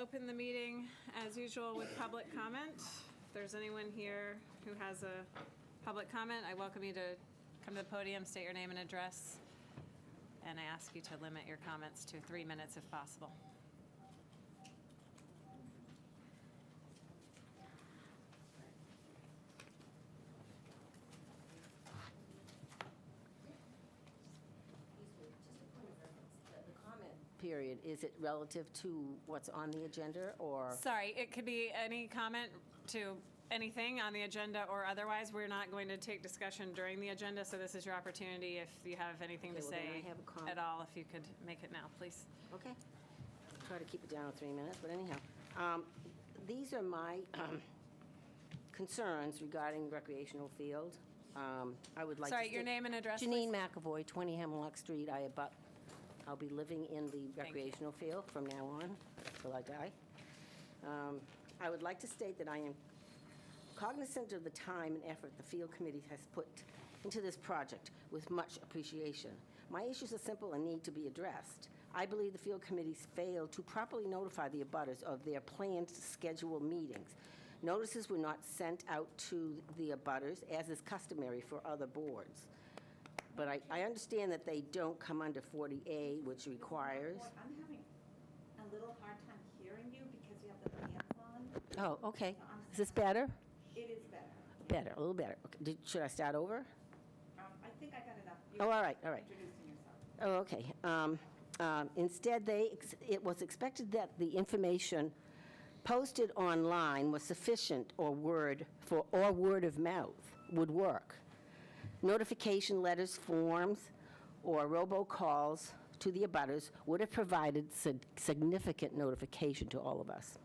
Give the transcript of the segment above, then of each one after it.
open the meeting, as usual, with public comment. If there's anyone here who has a public comment, I welcome you to come to the podium, state your name and address, and I ask you to limit your comments to 3 minutes if possible. Period. Is it relative to what's on the agenda, or? Sorry, it could be any comment to anything on the agenda or otherwise. We're not going to take discussion during the agenda, so this is your opportunity. If you have anything to Okay, well, then I say have a comment. at all, if you could make it now, please. Okay. Try to keep it down to 3 minutes, but anyhow. These are my concerns regarding recreational field. I would like to... Sorry, your name and address, Janine please. McAvoy, 20 Hemlock Street. I'll be living in the recreational field from now on till I die. I would like to state that I am cognizant of the time and effort the field committee has put into this project with much appreciation. My issues are simple and need to be addressed. I believe the field committees failed to properly notify the abutters of their planned scheduled meetings. Notices were not sent out to the abutters, as is customary for other boards. But I understand that they don't come under 40A, which requires... I'm having a little hard time hearing you because you have the fans on. Oh, okay. Is this better? It is better. Better, a little better. Okay. Should I start over? I think I got it up. Oh, all right, all right. Introducing yourself. Oh, okay. Instead, it was expected that the information posted online was sufficient or word of mouth would work. Notification letters, forms, or robocalls to the abutters would have provided significant notification to all of us.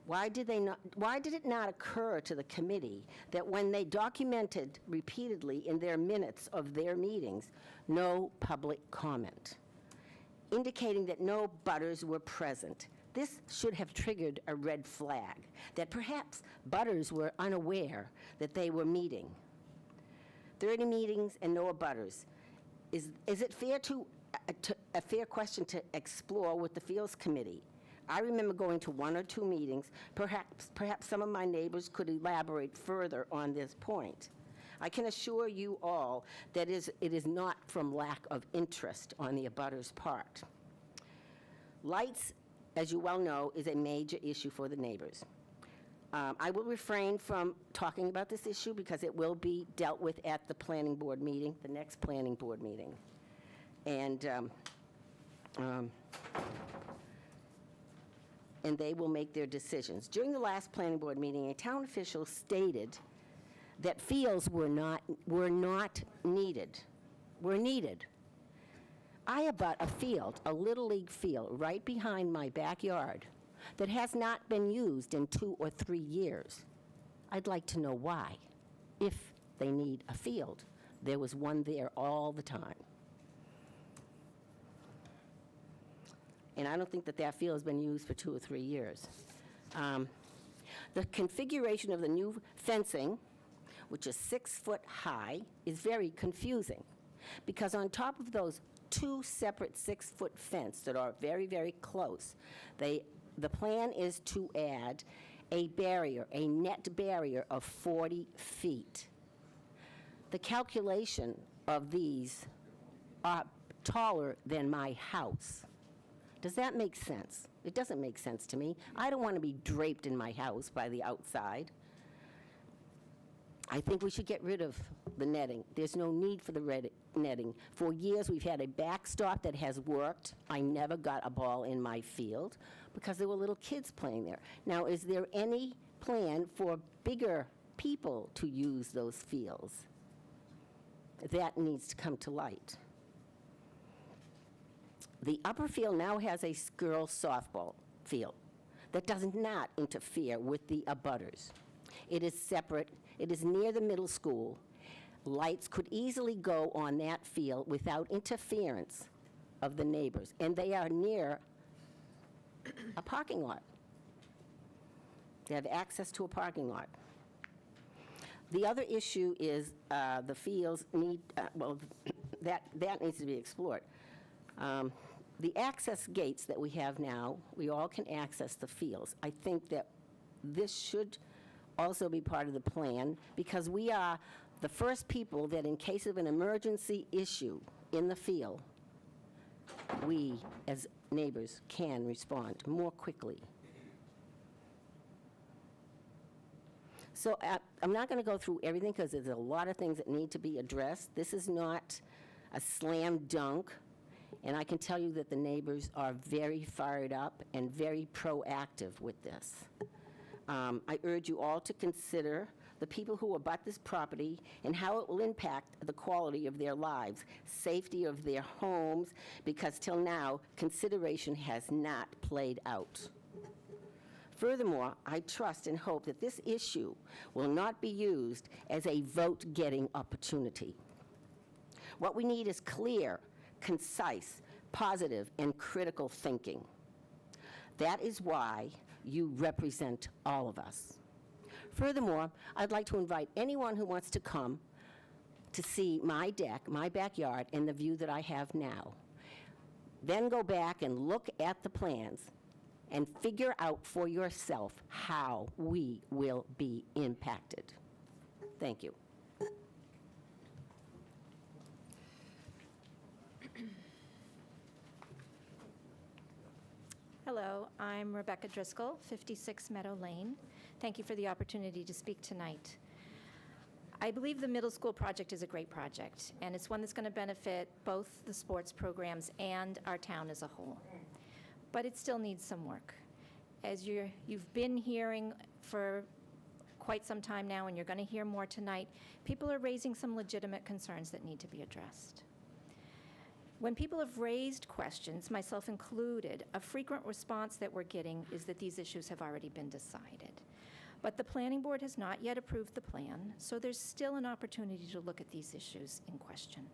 Why did it not occur to the committee that when they documented repeatedly in their minutes of their meetings, no public comment, indicating that no butters were present? This should have triggered a red flag, that perhaps butters were unaware that they were meeting. 30 meetings and no abutters. Is it fair a fair question to explore with the Fields Committee? I remember going to 1 or 2 meetings. Perhaps some of my neighbors could elaborate further on this point. I can assure you all that it is not from lack of interest on the abutters' part. Lights, as you well know, is a major issue for the neighbors. I will refrain from talking about this issue because it will be dealt with at the planning board meeting, the next planning board meeting. And they will make their decisions. During the last planning board meeting, a town official stated that fields were not needed. Were needed. I abut a field, a Little League field, right behind my backyard that has not been used in 2 or 3 years. I'd like to know why. If they need a field, there was one there all the time. And I don't think that field has been used for 2 or 3 years. The configuration of the new fencing, which is 6 foot high, is very confusing, because on top of those 2 separate 6-foot fence that are very, very close, the plan is to add a barrier, a net barrier of 40 feet. The calculation of these are taller than my house. Does that make sense? It doesn't make sense to me. I don't want to be draped in my house by the outside. I think we should get rid of the netting. There's no need for the netting. For years, we've had a backstop that has worked. I never got a ball in my field because there were little kids playing there. Now, is there any plan for bigger people to use those fields? That needs to come to light. The upper field now has a girls' softball field that does not interfere with the abutters. It is separate. It is near the middle school. Lights could easily go on that field without interference of the neighbors, and they are near a parking lot. They have access to a parking lot. The other issue is the fields need, that needs to be explored. the access gates that we have now, we all can access the fields. I think that this should also be part of the plan, because we are the first people that, in case of an emergency issue in the field, we, as neighbors, can respond more quickly. So I'm not going to go through everything, because there's a lot of things that need to be addressed. This is not a slam dunk, and I can tell you that the neighbors are very fired up and very proactive with this. I urge you all to consider the people who abut this property and how it will impact the quality of their lives, safety of their homes, because till now, consideration has not played out. Furthermore, I trust and hope that this issue will not be used as a vote-getting opportunity. What we need is clear, concise, positive, and critical thinking. That is why you represent all of us. Furthermore, I'd like to invite anyone who wants to come to see my deck, my backyard, and the view that I have now. Then go back and look at the plans and figure out for yourself how we will be impacted. Thank you. Hello, I'm Rebecca Driscoll, 56 Meadow Lane. Thank you for the opportunity to speak tonight. I believe the middle school project is a great project, and it's one that's going to benefit both the sports programs and our town as a whole. But it still needs some work. As you've been hearing for quite some time now, and you're going to hear more tonight, people are raising some legitimate concerns that need to be addressed. When people have raised questions, myself included, a frequent response that we're getting is that these issues have already been decided. But the planning board has not yet approved the plan, so there's still an opportunity to look at these issues in question.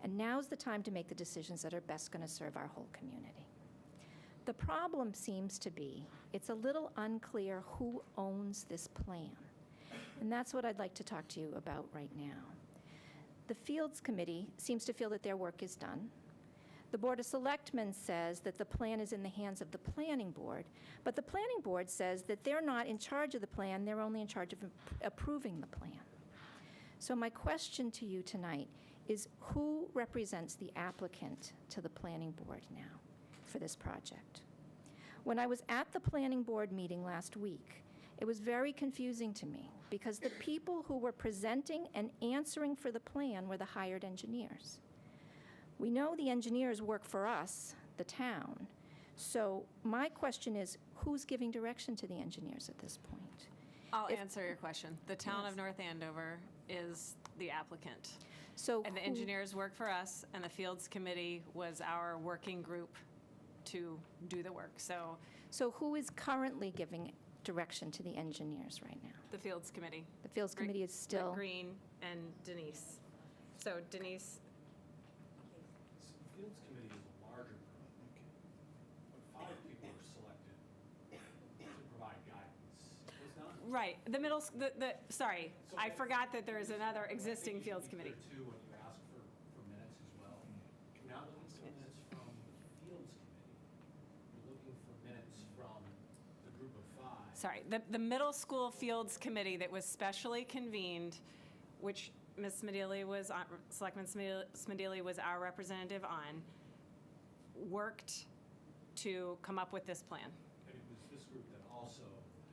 And now's the time to make the decisions that are best going to serve our whole community. The problem seems to be it's a little unclear who owns this plan. And that's what I'd like to talk to you about right now. The Fields Committee seems to feel that their work is done. The Board of Selectmen says that the plan is in the hands of the Planning Board, but the Planning Board says that they're not in charge of the plan, they're only in charge of approving the plan. So my question to you tonight is, who represents the applicant to the Planning Board now for this project? When I was at the Planning Board meeting last week, it was very confusing to me because the people who were presenting and answering for the plan were the hired engineers. We know the engineers work for us, the town. So my question is, who's giving direction to the engineers at this point? I'll answer your question. The town of North Andover is the applicant. So And the engineers work for us, and the Fields Committee was our working group to do the work. So who is currently giving direction to the engineers right now? The Fields Committee. The Fields Committee is still... Rick Green and Denise. So Denise, The Fields Committee is a larger group, but 5 people are selected to provide guidance. Was not? right, the middle, sorry, I forgot that there is another existing Fields Committee. Too, when you ask for minutes as well. You're not looking for minutes from the Fields Committee. You're looking for minutes from the group of 5. Sorry, the Middle School Fields Committee that was specially convened, which Ms. Smedili was on, Selectman Smedili was our representative on, worked to come up with this plan. And it was this group that also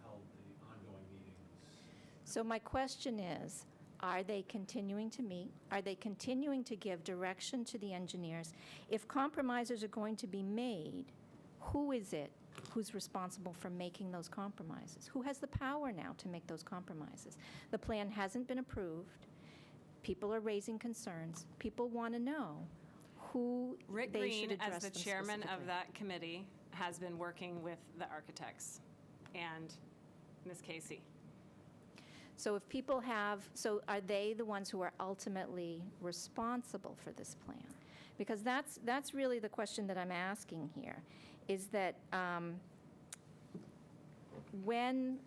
held the ongoing meetings. So my question is, are they continuing to meet? Are they continuing to give direction to the engineers? If compromises are going to be made, who is it who's responsible for making those compromises? Who has the power now to make those compromises? The plan hasn't been approved. People are raising concerns. People want to know who Rick they Green, should address as the them chairman of specifically. that committee, has been working with the architects and Ms. Casey. So if people have, so are they the ones who are ultimately responsible for this plan? Because that's really the question that I'm asking here, is that when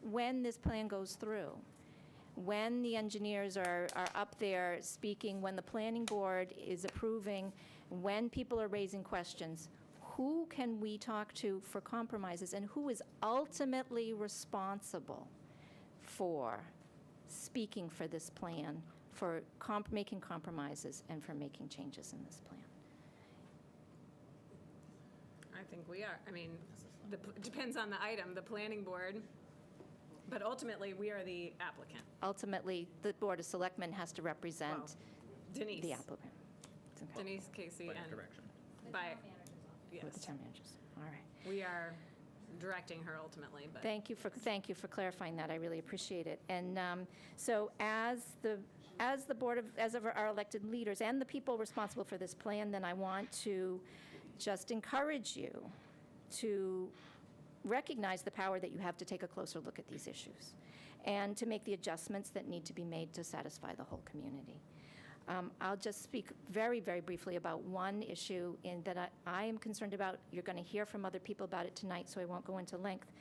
this plan goes through, when the engineers are up there speaking, when the planning board is approving, when people are raising questions, who can we talk to for compromises, and who is ultimately responsible for speaking for this plan, for making compromises, and for making changes in this plan? I think we are. I mean, it depends on the item, the planning board, but ultimately, we are the applicant. Ultimately, the Board of Selectmen has to Well, represent Denise. the applicant. Okay. Denise Casey and. direction. By, With the yes. town managers. All right. We are directing her ultimately, but. Thank you for clarifying that. I really appreciate it. And so as the board as of our elected leaders and the people responsible for this plan, then I want to just encourage you to recognize the power that you have to take a closer look at these issues and to make the adjustments that need to be made to satisfy the whole community. I'll just speak very, very briefly about one issue that I am concerned about. You're going to hear from other people about it tonight, so I won't go into length.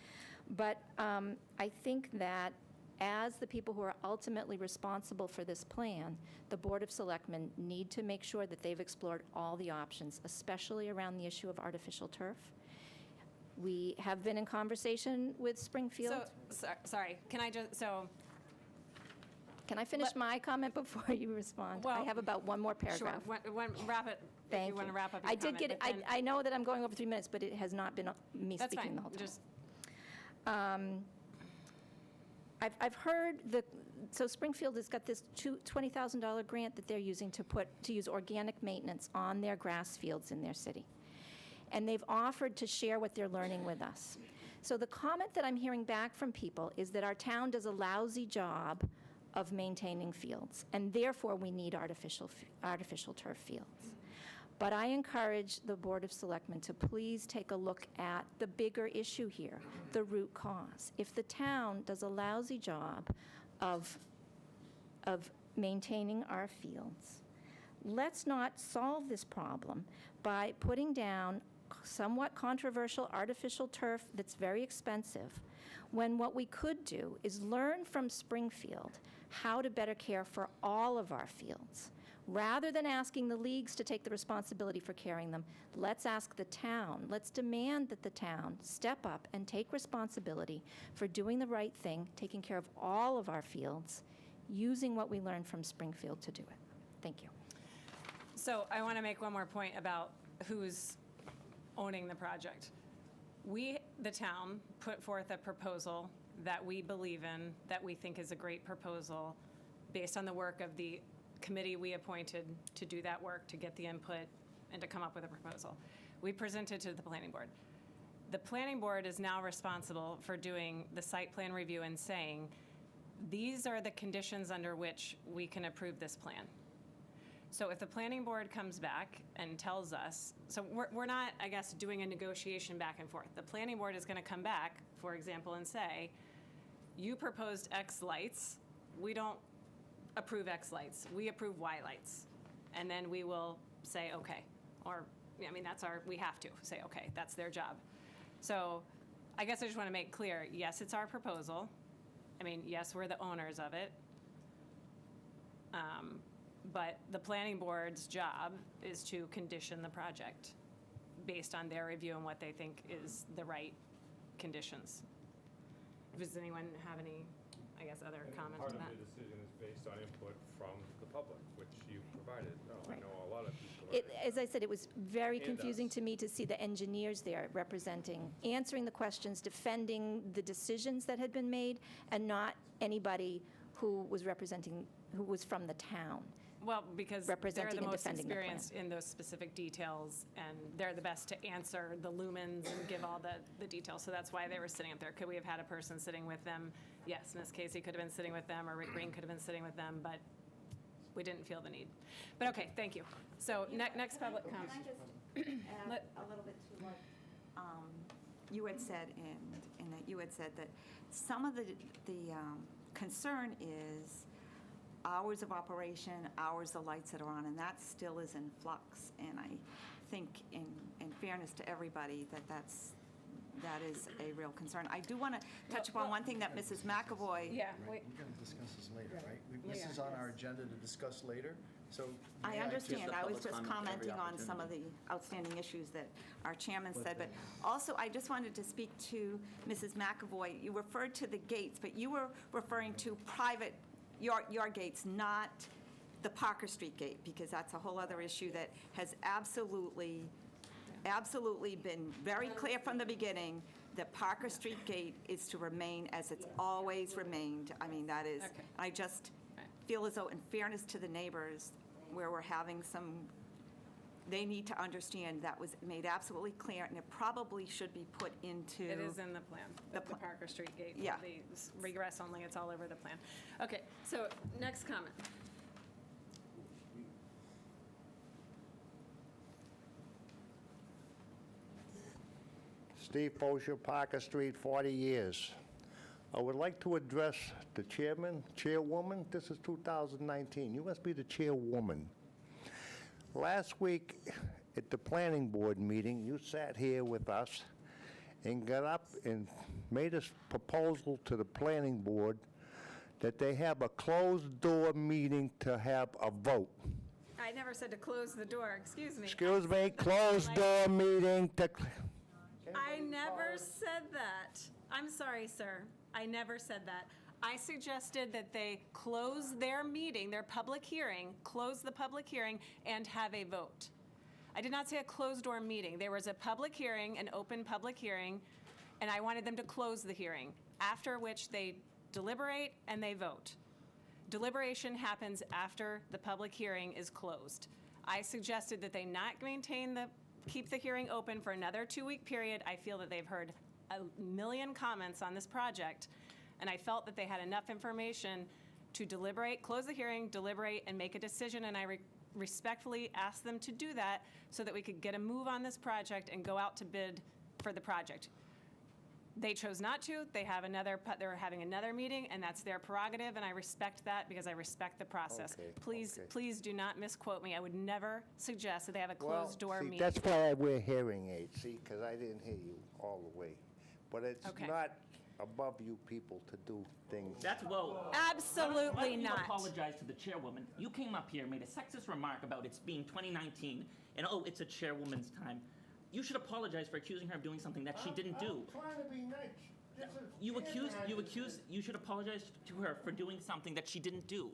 But I think that as the people who are ultimately responsible for this plan, the Board of Selectmen need to make sure that they've explored all the options, especially around the issue of artificial turf. We have been in conversation with Springfield. Sorry, can I just, Can I finish my comment before you respond? I Well, have about one more sure, paragraph. wrap it, if Thank you want to you. wrap up your I did comment, get it. but then- I know that I'm going over 3 minutes, but it has not been me That's speaking fine, the whole time. just, I've heard so Springfield has got this $20,000 grant that they're using to use organic maintenance on their grass fields in their city. And they've offered to share what they're learning with us. So the comment that I'm hearing back from people is that our town does a lousy job of maintaining fields, and therefore we need artificial turf fields. But I encourage the Board of Selectmen to please take a look at the bigger issue here, the root cause. If the town does a lousy job of maintaining our fields, let's not solve this problem by putting down somewhat controversial artificial turf that's very expensive, when what we could do is learn from Springfield how to better care for all of our fields. Rather than asking the leagues to take the responsibility for caring them, let's ask the town, let's demand that the town step up and take responsibility for doing the right thing, taking care of all of our fields, using what we learned from Springfield to do it. Thank you. so I want to make one more point about who's owning the project. We, the town, put forth a proposal that we believe in, that we think is a great proposal, based on the work of the committee we appointed to do that work, to get the input, and to come up with a proposal. We presented to the planning board. The planning board is now responsible for doing the site plan review and saying, these are the conditions under which we can approve this plan. So if the planning board comes back and tells us, so we're not, I guess, doing a negotiation back and forth. The planning board is going to come back, for example, and say, you proposed X lights, we don't approve X lights, we approve Y lights. And then we will say, okay. Or, I mean, we have to say, okay, that's their job. So I guess I just want to make clear, yes, it's our proposal. I mean, yes, we're the owners of it. But the planning board's job is to condition the project based on their review and what they think is the right conditions. Does anyone have any, I guess, other comments Part to of that? the decision is based on input from the public, which you provided. No, I Right. know a lot of people. As I said, it was very And confusing us. to me to see the engineers there answering the questions, defending the decisions that had been made, and not anybody who was from the town. Well, because they're Representing the and most defending the plan. experienced in those specific details, and they're the best to answer the lumens and give all the details. So that's why they were sitting up there. Could we have had a person sitting with them? Yes, Ms. Casey could have been sitting with them, or Rick Green could have been sitting with them, but we didn't feel the need. But okay, thank you. So next public Can comment. I just add Let- a little bit to what you had said, and that you had said that some of the concern is hours of operation, hours the lights that are on, and that still is in flux. And I think, in fairness to everybody, that's that is a real concern. I do want to touch upon one thing that Mrs. McAvoy. Yeah, Right, we're going to discuss this later, right? This Yeah. is on our agenda to discuss later, so. I may understand. I was public just comment every commenting on some of the outstanding issues that our chairman said. But also, I just wanted to speak to Mrs. McAvoy. You referred to the gates, but you were referring to private, your gates, not the Parker Street gate, because that's a whole other issue that has absolutely been very clear from the beginning that Parker Street gate is to remain as it's always remained. I mean, that is, Okay. I just Right. feel as though, in fairness to the neighbors, where we're having some, they need to understand that was made absolutely clear, and it probably should be put into. it is in the plan. The pl- Parker Street gate will Yeah. be regress only, it's all over the plan. Okay, so next comment. Steve Fosher, Parker Street, 40 years. I would like to address the chairman, chairwoman. This is 2019. You must be the chairwoman. Last week at the planning board meeting, you sat here with us and got up and made a proposal to the planning board that they have a closed-door meeting to have a vote. I never said to close the door, excuse me. Excuse me, closed-door meeting to... I never said that. I'm sorry, sir. I never said that. I suggested that they close their meeting, their public hearing, close the public hearing, and have a vote. I did not say a closed-door meeting. There was a public hearing, an open public hearing, and I wanted them to close the hearing, after which they deliberate and they vote. Deliberation happens after the public hearing is closed. I suggested that they not keep the hearing open for another 2-week period. I feel that they've heard a million comments on this project, and I felt that they had enough information to deliberate, close the hearing, deliberate, and make a decision, and I respectfully asked them to do that so that we could get a move on this project and go out to bid for the project. They chose not to. They're having another meeting, and that's their prerogative, and I respect that because I respect the process. Okay, Please, okay. please do not misquote me. I would never suggest that they have a closed-door meeting. That's why I wear hearing aids, see, because I didn't hear you all the way. But it's Okay. not above you people to do things. That's, well. Absolutely why don't you not. apologize to the chairwoman? You came up here, made a sexist remark about it's being 2019, and oh, it's a chairwoman's time. You should apologize for accusing her of doing something that she didn't do. I'm trying to be nice. You should apologize to her for doing something that she didn't do.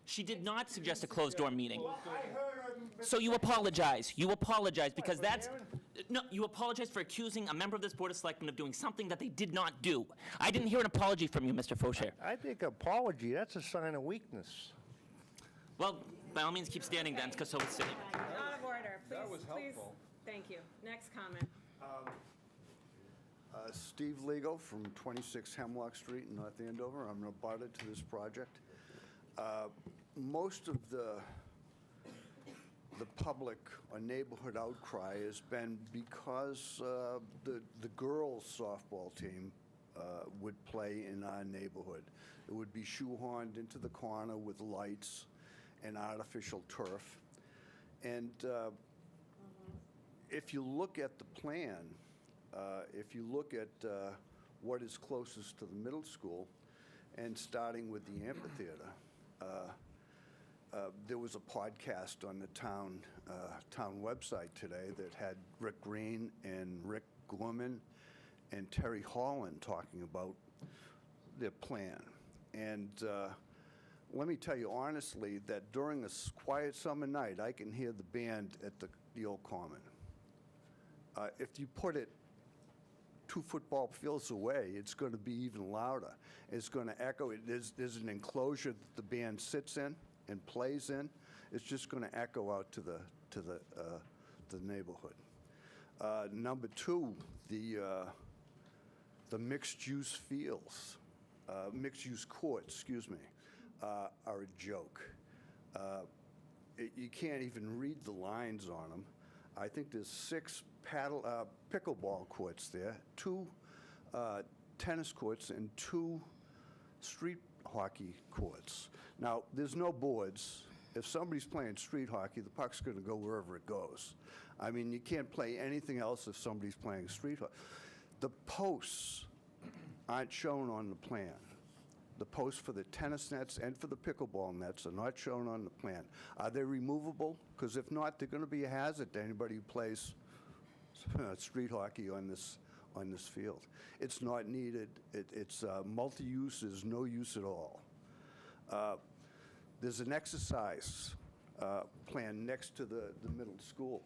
She did not suggest a closed-door meeting. Well, I heard her... So you apologize. You apologize because that's... No, you apologize for accusing a member of this Board of Selectmen of doing something that they did not do. I didn't hear an apology from you, Mr. Faucher. I think apology, that's a sign of weakness. Well, by all means, keep standing then, because so is sitting. Out of order. Please, That was please. helpful. Thank you. Next comment. Steve Lego from 26 Hemlock Street in North Andover. I'm an abutter to this project. Most of the public or neighborhood outcry has been because the girls' softball team would play in our neighborhood. It would be shoehorned into the corner with lights and artificial turf. And if you look at the plan, if you look at what is closest to the middle school, and starting with the amphitheater, there was a podcast on the town website today that had Rick Green and Rick Glumman and Terry Holland talking about their plan. And let me tell you honestly that during a quiet summer night, I can hear the band at the Old Common. If you put it 2 football fields away, it's going to be even louder. It's going to echo. There's an enclosure that the band sits in and plays in. It's just going to echo out to the neighborhood. Number 2, the mixed-use fields, mixed-use courts, excuse me, are a joke. You can't even read the lines on them. I think there's 6 pickleball courts there, 2 tennis courts, and 2 street hockey courts. Now, there's no boards, If somebody's playing street hockey, the puck's going to go wherever it goes. I mean, you can't play anything else if somebody's playing street hockey. The posts aren't shown on the plan. The posts for the tennis nets and for the pickleball nets are not shown on the plan. Are they removable? Because if not, they're going to be a hazard to anybody who plays street hockey on this field. It's not needed. It's multi-use. There's no use at all. There's an exercise plan next to the middle school.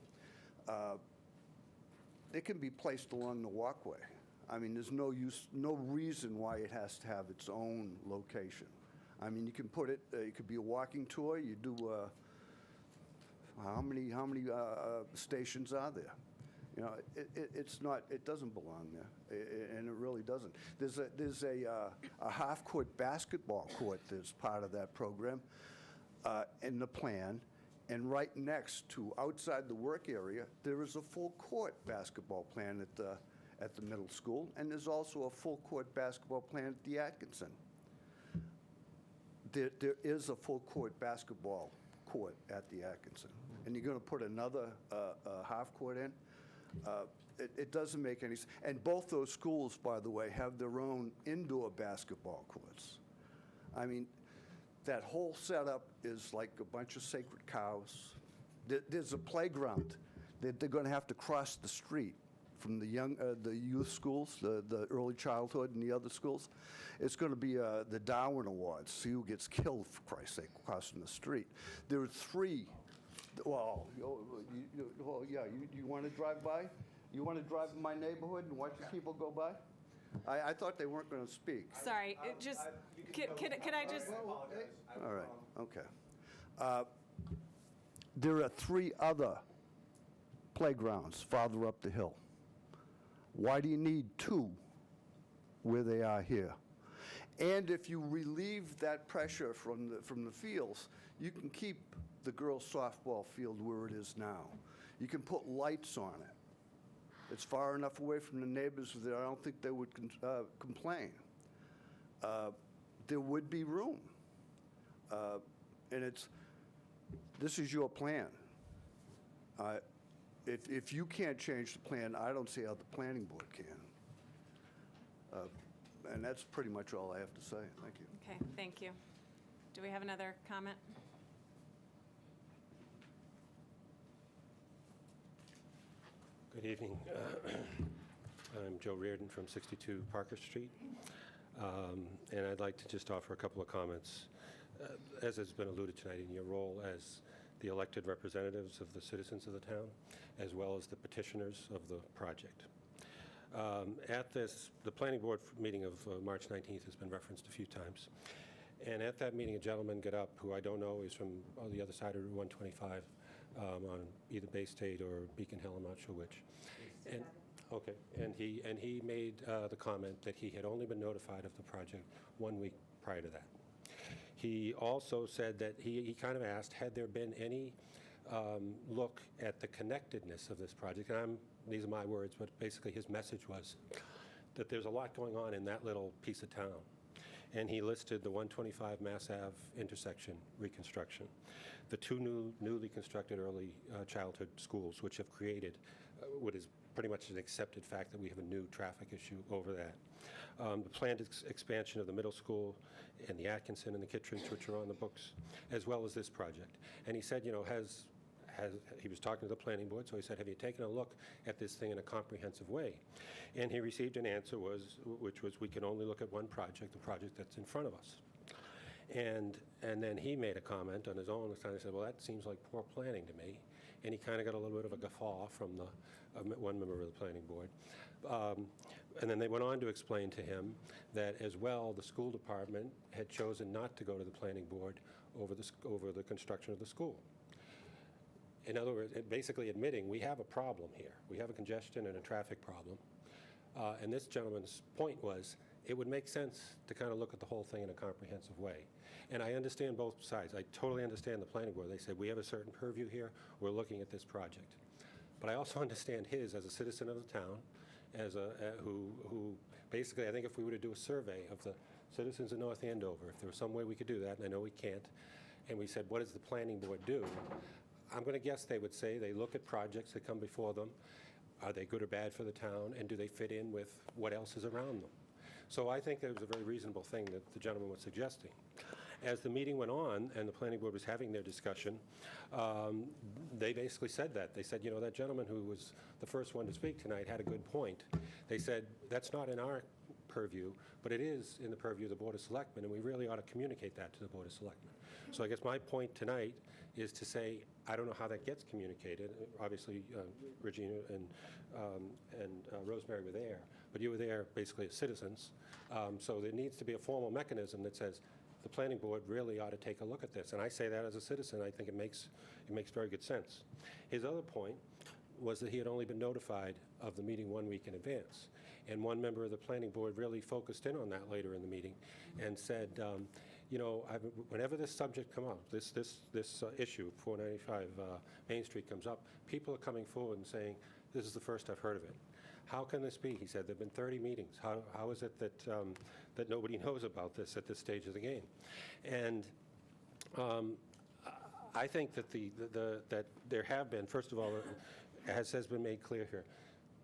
It can be placed along the walkway. I mean, there's no reason why it has to have its own location. I mean, you can put it, it could be a walking tour. You do, how many stations are there? You know, it doesn't belong there, and it really doesn't. There's a half-court basketball court that's part of that program in the plan, and right next to, outside the work area, there is a full-court basketball plan at the middle school, and there's also a full-court basketball plan at the Atkinson. There is a full-court basketball court at the Atkinson, and you're going to put another half-court in? It doesn't make any sense. And both those schools, by the way, have their own indoor basketball courts. I mean, that whole setup is like a bunch of sacred cows. There's a playground that they're going to have to cross the street from the youth schools, the early childhood and the other schools. It's going to be the Darwin Awards, see who gets killed, for Christ's sake, crossing the street. There are 3. Well, yeah, you want to drive by? You want to drive in my neighborhood and watch the people go by? I thought they weren't going to speak. Sorry, it just, could I just? All right, okay. There are 3 other playgrounds farther up the hill. Why do you need 2 where they are here? And if you relieve that pressure from the fields, you can keep the girls' softball field where it is now. You can put lights on it. It's far enough away from the neighbors that I don't think they would complain. There would be room. And this is your plan. If you can't change the plan, I don't see how the planning board can. And that's pretty much all I have to say. Thank you. Okay, thank you. Do we have another comment? Good evening. I'm Joe Reardon from 62 Parker Street, and I'd like to just offer a couple of comments. As has been alluded tonight, in your role as the elected representatives of the citizens of the town, as well as the petitioners of the project. At the planning board meeting of March 19th has been referenced a few times. And at that meeting, a gentleman got up who I don't know is from the other side of Route 125 on either Bay State or Beacon Hill, I'm not sure which. And, okay, and he made the comment that he had only been notified of the project 1 week prior to that. He also said that he kind of asked, had there been any look at the connectedness of this project? And these are my words, but basically his message was that there's a lot going on in that little piece of town. And he listed the 125 Mass Ave intersection reconstruction, the 2 newly constructed early childhood schools, which have created what is pretty much an accepted fact that we have a new traffic issue over that. The planned expansion of the middle school and the Atkinson and the Kittredge, which are on the books, as well as this project. And he said, you know, he was talking to the planning board, so he said, have you taken a look at this thing in a comprehensive way? And he received an answer which was, we can only look at one project, the project that's in front of us. And then he made a comment on his own, and said, well, that seems like poor planning to me. And he kind of got a little bit of a guffaw from one member of the planning board. And then they went on to explain to him that, as well, the school department had chosen not to go to the planning board over the construction of the school. In other words, basically admitting we have a problem here. We have a congestion and a traffic problem. And this gentleman's point was, it would make sense to kind of look at the whole thing in a comprehensive way. And I understand both sides. I totally understand the planning board. They said, we have a certain purview here. We're looking at this project. But I also understand his as a citizen of the town, who basically, I think if we were to do a survey of the citizens of North Andover, if there was some way we could do that, and I know we can't, and we said, what does the planning board do? I'm going to guess they would say they look at projects that come before them. Are they good or bad for the town, and do they fit in with what else is around them? So I think it was a very reasonable thing that the gentleman was suggesting. As the meeting went on and the planning board was having their discussion, they basically said that. They said, you know, that gentleman who was the first one to speak tonight had a good point. They said, that's not in our purview, but it is in the purview of the Board of Selectmen, and we really ought to communicate that to the Board of Selectmen. So I guess my point tonight is to say, I don't know how that gets communicated. Obviously, Regina and Rosemary were there, but you were there basically as citizens. So there needs to be a formal mechanism that says, the planning board really ought to take a look at this. And I say that as a citizen. I think it makes very good sense. His other point was that he had only been notified of the meeting 1 week in advance. And one member of the planning board really focused in on that later in the meeting and said, you know, whenever this subject comes up, this issue, 495 Main Street comes up, people are coming forward and saying, this is the first I've heard of it. How can this be? He said, there have been 30 meetings. How is it that, that nobody knows about this at this stage of the game? And I think that that there have been, first of all, as has been made clear here,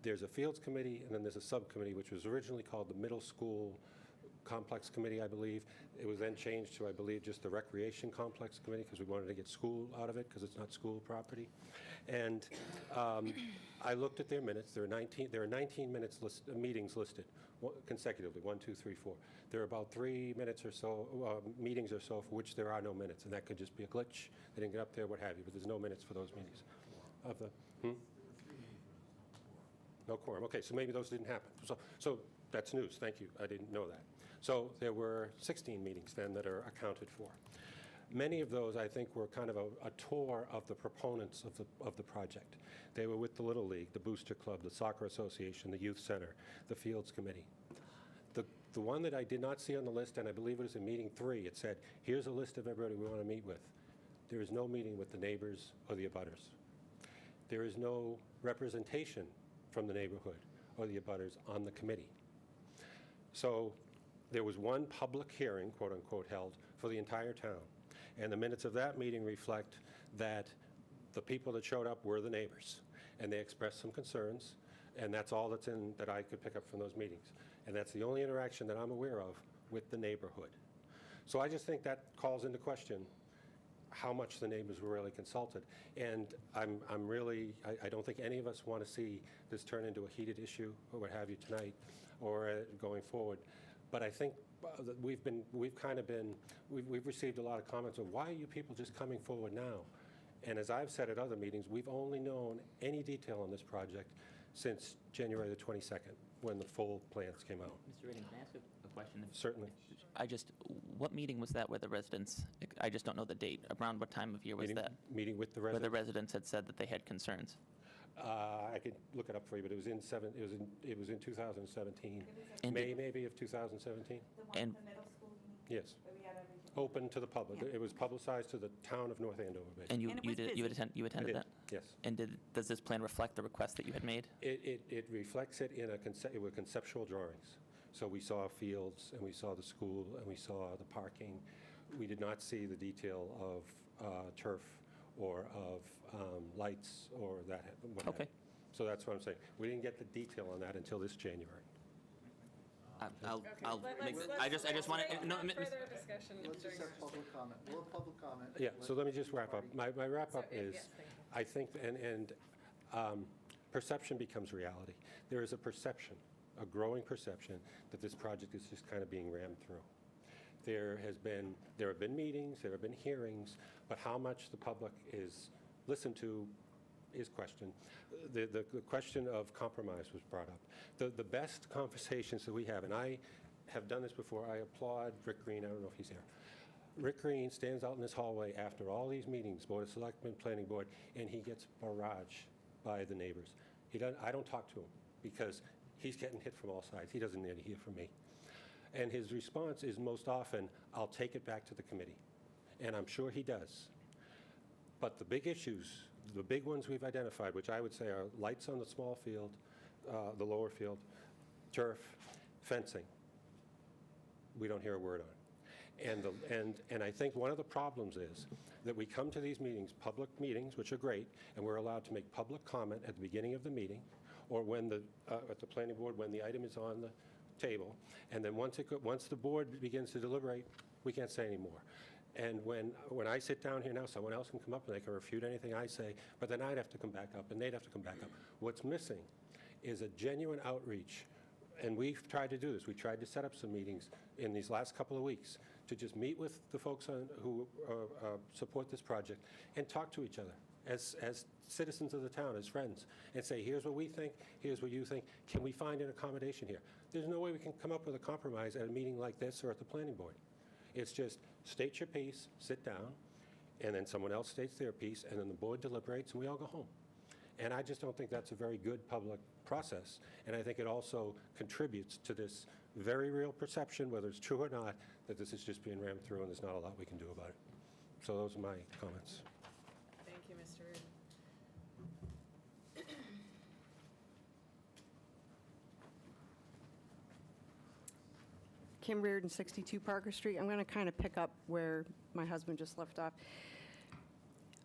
there's a Fields Committee, and then there's a subcommittee, which was originally called the Middle School Complex Committee, I believe. It was then changed to, I believe, just the Recreation Complex Committee, because we wanted to get school out of it, because it's not school property. And I looked at their minutes. There are 19 meetings listed consecutively, 1, 2, 3, 4. There are about 3 minutes or so, meetings or so, for which there are no minutes, and that could just be a glitch. They didn't get up there, what have you, but there's no minutes for those meetings. Of the, No quorum. Okay, so maybe those didn't happen. So that's news. Thank you. I didn't know that. So there were 16 meetings then that are accounted for. Many of those, I think, were kind of a tour of the proponents of the project. They were with the Little League, the Booster Club, the Soccer Association, the Youth Center, the Fields Committee. The one that I did not see on the list, and I believe it was in meeting 3, it said, here's a list of everybody we want to meet with. There is no meeting with the neighbors or the abutters. There is no representation from the neighborhood or the abutters on the committee. So there was one public hearing, quote unquote, held for the entire town. And the minutes of that meeting reflect that the people that showed up were the neighbors. And they expressed some concerns, and that's all that I could pick up from those meetings. And that's the only interaction that I'm aware of with the neighborhood. So I just think that calls into question how much the neighbors were really consulted. And I'm really, I don't think any of us want to see this turn into a heated issue or what have you tonight or going forward. But I think that we've received a lot of comments of, why are you people just coming forward now? And as I've said at other meetings, we've only known any detail on this project since January the 22nd, when the full plans came out. Mr. Reardon, can I ask a question? Certainly. What meeting was that where the residents, I just don't know the date, around what time of year was that? Meeting with the Where residents? the residents had said that they had concerns. I could look it up for you, but it was in 2017, And May did- maybe of 2017. And Yes. Open to the public. It was publicized to the town of North Andover. Basically. and you And it was busy. you I attended did, that? yes. And does this plan reflect the request that you had made? It reflects it in it were conceptual drawings. So we saw fields, and we saw the school, and we saw the parking. We did not see the detail of turf or of lights or that. What have Okay. you. So that's what I'm saying. We didn't get the detail on that until this January. I'll make, Let's- I just want let's to, no, take further discussion Let's just during have public comment. More public comment. Yeah, so let me just wrap up. My wrap-up So, is, yes, thank you. I think, perception becomes reality. There is a perception, a growing perception, that this project is just kind of being rammed through. There have been meetings, there have been hearings, but how much the public is listened to is questioned. The question of compromise was brought up. The best conversations that we have, and I have done this before, I applaud Rick Green, I don't know if he's here. Rick Green stands out in this hallway after all these meetings, Board of Selectmen, Planning Board, and he gets barraged by the neighbors. I don't talk to him because he's getting hit from all sides. He doesn't need to hear from me. And his response is most often, I'll take it back to the committee. And I'm sure he does. But the big issues, the big ones we've identified, which I would say are lights on the small field, the lower field, turf, fencing, we don't hear a word on. And I think one of the problems is that we come to these meetings, public meetings, which are great, and we're allowed to make public comment at the beginning of the meeting, or when at the planning board, when the item is on the table, and then once the board begins to deliberate, we can't say anymore. And when I sit down here now, someone else can come up and they can refute anything I say, but then I'd have to come back up, and they'd have to come back up. What's missing is a genuine outreach, and we've tried to do this. We tried to set up some meetings in these last couple of weeks to just meet with the folks who support this project and talk to each other as citizens of the town, as friends, and say, here's what we think, here's what you think. Can we find an accommodation here? There's no way we can come up with a compromise at a meeting like this or at the planning board. It's just state your piece, sit down, and then someone else states their piece, and then the board deliberates, and we all go home. And I just don't think that's a very good public process. And I think it also contributes to this very real perception, whether it's true or not, that this is just being rammed through and there's not a lot we can do about it. So those are my comments. Thank you, Mr. Reardon. Kim Reardon, 62 Parker Street. I'm going to kind of pick up where my husband just left off.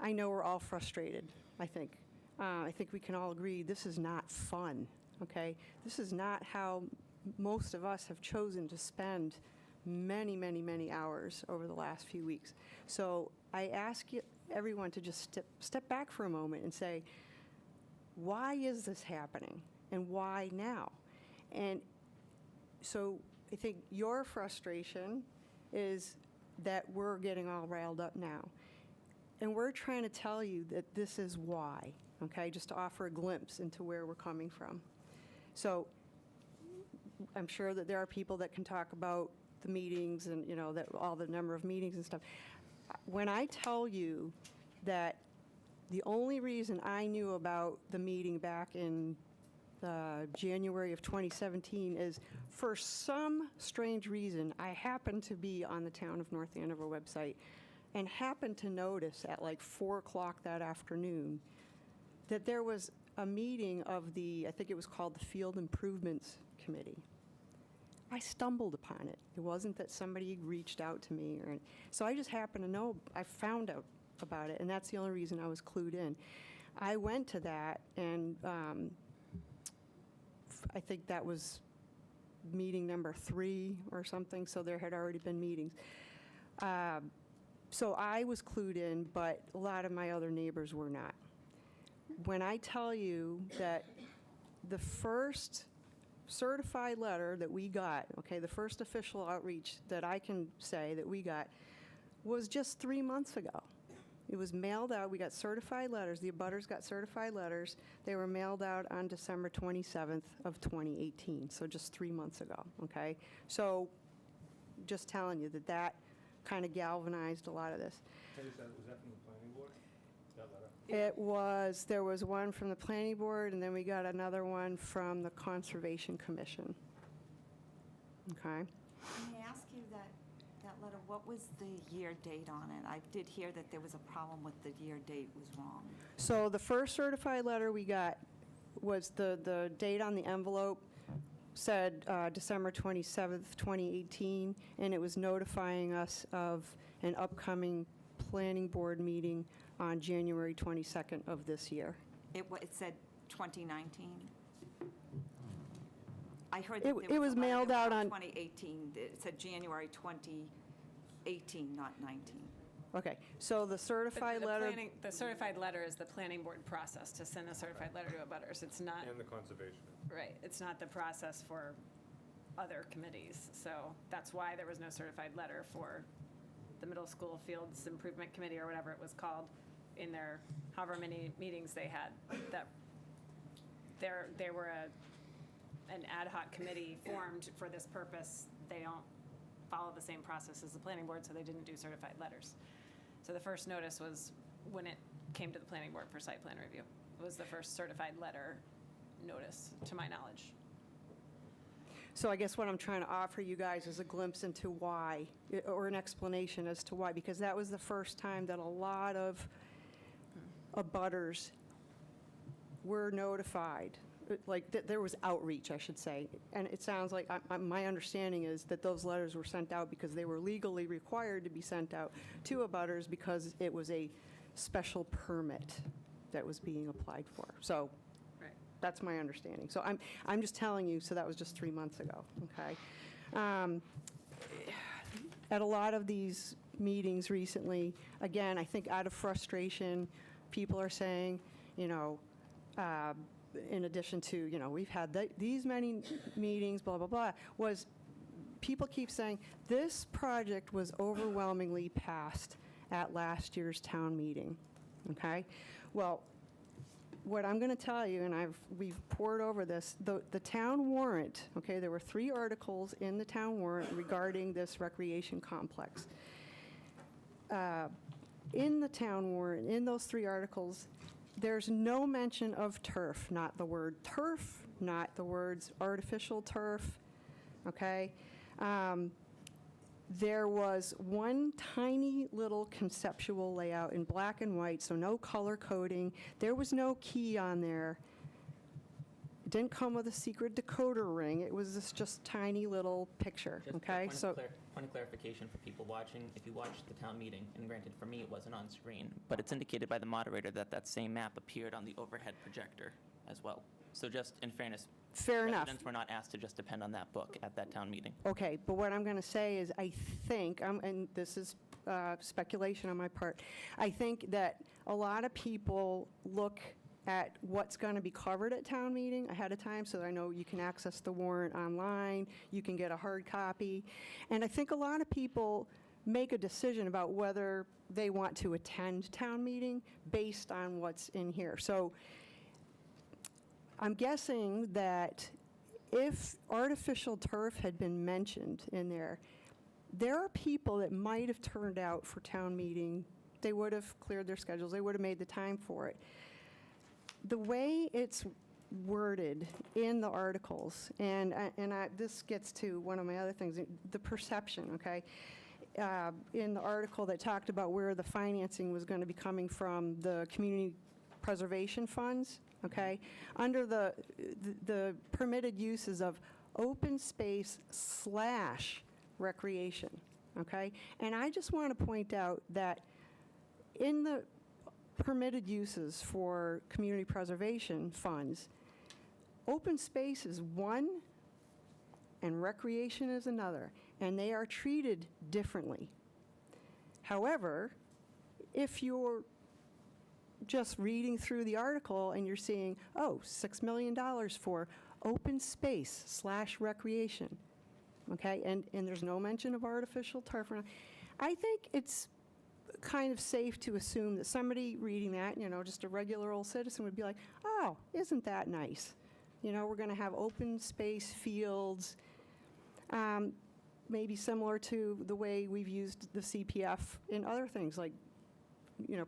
I know we're all frustrated, I think. I think we can all agree this is not fun, okay? This is not how most of us have chosen to spend many, many, many hours over the last few weeks. So I ask everyone to just step back for a moment and say, why is this happening? And why now? And so I think your frustration is that we're getting all riled up now. And we're trying to tell you that this is why, okay, just to offer a glimpse into where we're coming from. So I'm sure that there are people that can talk about the meetings and, you know, that all the number of meetings and stuff. When I tell you that the only reason I knew about the meeting back in January of 2017 is, for some strange reason, I happened to be on the Town of North Andover website and happened to notice at like 4 o'clock that afternoon that there was a meeting of the, I think it was called the Field Improvements Committee. I stumbled upon it. It wasn't that somebody reached out to me, so I just happened to know, I found out about it, and that's the only reason I was clued in. I went to that, and I think that was meeting number 3 or something, so there had already been meetings. So I was clued in, but a lot of my other neighbors were not. When I tell you that the first certified letter that we got, okay, the first official outreach that I can say that we got was just 3 months ago. It was mailed out. We got certified letters. The abutters got certified letters. They were mailed out on December 27th of 2018, so just 3 months ago, okay? So just telling you that that kind of galvanized a lot of this. Was that from the planning board, that letter? It was, there was one from the planning board, and then we got another one from the Conservation Commission. Okay? Can I ask you that letter, what was the year date on it? I did hear that there was a problem with the year date was wrong. So the first certified letter we got was the date on the envelope said December 27th, 2018, and it was notifying us of an upcoming planning board meeting on January 22nd of this year. It said 2019? I heard that It there was a letter mailed that out was on- 2018. It said January 2018, not 19. Okay, so the certified letter, The certified letter is the planning board process to send a certified letter to abutters. It's not, And the conservation. right, it's not the process for other committees. So that's why there was no certified letter for the Middle School Fields Improvement Committee, or whatever it was called, in their however many meetings they had. That they were an ad hoc committee formed for this purpose. They don't follow the same process as the planning board, so they didn't do certified letters. So the first notice was when it came to the planning board for site plan review. It was the first certified letter notice, to my knowledge. so I guess what I'm trying to offer you guys is a glimpse into why, or an explanation as to why, because that was the first time that a lot of abutters were notified there was outreach, I should say. And it sounds like, my understanding is that those letters were sent out because they were legally required to be sent out to abutters because it was a special permit that was being applied for. So Right. that's my understanding. So I'm just telling you, so that was just 3 months ago, okay? At a lot of these meetings recently, again, I think out of frustration, people are saying, in addition to, we've had these many meetings, blah, blah, blah, was people keep saying, this project was overwhelmingly passed at last year's town meeting, okay? Well, what I'm going to tell you, and we've poured over this, the town warrant, okay, there were 3 articles in the town warrant regarding this recreation complex. In the town warrant, in those 3 articles, there's no mention of turf, not the word turf, not the words artificial turf, okay? There was one tiny little conceptual layout in black and white, so no color coding. There was no key on there. It didn't come with a secret decoder ring. It was this just tiny little picture, okay? Point of clarification for people watching, if you watched the town meeting, and granted for me it wasn't on screen, but it's indicated by the moderator that that same map appeared on the overhead projector as well. So just in fairness, fair enough. residents were not asked to just depend on that book at that town meeting. Okay, but what I'm going to say is I think, and this is speculation on my part, I think that a lot of people look at what's going to be covered at town meeting ahead of time, so I know you can access the warrant online, you can get a hard copy, and I think a lot of people make a decision about whether they want to attend town meeting based on what's in here. So I'm guessing that if artificial turf had been mentioned in there are people that might have turned out for town meeting. They would have cleared their schedules. They would have made the time for it. The way it's worded in the articles, and this gets to one of my other things, the perception, okay? In the article that talked about where the financing was going to be coming from, the community preservation funds, okay? Under the permitted uses of open space / recreation, okay? And I just want to point out that in the permitted uses for community preservation funds, open space is one and recreation is another, and they are treated differently. However, if you're just reading through the article and you're seeing, oh, $6 million for open space / recreation, okay, and there's no mention of artificial turf. I think it's kind of safe to assume that somebody reading that, just a regular old citizen would be like, oh, isn't that nice? We're going to have open space fields, maybe similar to the way we've used the CPF in other things like,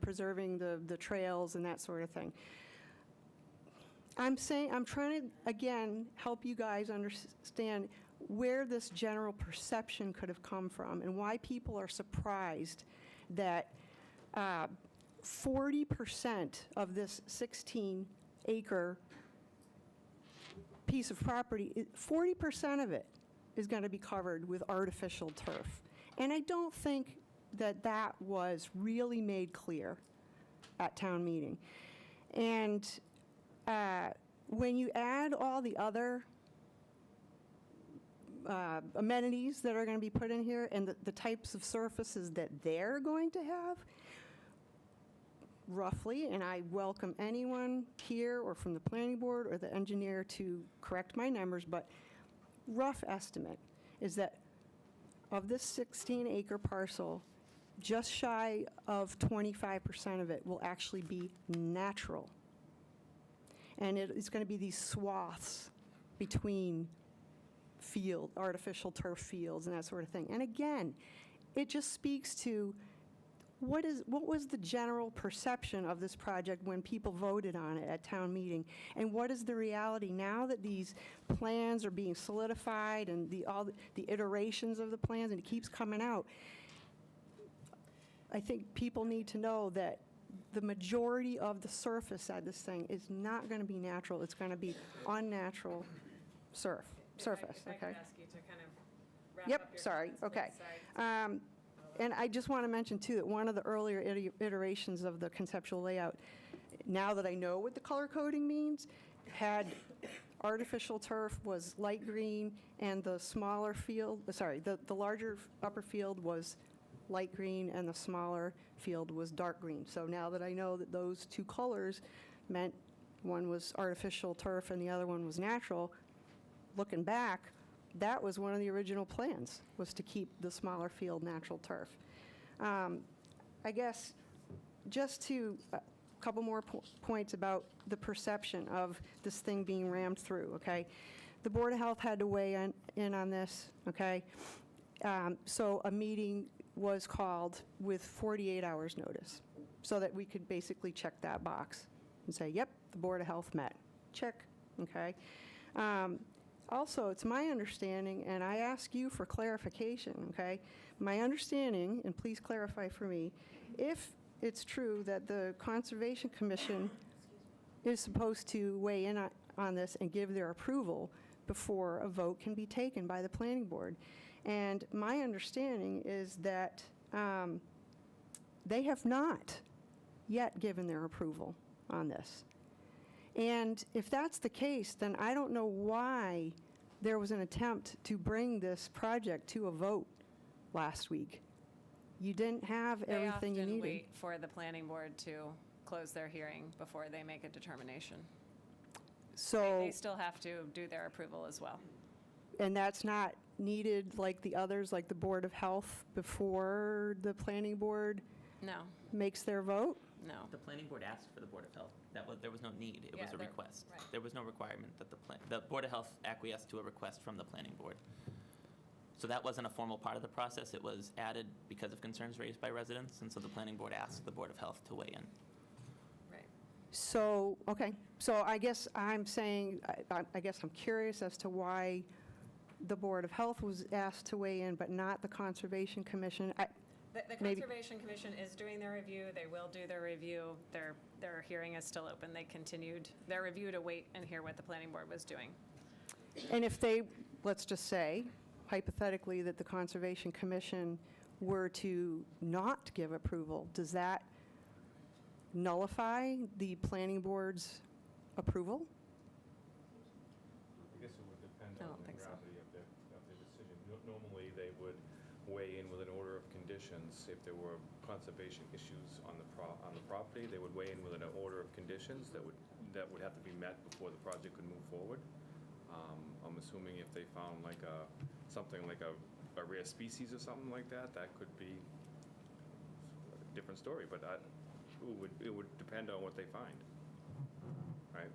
preserving the trails and that sort of thing. I'm trying to, again, help you guys understand where this general perception could have come from and why people are surprised that 40% of this 16-acre piece of property, 40% of it is going to be covered with artificial turf. And I don't think that was really made clear at town meeting. And when you add all the other amenities that are going to be put in here and the types of surfaces that they're going to have, roughly, and I welcome anyone here or from the planning board or the engineer to correct my numbers, but rough estimate is that of this 16-acre parcel, just shy of 25% of it will actually be natural. And it's going to be these swaths between artificial turf fields and that sort of thing. And again, it just speaks to what was the general perception of this project when people voted on it at town meeting, and what is the reality now that these plans are being solidified and all the iterations of the plans, and it keeps coming out. I think people need to know that the majority of the surface of this thing is not going to be natural. It's going to be unnatural surface, If I okay? could ask you to kind of wrap up Yep, your sorry, comments, okay. please. And I just want to mention, too, that one of the earlier iterations of the conceptual layout, now that I know what the color coding means, had artificial turf was light green, and the smaller field, the larger upper field was light green, and the smaller field was dark green. So now that I know that those two colors meant one was artificial turf and the other one was natural, looking back, that was one of the original plans, was to keep the smaller field natural turf. I guess just to, a couple more points about the perception of this thing being rammed through, okay? The Board of Health had to weigh in on this, okay? So a meeting was called with 48 hours' notice, so that we could basically check that box and say, yep, the Board of Health met. Check, okay? Also, it's my understanding, and I ask you for clarification, okay? My understanding, and please clarify for me, if it's true that the Conservation Commission is supposed to weigh in on this and give their approval before a vote can be taken by the planning board. And my understanding is that they have not yet given their approval on this. And if that's the case, then I don't know why there was an attempt to bring this project to a vote last week. You didn't have everything you They needed. often wait for the planning board to close their hearing before they make a determination. So, They still have to do their approval as well. and that's not needed like the others, like the Board of Health, before the planning board No, makes their vote? no. The planning board asked for the Board of Health. There was no need, it Yeah, was a there- request. right. There was no requirement that the Board of Health acquiesced to a request from the planning board. So that wasn't a formal part of the process, it was added because of concerns raised by residents, and so the planning board asked the Board of Health to weigh in. Right. So, okay, so I guess I'm saying, I guess I'm curious as to why the Board of Health was asked to weigh in, but not the Conservation Commission. The Maybe- Conservation Commission is doing their review. They will do their review. Their hearing is still open. They continued their review to wait and hear what the planning board was doing. And if they, let's just say, hypothetically, that the Conservation Commission were to not give approval, does that nullify the planning board's approval? I guess it would depend I on don't the think so. gravity of their decision. Normally, they would weigh in with an order of conditions. If there were conservation issues on the property, they would weigh in with an order of conditions that would have to be met before the project could move forward. I'm assuming if they found something like a rare species or something like that, that could be a different story, but it would depend on what they find, right?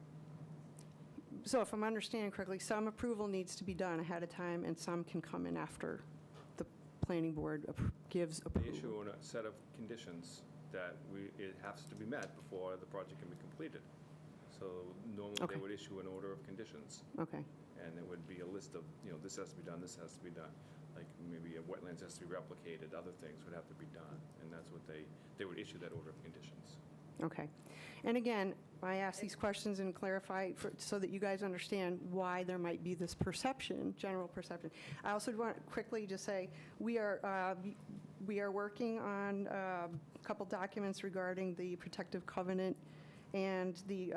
So if I'm understanding correctly, some approval needs to be done ahead of time, and some can come in after the planning board gives They approval. issue a set of conditions that it has to be met before the project can be completed. So normally Okay. they would issue an order of conditions, Okay, and there would be a list of, this has to be done, this has to be done. Like maybe wetlands has to be replicated, other things would have to be done, and that's what they would issue that order of conditions. okay. And again, I ask these questions and clarify so that you guys understand why there might be this perception, general perception. I also want to quickly just say, we are working on a couple documents regarding the protective covenant and the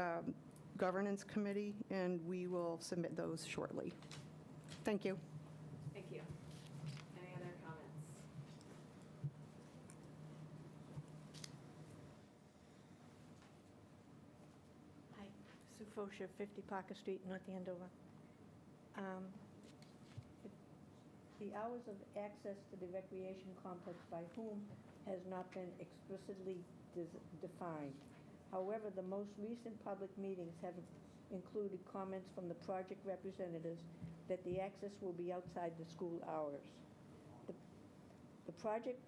governance committee, and we will submit those shortly. Thank you. Thank you. Any other comments? Hi, Sue Fosher, 50 Parker Street, North Andover. The hours of access to the recreation complex by whom has not been explicitly defined. However, the most recent public meetings have included comments from the project representatives that the access will be outside the school hours. The project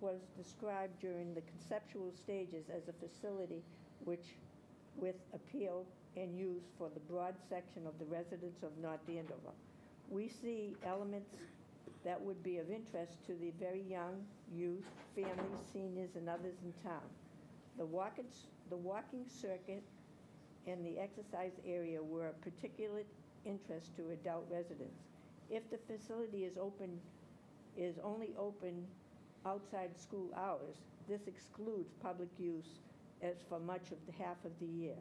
was described during the conceptual stages as a facility with appeal and use for the broad section of the residents of North Andover. We see elements that would be of interest to the very young, youth, families, seniors, and others in town. The walking circuit and the exercise area were of particular interest to adult residents. If the facility is only open outside school hours, this excludes public use as for much of the half of the year.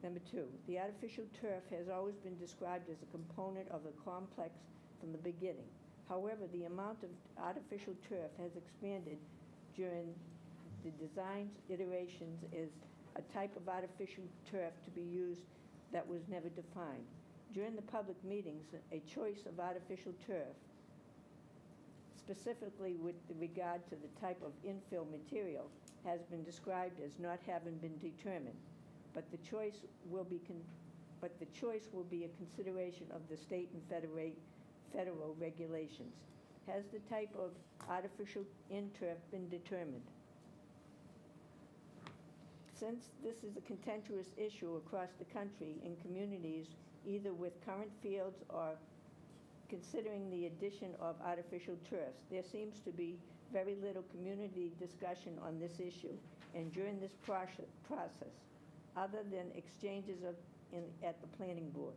Number 2, the artificial turf has always been described as a component of the complex from the beginning. However, the amount of artificial turf has expanded during the design iterations as a type of artificial turf to be used that was never defined. During the public meetings, a choice of artificial turf, specifically with regard to the type of infill material, has been described as not having been determined, but the choice will be a consideration of the state and federal regulations. Has the type of artificial turf been determined? Since this is a contentious issue across the country in communities, either with current fields or considering the addition of artificial turfs, there seems to be very little community discussion on this issue, and during this process, other than exchanges at the planning board.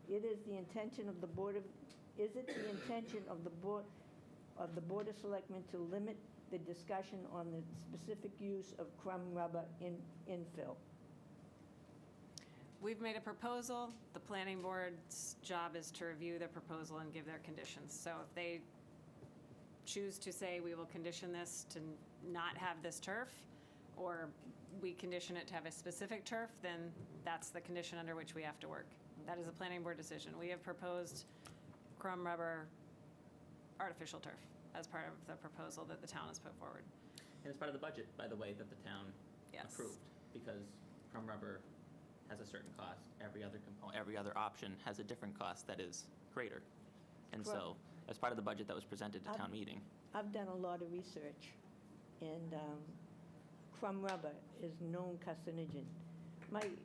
Is it the intention of the Board of Selectmen to limit the discussion on the specific use of crumb rubber infill? We've made a proposal. The planning board's job is to review the proposal and give their conditions. So if they choose to say we will condition this to not have this turf, or we condition it to have a specific turf, then that's the condition under which we have to work. That is a planning board decision. We have proposed crumb rubber artificial turf as part of the proposal that the town has put forward. And it's part of the budget, by the way, that the town Yes. approved, because crumb rubber has a certain cost. Every other option has a different cost that is greater. And so, as part of the budget that was presented to town meeting. I've done a lot of research, and crumb rubber is known carcinogen.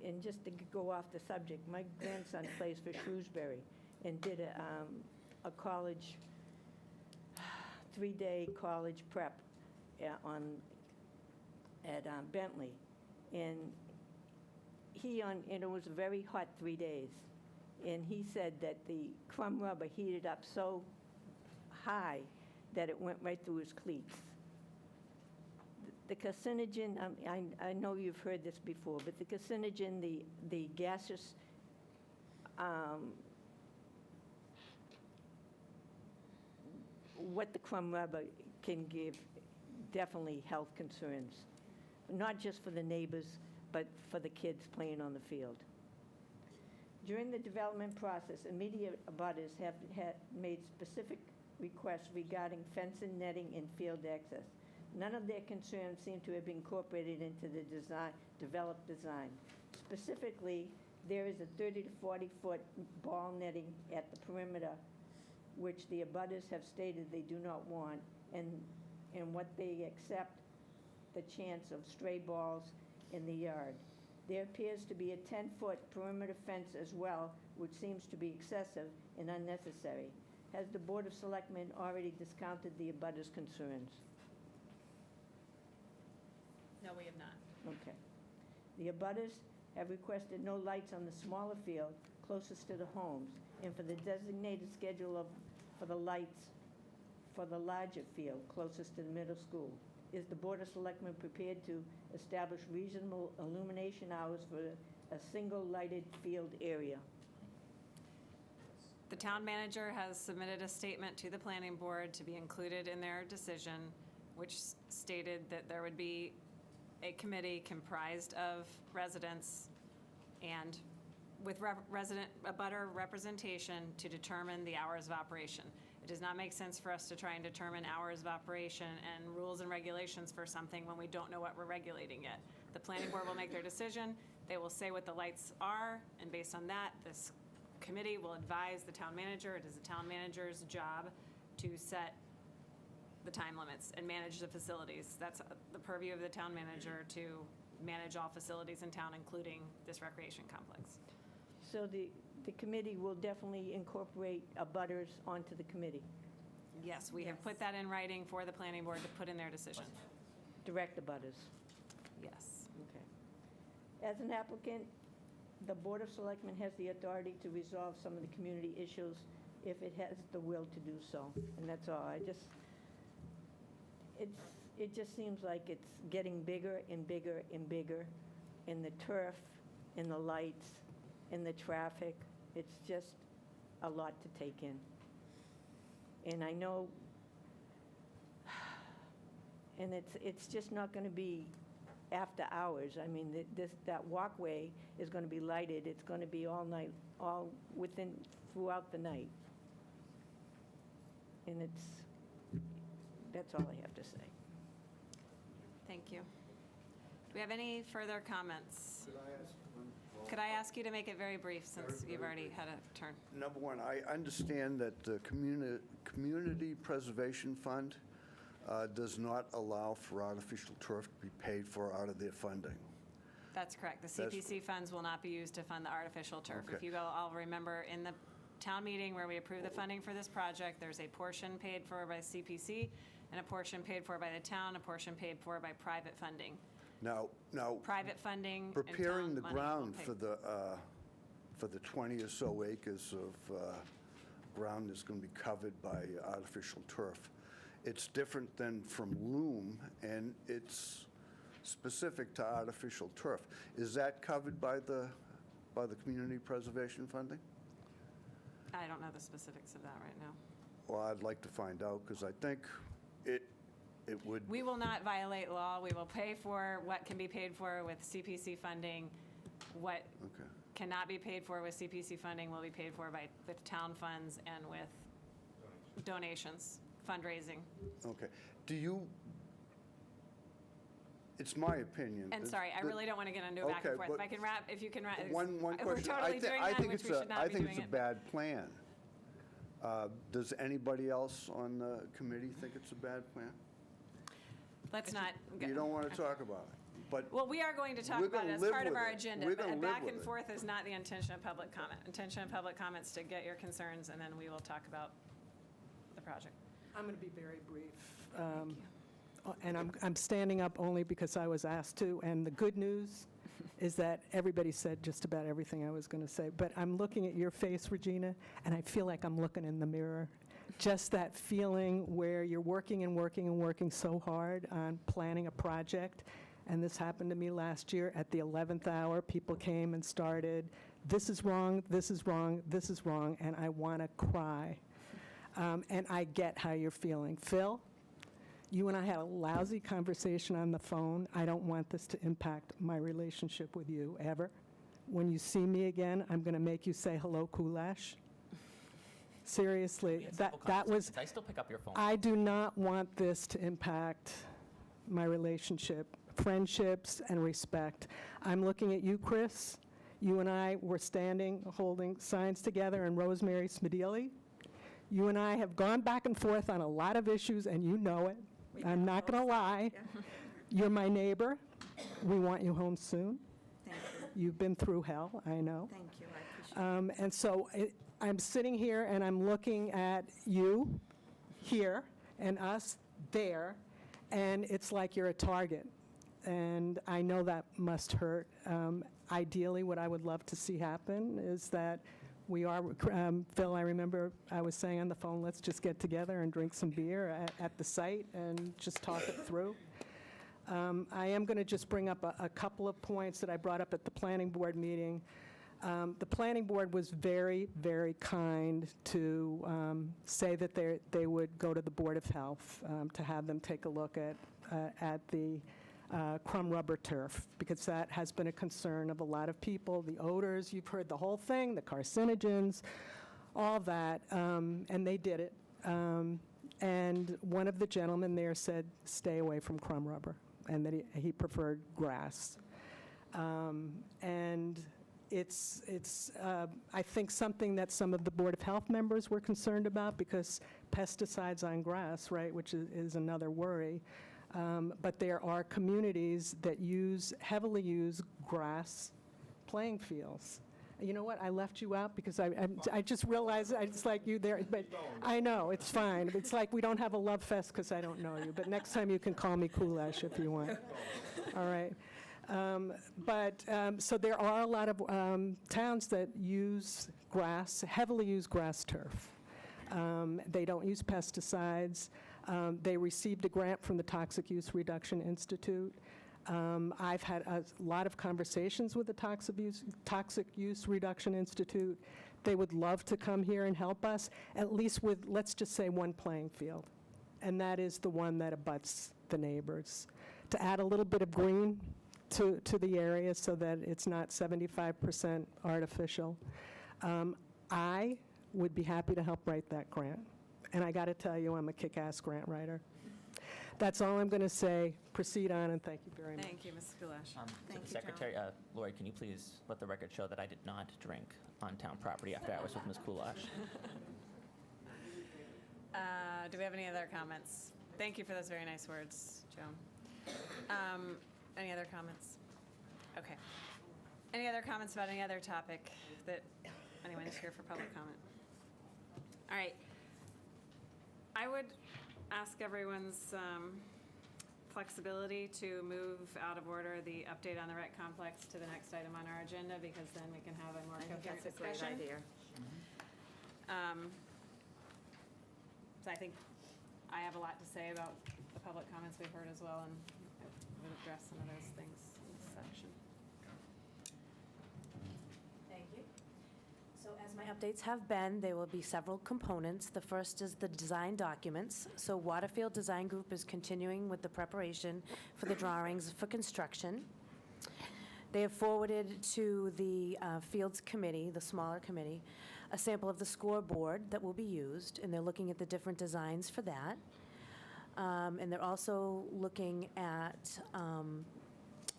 And just to go off the subject, my grandson plays for Shrewsbury and did a college, 3-day college prep at Bentley. And it was a very hot 3 days. And he said that the crumb rubber heated up so high that it went right through his cleats. The carcinogen, I know you've heard this before, but the carcinogen, the gaseous what the crumb rubber can give, definitely health concerns, not just for the neighbors, but for the kids playing on the field. During the development process, immediate abutters have made specific requests regarding fencing, netting, and field access. None of their concerns seem to have been incorporated into the developed design. Specifically, there is a 30 to 40-foot ball netting at the perimeter, which the abutters have stated they do not want, and what they accept the chance of stray balls in the yard. There appears to be a 10-foot perimeter fence as well, which seems to be excessive and unnecessary. Has the Board of Selectmen already discounted the abutters' concerns? No, we have not. Okay. The abutters have requested no lights on the smaller field closest to the homes, and for the designated schedule for the lights for the larger field closest to the middle school. Is the Board of Selectmen prepared to establish reasonable illumination hours for a single lighted field area? The town manager has submitted a statement to the planning board to be included in their decision, which stated that there would be a committee comprised of residents and with abutter representation to determine the hours of operation. It does not make sense for us to try and determine hours of operation and rules and regulations for something when we don't know what we're regulating yet. The planning board will make their decision. They will say what the lights are, and based on that, this committee will advise the town manager. It is the town manager's job to set the time limits and manage the facilities. That's the purview of the town manager, to manage all facilities in town, including this recreation complex. So the committee will definitely incorporate abutters onto the committee, Yes, we have put that in writing for the planning board to put in their decision. direct abutters. Yes. Okay. As an applicant, the Board of Selectmen has the authority to resolve some of the community issues if it has the will to do so, and that's all. It just seems like it's getting bigger and bigger and bigger, in the turf, in the lights, in the traffic. It's just a lot to take in. And I know, and it's just not going to be after hours. I mean, that walkway is going to be lighted. It's going to be all night, throughout the night. And that's all I have to say. Thank you. Do we have any further comments? Could I ask one? Could I ask you to make it very brief, since you've already had a turn? Number one, I understand that the Community Preservation Fund does not allow for artificial turf to be paid for out of their funding. That's correct. The CPC funds will not be used to fund the artificial turf. If Okay. you go, I'll remember in the town meeting where we approved the funding for this project, there's a portion paid for by CPC, and a portion paid for by the town, a portion paid for by private funding. Now, Private funding and preparing town the money will ground pay. for the 20 or so acres of ground that's going to be covered by artificial turf, it's different than from loam, and it's specific to artificial turf. Is that covered by the community preservation funding? I don't know the specifics of that right now. Well, I'd like to find out, because I think it would. We will not violate law. We will pay for what can be paid for with CPC funding. What Okay. cannot be paid for with CPC funding will be paid for with town funds and with donations, fundraising. Okay. Do you, it's my opinion. And sorry, I really don't want to get into a back and Okay, forth. but if you can wrap. One question. We're totally doing I that, think which it's we a- should not I be think doing it's a it. bad plan. Does anybody else on the committee think it's a bad plan? Let's not. You don't want to talk about it, but Well, we are going to talk We're about gonna it as live part of with our it. agenda. We're But gonna live back with and it. forth is not the intention of public comment. Intention of public comment is to get your concerns, and then we will talk about the project. I'm going to be very brief. Thank you. And I'm standing up only because I was asked to, and the good news is that everybody said just about everything I was going to say. But I'm looking at your face, Regina, and I feel like I'm looking in the mirror. Just that feeling where you're working and working and working so hard on planning a project. And this happened to me last year at the 11th hour. People came and started, this is wrong, this is wrong, this is wrong, and I want to cry. And I get how you're feeling. Phil, you and I had a lousy conversation on the phone. I don't want this to impact my relationship with you, ever. When you see me again, I'm going to make you say hello, Kulash. Seriously, We had that several was, conversations. I still pick up your phone. I do not want this to impact my relationship, friendships, and respect. I'm looking at you, Chris. You and I were standing, holding signs together in Rosemary Smedili. You and I have gone back and forth on a lot of issues, and you know it. I'm not going to lie. You're my neighbor. We want you home soon. Thank you. You've been through hell, I know. Thank you. I appreciate it. And so I'm sitting here and I'm looking at you here and us there, and it's like you're a target. And I know that must hurt. Ideally, what I would love to see happen is that we are, Phil, I remember I was saying on the phone, let's just get together and drink some beer at the site and just talk it through. I am going to just bring up a couple of points that I brought up at the planning board meeting. The planning board was very, very kind to say that they would go to the Board of Health to have them take a look at the crumb rubber turf, because that has been a concern of a lot of people. The odors, you've heard the whole thing, the carcinogens, all that, and they did it. And one of the gentlemen there said, stay away from crumb rubber, and that he preferred grass. And it's I think, something that some of the Board of Health members were concerned about, because pesticides on grass, right, which is another worry. But there are communities that heavily use grass playing fields. You know what, I left you out because I just realized I just like you there, but I know, it's fine. It's like we don't have a love fest because I don't know you, but next time you can call me Kulash if you want. All right. So there are a lot of towns that use grass, heavily use grass turf. They don't use pesticides. They received a grant from the Toxic Use Reduction Institute. I've had a lot of conversations with the Toxic Use Reduction Institute. They would love to come here and help us, at least with, let's just say, one playing field. And that is the one that abuts the neighbors. To add a little bit of green to the area so that it's not 75% artificial. I would be happy to help write that grant. And I got to tell you, I'm a kick-ass grant writer. That's all I'm going to say. Proceed on, and thank you very much. Thank you, Ms. Kulash. Thank you, Secretary, Lori, can you please let the record show that I did not drink on town property after I was with Ms. Kulash? Do we have any other comments? Thank you for those very nice words, Joan. Any other comments? Okay. Any other comments about any other topic that anyone is here for public comment? All right. I would ask everyone's flexibility to move out of order the update on the rec complex to the next item on our agenda, because then we can have a more coherent discussion. So I think I have a lot to say about the public comments we've heard as well, and I would address some of those things in this section. Thank you. So as my updates have been, there will be several components. The first is the design documents. So Waterfield Design Group is continuing with the preparation for the drawings for construction. They have forwarded to the Fields Committee, the smaller committee, a sample of the scoreboard that will be used, and they're looking at the different designs for that. And they're also looking at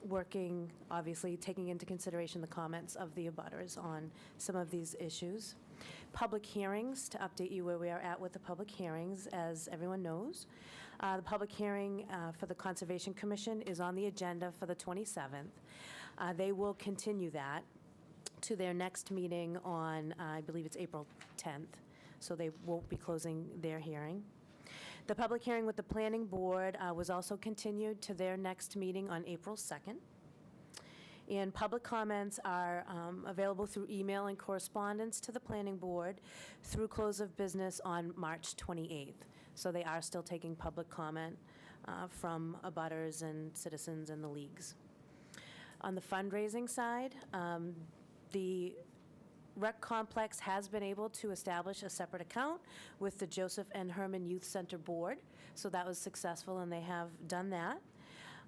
working, obviously, taking into consideration the comments of the abutters on some of these issues. Public hearings, to update you where we are at with the public hearings, as everyone knows. The public hearing for the Conservation Commission is on the agenda for the 27th. They will continue that to their next meeting on, I believe it's April 10th, so they won't be closing their hearing. The public hearing with the Planning Board was also continued to their next meeting on April 2nd. And public comments are available through email and correspondence to the Planning Board through close of business on March 28th. So they are still taking public comment from abutters and citizens and the leagues. On the fundraising side, the Rec Complex has been able to establish a separate account with the Joseph N. Herman Youth Center Board, so that was successful, and they have done that.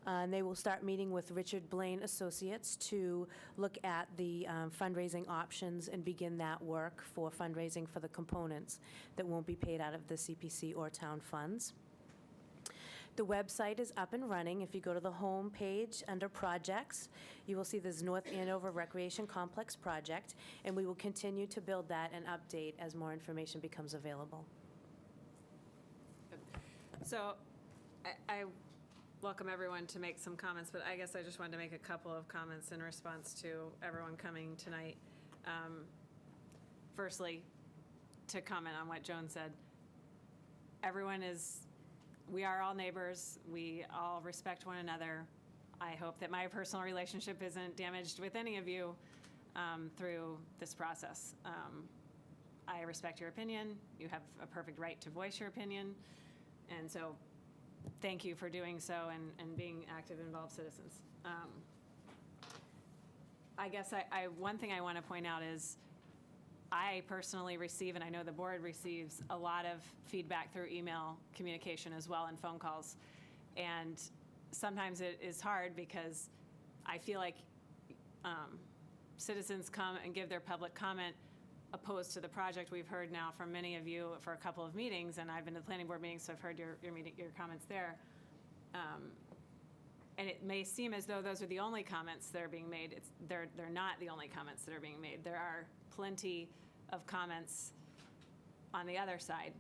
And they will start meeting with Richard Blaine Associates to look at the fundraising options and begin that work for fundraising for the components that won't be paid out of the CPC or town funds. The website is up and running. If you go to the home page under projects, you will see this North Andover Recreation Complex project, and we will continue to build that and update as more information becomes available. So I welcome everyone to make some comments, but I guess I just wanted to make a couple of comments in response to everyone coming tonight. Firstly, to comment on what Joan said, we are all neighbors. We all respect one another. I hope that my personal relationship isn't damaged with any of you through this process. I respect your opinion. You have a perfect right to voice your opinion. And so thank you for doing so and being active, involved citizens. I guess one thing I want to point out is I personally receive, and I know the board receives, a lot of feedback through email communication as well and phone calls. And sometimes it is hard because I feel like citizens come and give their public comment opposed to the project. We've heard now from many of you for a couple of meetings, and I've been to the planning board meetings, so I've heard your comments there. And it may seem as though those are the only comments that are being made. They're not the only comments that are being made. There are plenty of comments on the other side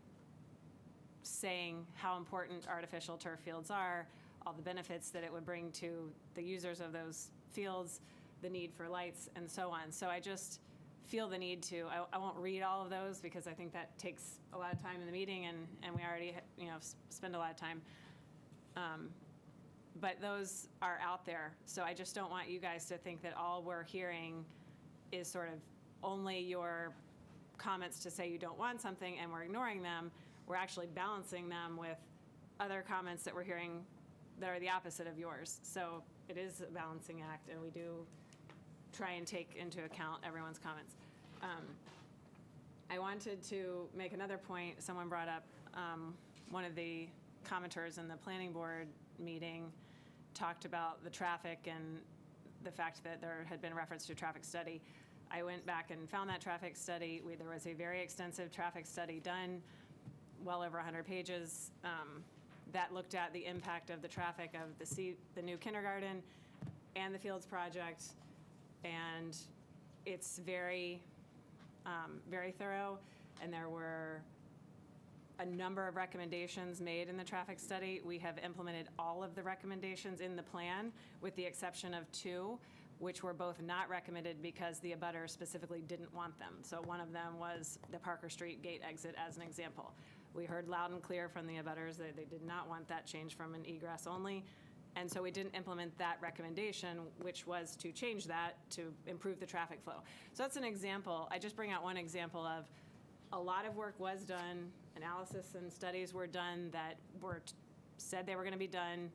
saying how important artificial turf fields are, all the benefits that it would bring to the users of those fields, the need for lights, and so on. So I just feel the need to, I won't read all of those because I think that takes a lot of time in the meeting, and we already, spend a lot of time. But those are out there, so I just don't want you guys to think that all we're hearing is sort of only your comments to say you don't want something and we're ignoring them. We're actually balancing them with other comments that we're hearing that are the opposite of yours. So it is a balancing act, and we do try and take into account everyone's comments. I wanted to make another point. Someone brought up, one of the commenters in the planning board meeting talked about the traffic and the fact that there had been reference to a traffic study. I went back and found that traffic study. There was a very extensive traffic study done, well over 100 pages, that looked at the impact of the traffic of the new kindergarten and the Fields project, and it's very, very thorough, and there were a number of recommendations made in the traffic study. We have implemented all of the recommendations in the plan, with the exception of 2, which were both not recommended because the abutters specifically didn't want them. So one of them was the Parker Street gate exit, as an example. We heard loud and clear from the abutters that they did not want that change from an egress only. And so we didn't implement that recommendation, which was to change that to improve the traffic flow. So that's an example. I just bring out one example of a lot of work was done, analysis and studies were done that were said they were going to be done.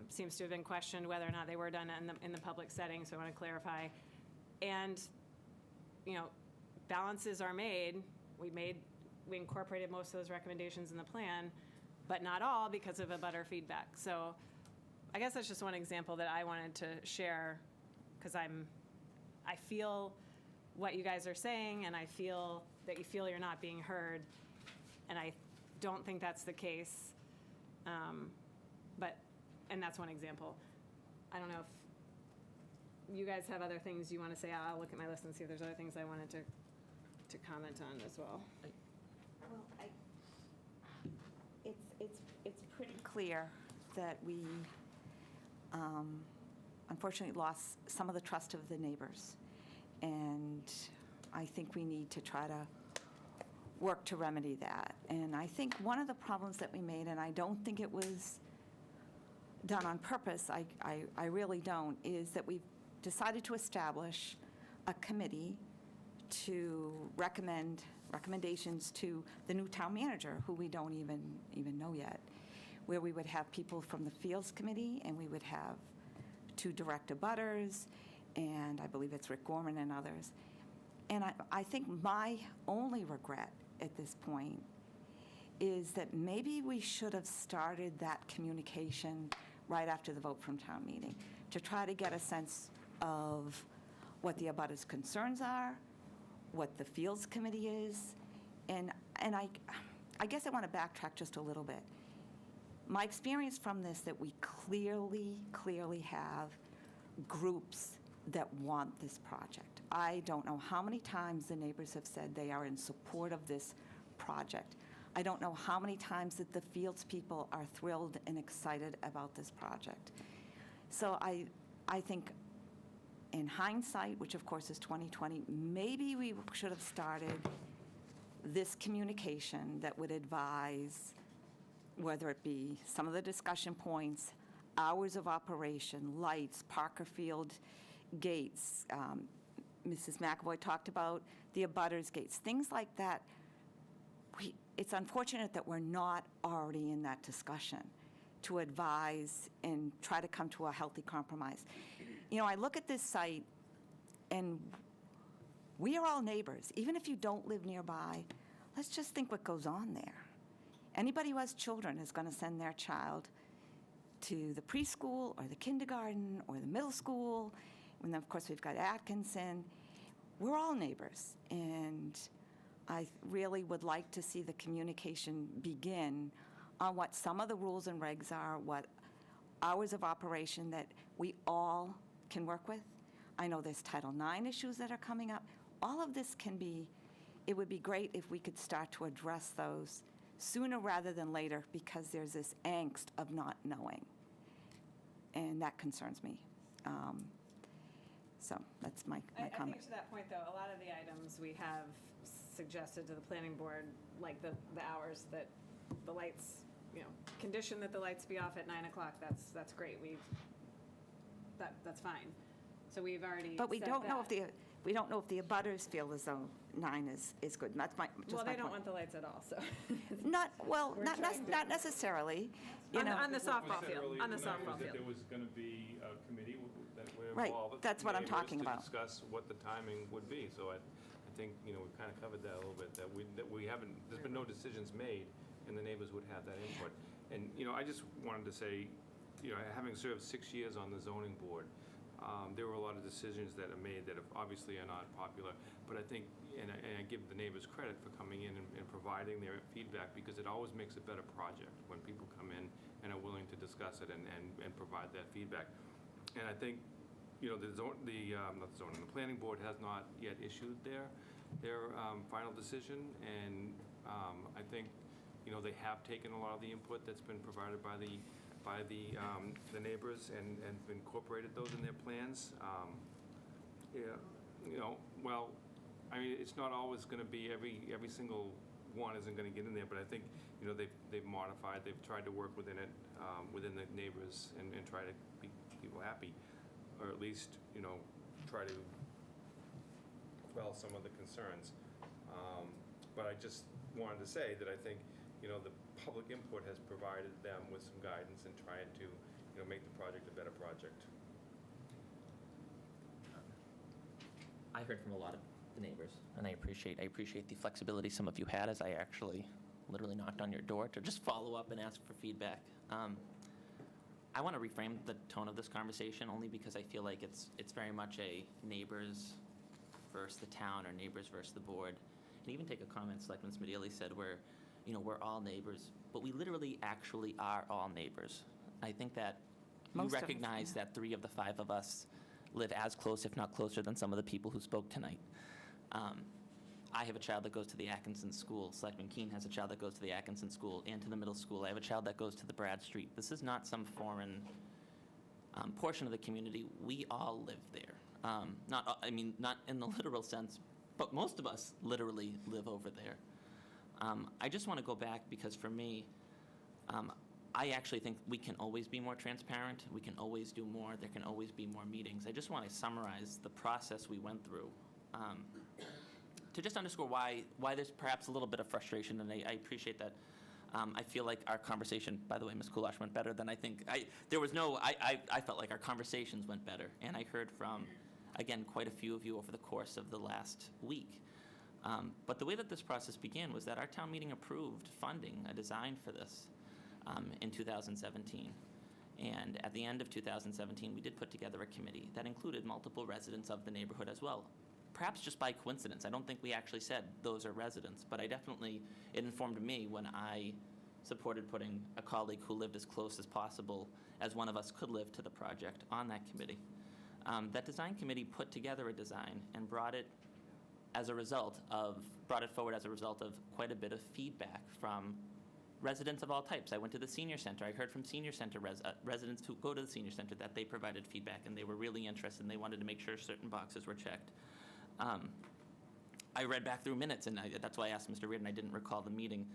Seems to have been questioned whether or not they were done in the public setting, so I want to clarify. And, balances are made. We incorporated most of those recommendations in the plan, but not all because of abutter feedback. So I guess that's just one example that I wanted to share, because I feel what you guys are saying, and I feel that you feel you're not being heard, and I don't think that's the case. And that's one example. I don't know if you guys have other things you want to say. I'll look at my list and see if there's other things I wanted to comment on as well. Well, it's pretty clear that we unfortunately lost some of the trust of the neighbors, and I think we need to try to work to remedy that. And I think one of the problems that we made, and I don't think it was done on purpose, I really don't, is that we've decided to establish a committee to recommendations to the new town manager, who we don't even know yet, where we would have people from the Fields Committee, and we would have 2 direct abutters, and I believe it's Rick Gorman and others. And I think my only regret at this point is that maybe we should have started that communication right after the vote from town meeting, to try to get a sense of what the abutters' concerns are, what the Fields Committee is, and I guess I want to backtrack just a little bit. My experience from this, that we clearly have groups that want this project. I don't know how many times the neighbors have said they are in support of this project. I don't know how many times that the Fields people are thrilled and excited about this project. So I think in hindsight, which of course is 2020, maybe we should have started this communication that would advise, whether it be some of the discussion points, hours of operation, lights, Parker Field gates. Mrs. McAvoy talked about the abutters gates, things like that. It's unfortunate that we're not already in that discussion to advise and try to come to a healthy compromise. I look at this site, and we are all neighbors. Even if you don't live nearby, let's just think what goes on there. Anybody who has children is going to send their child to the preschool or the kindergarten or the middle school. And then, of course, we've got Atkinson. We're all neighbors, and I really would like to see the communication begin on what some of the rules and regs are, what hours of operation that we all can work with. I know there's Title IX issues that are coming up. All of this it would be great if we could start to address those sooner rather than later, because there's this angst of not knowing, and that concerns me. So that's my I comment. think to that point, though, a lot of the items we have suggested to the planning board, like the hours that the lights, condition that the lights be off at 9 o'clock, that's great. That's fine. So we've already But we said don't know that. we don't know if the abutters feel as though 9 is good. And that's my, just Well, my they don't point. want the lights at all, so. Well, We're not trying to- not necessarily, On the What we softball said field, earlier on the tonight softball was that field. there was going to be a committee that we're Right, involved with. that's what I'm neighbors talking about. To discuss what the timing would be. So I think, we've kind of covered that a little bit, that we haven't, there's been no decisions made, and the neighbors would have that input. And, I just wanted to say, having served 6 years on the zoning board, there were a lot of decisions that are made that obviously are not popular, but I think, and I give the neighbors credit for coming in and providing their feedback, because it always makes a better project when people come in and are willing to discuss it and provide that feedback. And I think, the planning board has not yet issued their final decision, and I think, they have taken a lot of the input that's been provided by the neighbors and incorporated those in their plans. Well, I mean, it's not always going to be every single one isn't going to get in there, but I think, they've modified, they've tried to work within it, within the neighbors and try to keep people happy, or at least, try to quell some of the concerns. But I just wanted to say that I think, the public input has provided them with some guidance in trying to, make the project a better project. I heard from a lot of the neighbors, and I appreciate the flexibility some of you had, as I actually literally knocked on your door to just follow up and ask for feedback. I want to reframe the tone of this conversation only because I feel like it's very much a neighbors versus the town, or neighbors versus the board. And even take a comment Selectman Smedili said where, we're all neighbors, but we literally actually are all neighbors. I think that you Most of us, recognize yeah. that 3 of the 5 of us live as close, if not closer, than some of the people who spoke tonight. I have a child that goes to the Atkinson School. Selectman Keene has a child that goes to the Atkinson School and to the middle school. I have a child that goes to the Brad Street. This is not some foreign portion of the community. We all live there. Not in the literal sense, but most of us literally live over there. I just want to go back because for me, I actually think we can always be more transparent. We can always do more. There can always be more meetings. I just want to summarize the process we went through to just underscore why there's perhaps a little bit of frustration, and I appreciate that. I feel like our conversation, by the way, Ms. Kulash, went better than I think. I felt like our conversations went better, and I heard from, again, quite a few of you over the course of the last week. But the way that this process began was that our town meeting approved funding, a design for this, in 2017. And at the end of 2017, we did put together a committee that included multiple residents of the neighborhood as well. Perhaps just by coincidence. I don't think we actually said those are residents, but it informed me when I supported putting a colleague who lived as close as possible as one of us could live to the project on that committee. That design committee put together a design and brought it forward as a result of quite a bit of feedback from residents of all types. I went to the senior center. I heard from senior center residents who go to the senior center that they provided feedback and they were really interested and they wanted to make sure certain boxes were checked. I read back through minutes, and that's why I asked Mr. Reardon. I didn't recall the meeting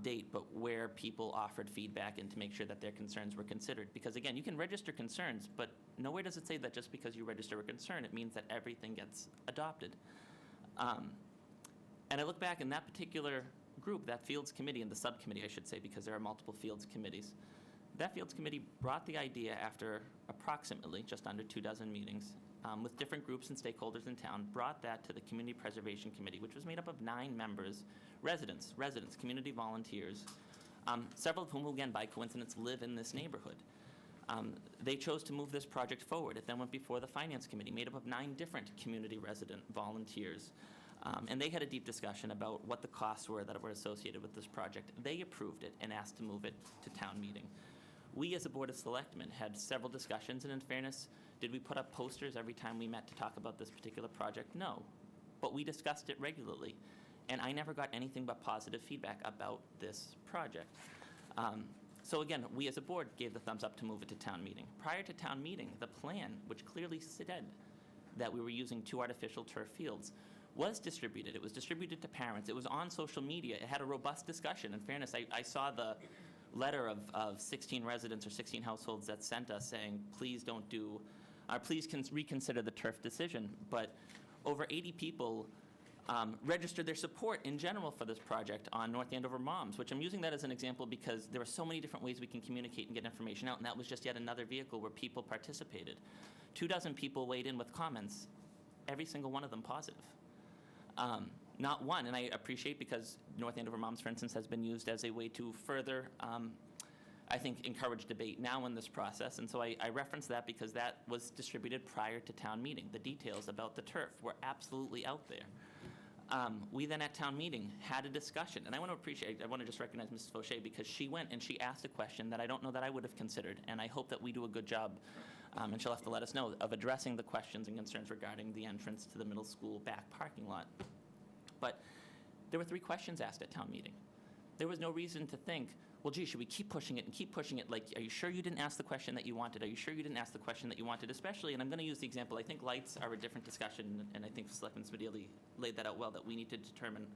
date, but where people offered feedback and to make sure that their concerns were considered. Because again, you can register concerns, but nowhere does it say that just because you register a concern, it means that everything gets adopted. And I look back in that particular group, that Fields Committee, and the subcommittee, I should say, because there are multiple Fields Committees. That Fields Committee brought the idea after approximately just under 24 meetings with different groups and stakeholders in town, brought that to the Community Preservation Committee, which was made up of 9 members, residents, community volunteers, several of whom, again, by coincidence, live in this neighborhood. They chose to move this project forward. It then went before the Finance Committee, made up of 9 different community resident volunteers. And they had a deep discussion about what the costs were that were associated with this project. They approved it and asked to move it to town meeting. We, as a Board of Selectmen, had several discussions, and in fairness, did we put up posters every time we met to talk about this particular project? No. But we discussed it regularly, and I never got anything but positive feedback about this project. So again, we as a board gave the thumbs up to move it to town meeting. Prior to town meeting, the plan, which clearly said that we were using 2 artificial turf fields was distributed. It was distributed to parents. It was on social media. It had a robust discussion. In fairness, I saw the letter of 16 residents or 16 households that sent us saying, please don't do, please reconsider the turf decision. But over 80 people registered their support in general for this project on North Andover Moms, which I'm using that as an example because there are so many different ways we can communicate and get information out, and that was just yet another vehicle where people participated. 24 people weighed in with comments, every single one of them positive. Not one, and I appreciate because North Andover Moms, for instance, has been used as a way to further, I think, encourage debate now in this process. And so I reference that because that was distributed prior to town meeting. The details about the turf were absolutely out there. We then at town meeting had a discussion, and I want to just recognize Mrs. Fauché because she went and she asked a question that I don't know that I would have considered, and I hope that we do a good job, and she'll have to let us know, of addressing the questions and concerns regarding the entrance to the middle school back parking lot. But there were 3 questions asked at town meeting. There was no reason to think, well, gee, should we keep pushing it and keep pushing it? Like, are you sure you didn't ask the question that you wanted? Are you sure you didn't ask the question that you wanted? Especially, and I'm going to use the example, I think lights are a different discussion, and I think Selectman Smedili laid that out well, that we need to determine,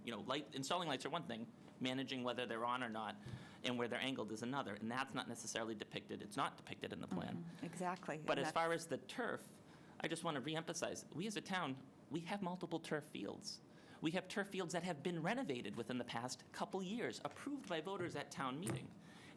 installing lights are one thing, managing whether they're on or not, and where they're angled is another, and that's not necessarily depicted. It's not depicted in the plan. Exactly. But as far as the turf, I just want to reemphasize, we as a town, we have multiple turf fields. We have turf fields that have been renovated within the past couple years, approved by voters at town meeting.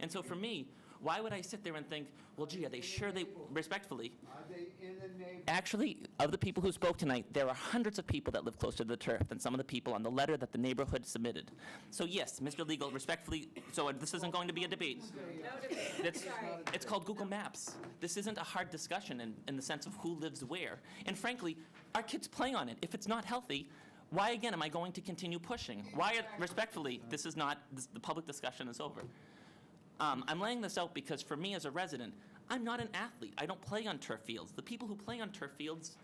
And so for me, why would I sit there and think, well, gee, are they sure they, respectfully, Are they in the neighborhood? actually, of the people who spoke tonight, there are hundreds of people that live closer to the turf than some of the people on the letter that the neighborhood submitted. So yes, Mr. Legal, respectfully, so this isn't going to be a debate. No debate. It's called Google Maps. This isn't a hard discussion in the sense of who lives where. And frankly, our kids play on it. If it's not healthy, why again am I going to continue pushing? Respectfully, the public discussion is over. I'm laying this out because for me as a resident, I'm not an athlete. I don't play on turf fields. The people who play on turf fields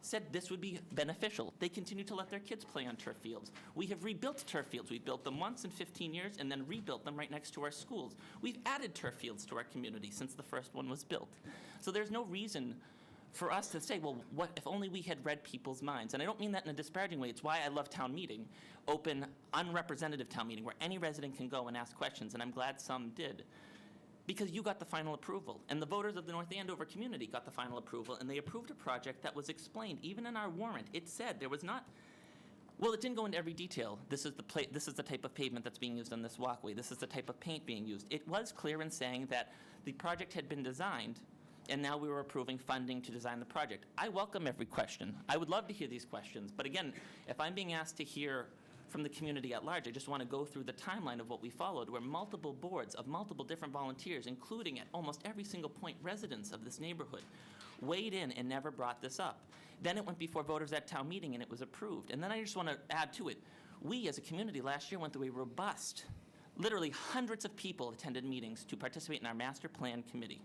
said this would be beneficial. They continue to let their kids play on turf fields. We have rebuilt turf fields. We've built them once in 15 years and then rebuilt them right next to our schools. We've added turf fields to our community since the first one was built. So there's no reason for us to say, well, what if only we had read people's minds? And I don't mean that in a disparaging way. It's why I love town meeting, open, unrepresentative town meeting, where any resident can go and ask questions, and I'm glad some did. Because you got the final approval, and the voters of the North Andover community got the final approval, and they approved a project that was explained. Even in our warrant, it said there was not, well, it didn't go into every detail. This is the type of pavement that's being used on this walkway. This is the type of paint being used. It was clear in saying that the project had been designed, and now we were approving funding to design the project. I welcome every question. I would love to hear these questions. But again, if I'm being asked to hear from the community at large, I just want to go through the timeline of what we followed, where multiple boards of multiple different volunteers, including at almost every single point residents of this neighborhood, weighed in and never brought this up. Then it went before voters at town meeting and it was approved. And then I just want to add to it, we as a community last year went through a robust, literally hundreds of people attended meetings to participate in our master plan committee.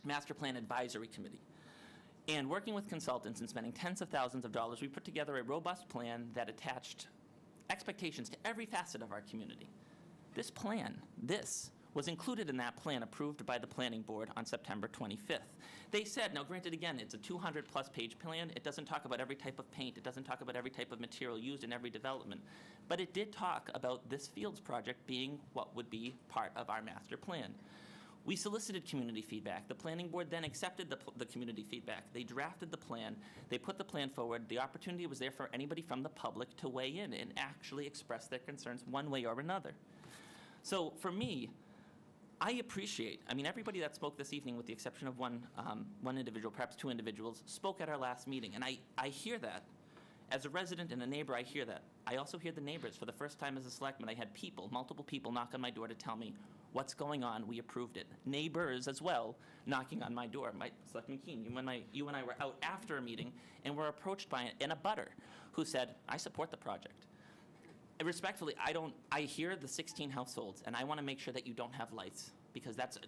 Master Plan Advisory Committee. And working with consultants and spending tens of thousands of dollars, we put together a robust plan that attached expectations to every facet of our community. This plan, was included in that plan approved by the Planning Board on September 25th. They said, now granted again, it's a 200-plus page plan. It doesn't talk about every type of paint. It doesn't talk about every type of material used in every development. But it did talk about this Fields project being what would be part of our master plan. We solicited community feedback. The Planning Board then accepted the community feedback. They drafted the plan. They put the plan forward. The opportunity was there for anybody from the public to weigh in and actually express their concerns one way or another. So for me, I appreciate, everybody that spoke this evening, with the exception of one individual, perhaps 2 individuals, spoke at our last meeting. And I hear that. As a resident and a neighbor, I hear that. I also hear the neighbors. For the first time as a selectman, I had multiple people knock on my door to tell me, what's going on? We approved it. Neighbors as well knocking on my door. Selectman Keene, you and I were out after a meeting and were approached by an abutter who said, I support the project. And respectfully, I hear the 16 households, and I want to make sure that you don't have lights, because that's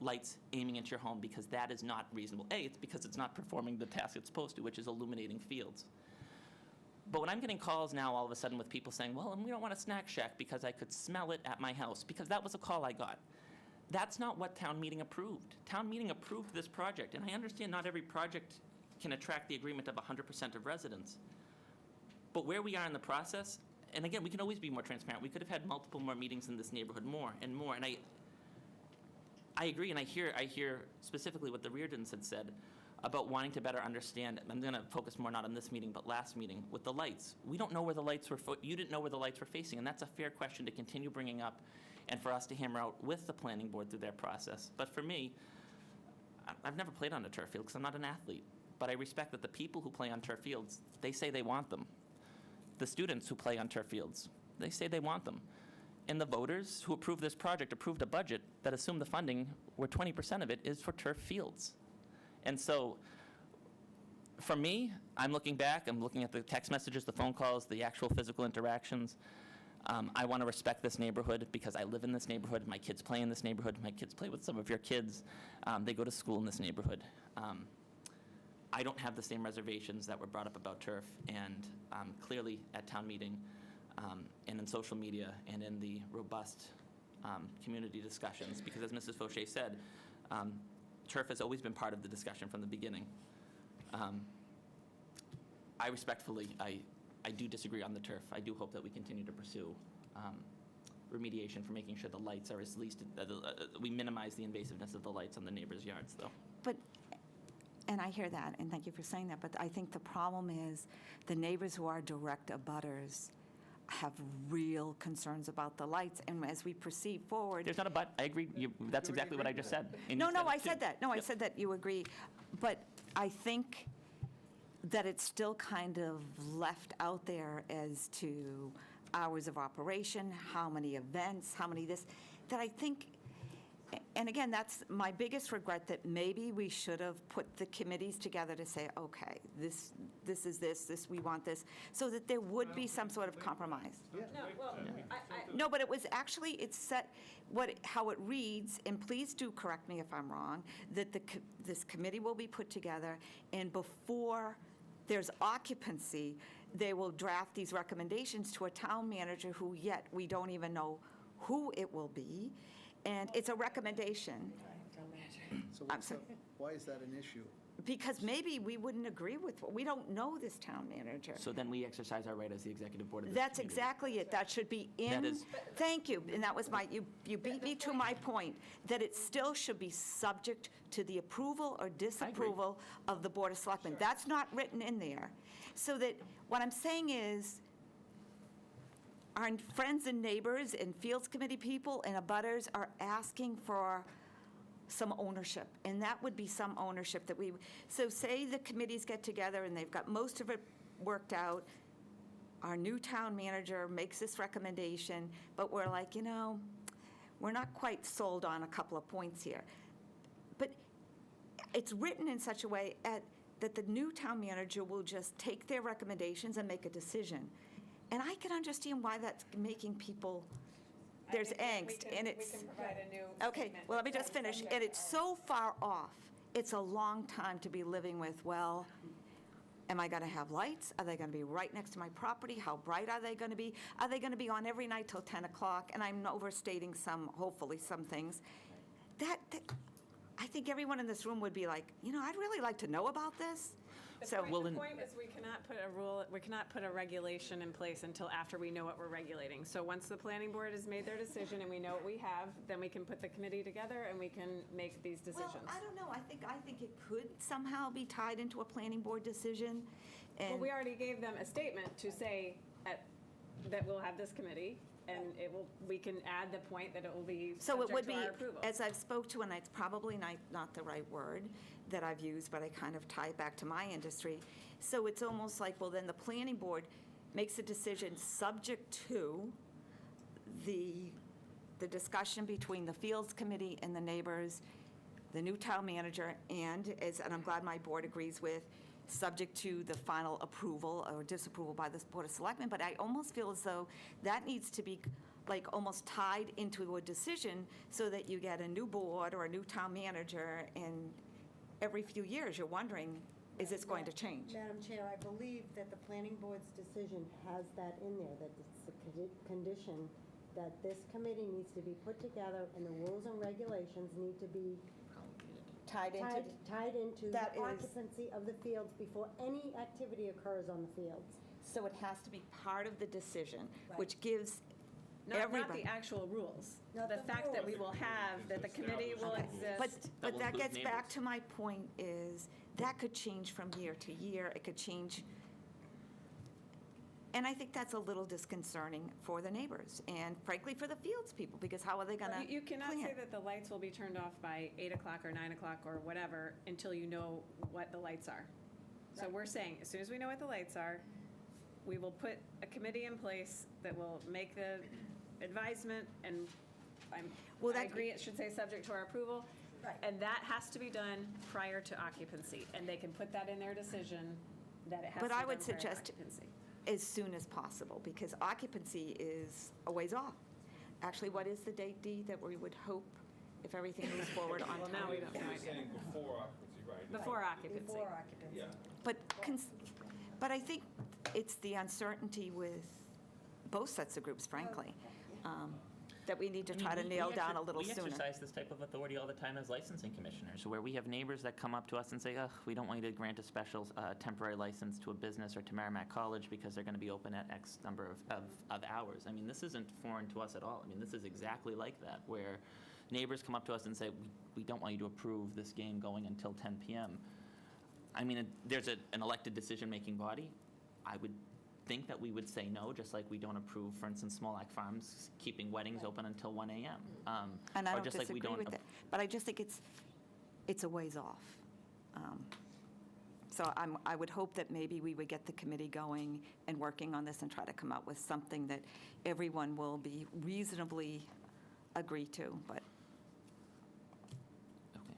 lights aiming into your home, because that is not reasonable. It's because it's not performing the task it's supposed to, which is illuminating fields. But when I'm getting calls now all of a sudden with people saying, well, we don't want a snack shack because I could smell it at my house, because that was a call I got. That's not what town meeting approved. Town meeting approved this project, and I understand not every project can attract the agreement of 100% of residents. But where we are in the process, and again, we can always be more transparent. We could have had multiple more meetings in this neighborhood, more and more. And I agree, and I hear specifically what the Reardons had said about wanting to better understand. I'm going to focus more not on this meeting, but last meeting with the lights. We don't know where the lights were. You didn't know where the lights were facing, and that's a fair question to continue bringing up, and for us to hammer out with the planning board through their process. But for me, I've never played on a turf field because I'm not an athlete. But I respect that the people who play on turf fields, they say they want them. The students who play on turf fields, they say they want them. And the voters who approved this project approved a budget that assumed the funding, where 20% of it is for turf fields. And so, for me, I'm looking back, I'm looking at the text messages, the phone calls, the actual physical interactions. I want to respect this neighborhood because I live in this neighborhood. My kids play in this neighborhood. My kids play with some of your kids. They go to school in this neighborhood. I don't have the same reservations that were brought up about turf, and clearly at town meeting and in social media and in the robust community discussions, because as Mrs. Fauché said, turf has always been part of the discussion from the beginning. I respectfully, I do disagree on the turf. I do hope that we continue to pursue remediation for making sure the lights are as least, we minimize the invasiveness of the lights on the neighbors' yards, though. But, and I hear that, and thank you for saying that, but I think the problem is the neighbors who are direct abutters have real concerns about the lights, and as we proceed forward... There's not a but. I agree. That's exactly what I just said. And No, you no, I it too. said that. No, I Yep. said that you agree. But I think that it's still kind of left out there as to hours of operation, how many events, how many this, that I think, and again, that's my biggest regret, that maybe we should have put the committees together to say, okay, this is this, we want this, so that there would be some sort of compromise. No, well, No, but it was actually, it's set, how it reads, and please do correct me if I'm wrong, that this committee will be put together, and before there's occupancy, they will draft these recommendations to a town manager who yet we don't even know who it will be, and it's a recommendation. So I'm sorry. why is that an issue? Because maybe we wouldn't agree with, we don't know this town manager. So then we exercise our right as the executive board of this That's community. exactly it. That should be in. That is- Thank you. And that was you beat me to my point, that it still should be subject to the approval or disapproval of the Board of Selectmen. That's not written in there. So that, what I'm saying is, our friends and neighbors and Fields Committee people and abutters are asking for some ownership, and that would be some ownership that we, so say the committees get together and they've got most of it worked out, our new town manager makes this recommendation, but we're like, we're not quite sold on a couple of points here. But it's written in such a way that the new town manager will just take their recommendations and make a decision. And I can understand why that's making people, there's angst, and it's... We can provide a new Okay, statement. well, let me just finish. And it's so far off. It's a long time to be living with, well, am I going to have lights? Are they going to be right next to my property? How bright are they going to be? Are they going to be on every night till 10 o'clock? And I'm overstating hopefully some things. That I think everyone in this room would be like, I'd really like to know about this. The point is we cannot put a rule, we cannot put a regulation in place until after we know what we're regulating. So once the planning board has made their decision and we know what we have, then we can put the committee together and we can make these decisions. Well, I don't know. I think it could somehow be tied into a planning board decision. And Well, we already gave them a statement to say that we'll have this committee, and we can add the point that it will be So it would subject be, to our approval. as I've spoke to, and it's probably not the right word that I've used, but I kind of tie it back to my industry. So it's almost like, well, then the planning board makes a decision subject to the discussion between the Fields Committee and the neighbors, the new town manager, and I'm glad my board agrees with, subject to the final approval or disapproval by the Board of Selectmen. But I almost feel as though that needs to be like almost tied into a decision so that you get a new board or a new town manager, and every few years you're wondering, is this going to change? Madam Chair, I believe that the planning board's decision has that in there, that it's a condition that this committee needs to be put together and the rules and regulations need to be Tied into, Tied into That the is- occupancy of the fields before any activity occurs on the fields. so it has to be part of the decision, Right. which gives Not everybody. the actual rules. Not The the fact that we rules. will have, that the committee will Okay, But, exist. but will that include gets back neighbors. to my point is, that could change from year to year, it could change. And I think that's a little disconcerting for the neighbors, and frankly, for the Fields people, because how are they gonna You cannot plan? say that the lights will be turned off by 8 o'clock or 9 o'clock or whatever until you know what the lights are. So we're saying, as soon as we know what the lights are, we will put a committee in place that will make the advisement, and Well, I that- agree, it should say subject to our approval. Right. And that has to be done prior to occupancy, and they can put that in their decision that it has to be But I done would prior to suggest occupancy. as soon as possible, because occupancy is a ways off. Actually, what is the date, Dee, that we would hope, if everything moves forward on Well, now time? we don't know You're idea. saying before occupancy, right? Before occupancy. Before occupancy. Yeah. But I think it's the uncertainty with both sets of groups, frankly, that we need to I mean, try to we nail down a little We sooner. exercise this type of authority all the time as licensing commissioners, where we have neighbors that come up to us and say, "Ugh, we don't want you to grant a special temporary license to a business or to Merrimack College because they're going to be open at X number of hours." I mean, this isn't foreign to us at all. I mean, this is exactly like that, where neighbors come up to us and say, we don't want you to approve this game going until 10 p.m. I mean, there's an elected decision-making body. I would think that we would say no, just like we don't approve, for instance, Small Act Farms keeping weddings open until 1 a.m. And I or don't just like we disagree don't with ap- that, but I just think it's a ways off. So I would hope that maybe we would get the committee going and working on this and try to come up with something that everyone will be reasonably agree to, but, Okay.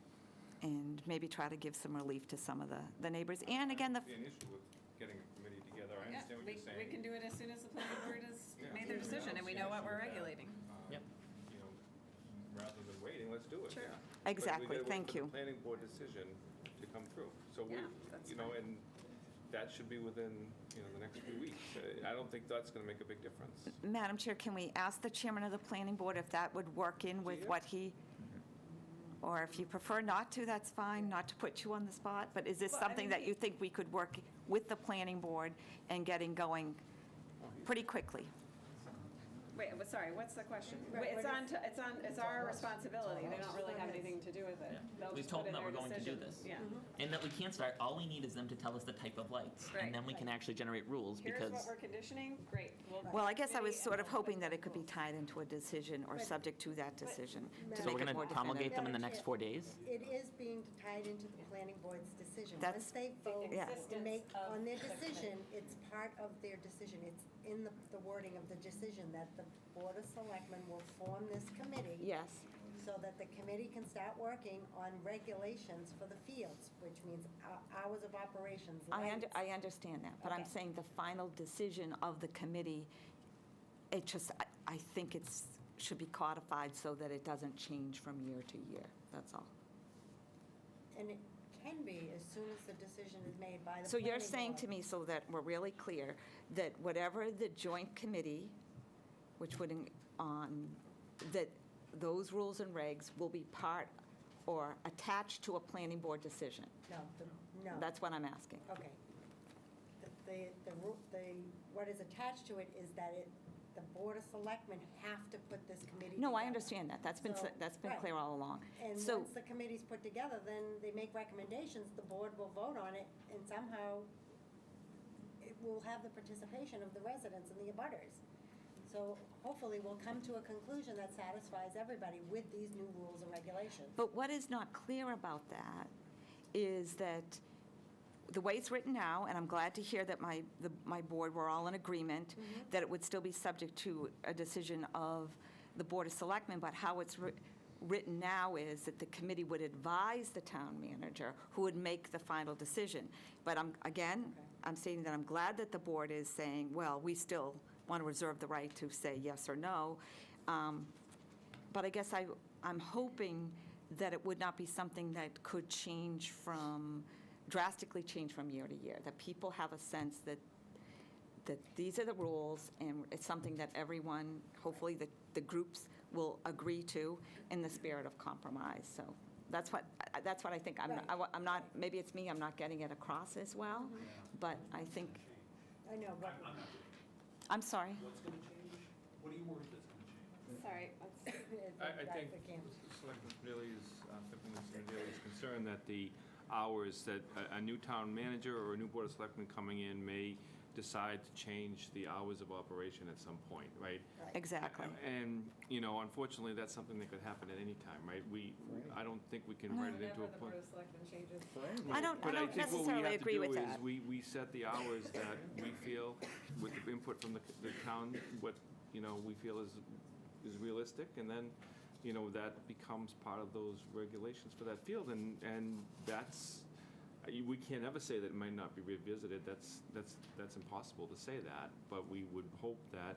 and maybe try to give some relief to some of the neighbors. And again, Be an issue with getting a committee together. I understand what you're saying. We can do it as soon as the planning board has Yeah. made their decision, and we know what we're regulating. Yep. You know, rather than waiting, let's do it. Sure. Yeah. But Exactly, we gotta wait thank for you. the planning board decision to come through. So we, Yeah, that's you know, and that should be within, the next few weeks. I don't think that's going to make a big difference. Madam Chair, can we ask the chairman of the planning board if that would work in with Yeah. what he, or if you prefer not to, that's fine, not to put you on the spot, but is this Well, I something mean, that you think we could work with the planning board and getting going pretty quickly? Wait, sorry, what's the question? Wait, it's our responsibility. They don't really have anything to do with it. They'll We've just told put them in that their we're going to do decision. this. Yeah. And that we can't start, all we need is them to tell us the type of lights. Right. And then we can actually generate rules, Here's because what we're conditioning, great. Well, I guess I was committee sort and of we'll hoping that it could be tied into a decision or subject to that decision to so make we're it going more to promulgate definitive. them in the next 4 days? It is being tied into the planning board's decision. That's- Once they vote Yeah. and make, of on their the decision, it's part of their decision. It's in the wording of the decision that the Board of Selectmen will form this committee. Yes. So that the committee can start working on regulations for the fields, which means hours of operations, lights. I understand that, but I'm Okay. saying the final decision of the committee, it just, I think should be codified so that it doesn't change from year to year, that's all. And it can be as soon as the decision is made by the So you're planning saying board. to me, so that we're really clear, that whatever the joint committee, which would, that those rules and regs will be part or attached to a planning board decision? No. That's what I'm asking. Okay. What is attached to it is that the Board of Selectmen have to put this committee together. No, I understand that. That's been So, clear right. all along. And So, once the committee's put together, then they make recommendations, the board will vote on it, and somehow it will have the participation of the residents and the abutters. So hopefully we'll come to a conclusion that satisfies everybody with these new rules and regulations. but what is not clear about that is that the way it's written now, and I'm glad to hear that my board, we're all in agreement, that it would still be subject to a decision of the Board of Selectmen, but how it's written now is that the committee would advise the town manager, who would make the final decision. But I'm saying that I'm glad that the board is saying, well, we still want to reserve the right to say yes or no. But I guess I'm hoping that it would not be something that could drastically change from year to year, that people have a sense that these are the rules, and it's something that everyone, hopefully the groups will agree to in the spirit of compromise. So That's what I think. I'm not, maybe it's me, I'm not getting it across as well, but I think, I know, but I'm sorry. What's going to change? What do you worry that's going to change? Sorry. I think Selectman Cornelius is concerned that the hours that a new town manager or a new board of selectmen coming in may decide to change the hours of operation at some point, right? Exactly. And, unfortunately, that's something that could happen at any time, right? I don't think we can write it into a plan. I don't But I think what we necessarily have to agree do with is that. we set the hours that we feel, with the input from the town, what, we feel is realistic, and then, that becomes part of those regulations for that field, and that's, we can't ever say that it might not be revisited. That's impossible to say that, but we would hope that,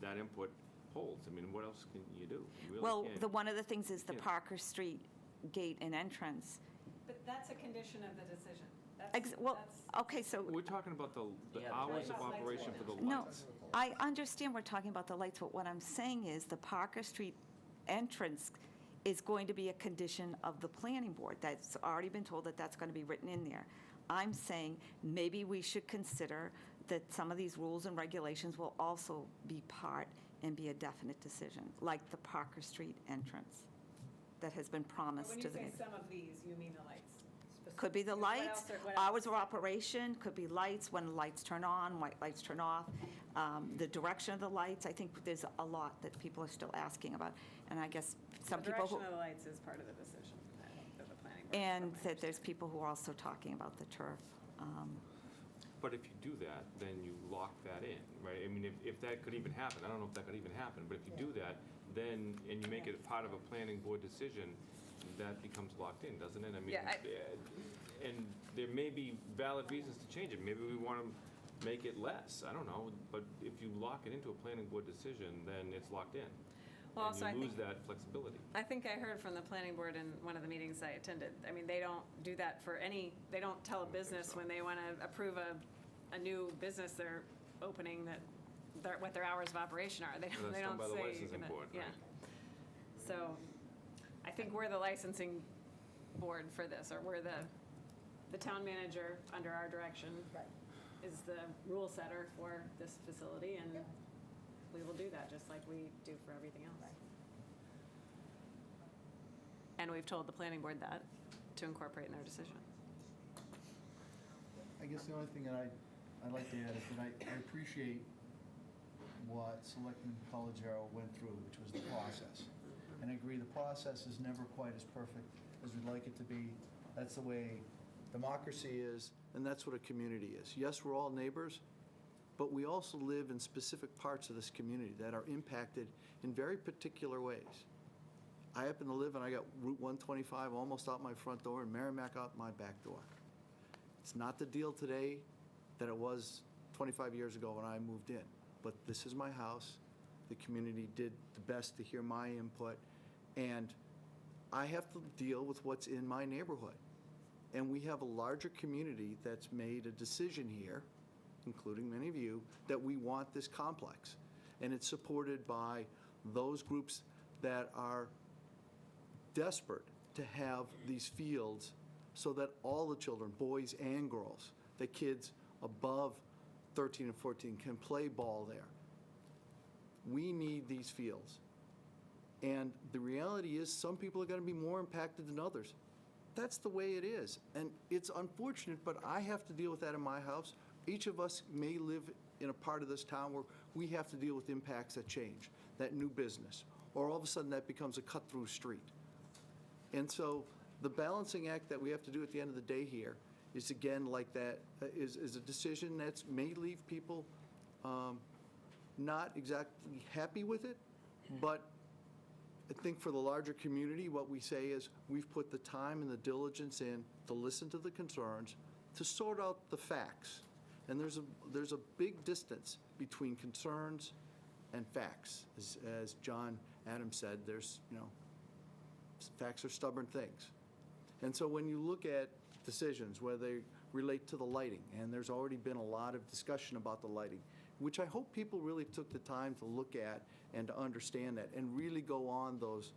that input holds. I mean, what else can you do? You really Well, can't. one of the things is the Yeah. Parker Street gate and entrance. But that's a condition of the decision. Well, okay, so, We're talking about the hours of operation for the no, lights. I understand we're talking about the lights, but what I'm saying is the Parker Street entrance is going to be a condition of the planning board. That's already been told that that's going to be written in there. I'm saying maybe we should consider that some of these rules and regulations will also be part and be a definite decision, like the Parker Street entrance that has been promised When to you the say neighbors. some of these, you mean the lights? Could be the What lights, else what hours else? of operation, could be lights, when lights turn on, when lights turn off, the direction of the lights. I think there's a lot that people are still asking about. And I guess some The people who, direction of the lights is part of the decision of the planning board. and from my that there's people who are also talking about the turf. But if you do that, then you lock that in, right? I mean, if that could even happen, I don't know if that could even happen, but if you do that, then, and you make it part of a planning board decision, that becomes locked in, doesn't it? I mean, Yeah, and there may be valid reasons to change it. Maybe we want to make it less, I don't know. But if you lock it into a planning board decision, then it's locked in. Well, also, I And you think- lose that flexibility. I think I heard from the planning board in one of the meetings I attended. I mean, they don't do that for they don't tell a business when they want to approve a new business they're opening what their hours of operation are. They Well, that's they done don't by the say. licensing board, Yeah. right? So I think we're the licensing board for this, or we're the town manager under our direction is the rule setter for this facility, and we will do that just like we do for everything else. And we've told the planning board that to incorporate in their decision. I guess the only thing that I'd like to add is that I appreciate what Selectman Collegiero went through, which was the process. And I agree, the process is never quite as perfect as we'd like it to be. That's the way democracy is, and that's what a community is. Yes, we're all neighbors, but we also live in specific parts of this community that are impacted in very particular ways. I happen to live, and I got Route 125 almost out my front door and Merrimack out my back door. It's not the deal today that it was 25 years ago when I moved in, but this is my house. The community did the best to hear my input, and I have to deal with what's in my neighborhood. And we have a larger community that's made a decision here, including many of you, that we want this complex. And it's supported by those groups that are desperate to have these fields so that all the children, boys and girls, the kids above 13 and 14 can play ball there. We need these fields. And the reality is some people are going to be more impacted than others. That's the way it is. And it's unfortunate, but I have to deal with that in my house. Each of us may live in a part of this town where we have to deal with impacts that change, that new business, or all of a sudden that becomes a cut-through street. And so the balancing act that we have to do at the end of the day here is, again, like that, is a decision that may leave people not exactly happy with it, but I think for the larger community, what we say is we've put the time and the diligence in to listen to the concerns, to sort out the facts. And there's a big distance between concerns and facts. As John Adams said, facts are stubborn things. And so when you look at decisions, whether they relate to the lighting, and there's already been a lot of discussion about the lighting, which I hope people really took the time to look at and to understand that and really go on those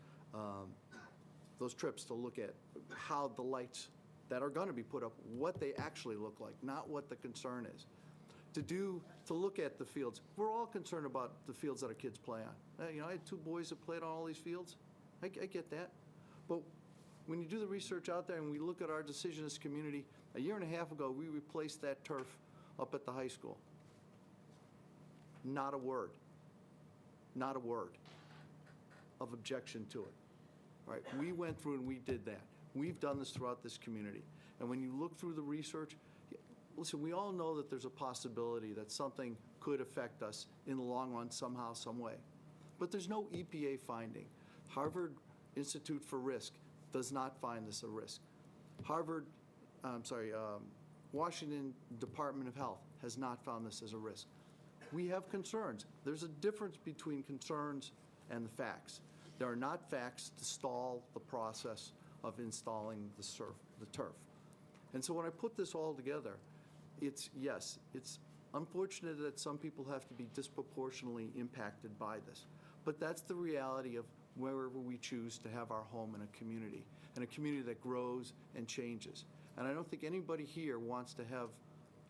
those trips to look at how the lights that are going to be put up, what they actually look like, not what the concern is. To look at the fields. We're all concerned about the fields that our kids play on. I had 2 boys that played on all these fields. I get that. But when you do the research out there and we look at our decision as a community, a year and a half ago, we replaced that turf up at the high school. Not a word of objection to it. Right? We went through and we did that. We've done this throughout this community. And when you look through the research, listen, we all know that there's a possibility that something could affect us in the long run somehow, some way. But there's no EPA finding. Harvard Institute for Risk does not find this a risk. Washington Department of Health has not found this as a risk. We have concerns. There's a difference between concerns and the facts. There are not facts to stall the process of installing the turf. And so when I put this all together, it's unfortunate that some people have to be disproportionately impacted by this. But that's the reality of wherever we choose to have our home in a community that grows and changes. And I don't think anybody here wants to have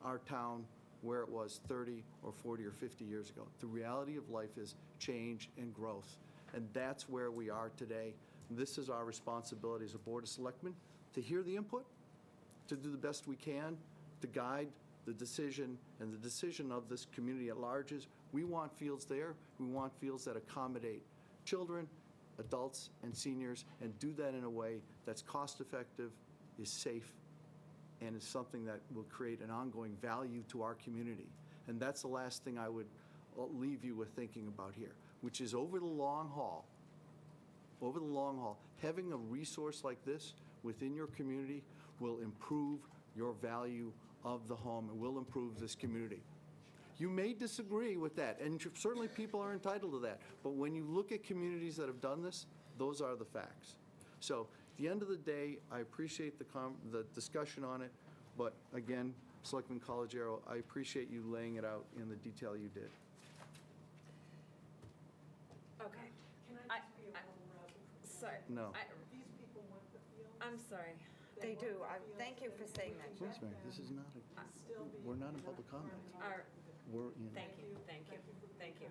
our town where it was 30 or 40 or 50 years ago. The reality of life is change and growth. And that's where we are today. This is our responsibility as a Board of Selectmen to hear the input, to do the best we can, to guide the decision, and the decision of this community at large is we want fields there. We want fields that accommodate children, adults, and seniors, and do that in a way that's cost-effective, is safe, and is something that will create an ongoing value to our community. And that's the last thing I would leave you with thinking about here, which is over the long haul, having a resource like this within your community will improve your value of the home and will improve this community. You may disagree with that, and certainly people are entitled to that, but when you look at communities that have done this, those are the facts. So at the end of the day, I appreciate the discussion on it, but again, Selectman Collegiero, I appreciate you laying it out in the detail you did. Okay. Can I- I just be a little razzle? Sorry. No. These people want the field. I'm sorry. They do. Thank you for saying that. Please, Mary, this is not we're not in public comment. We're in. Thank you.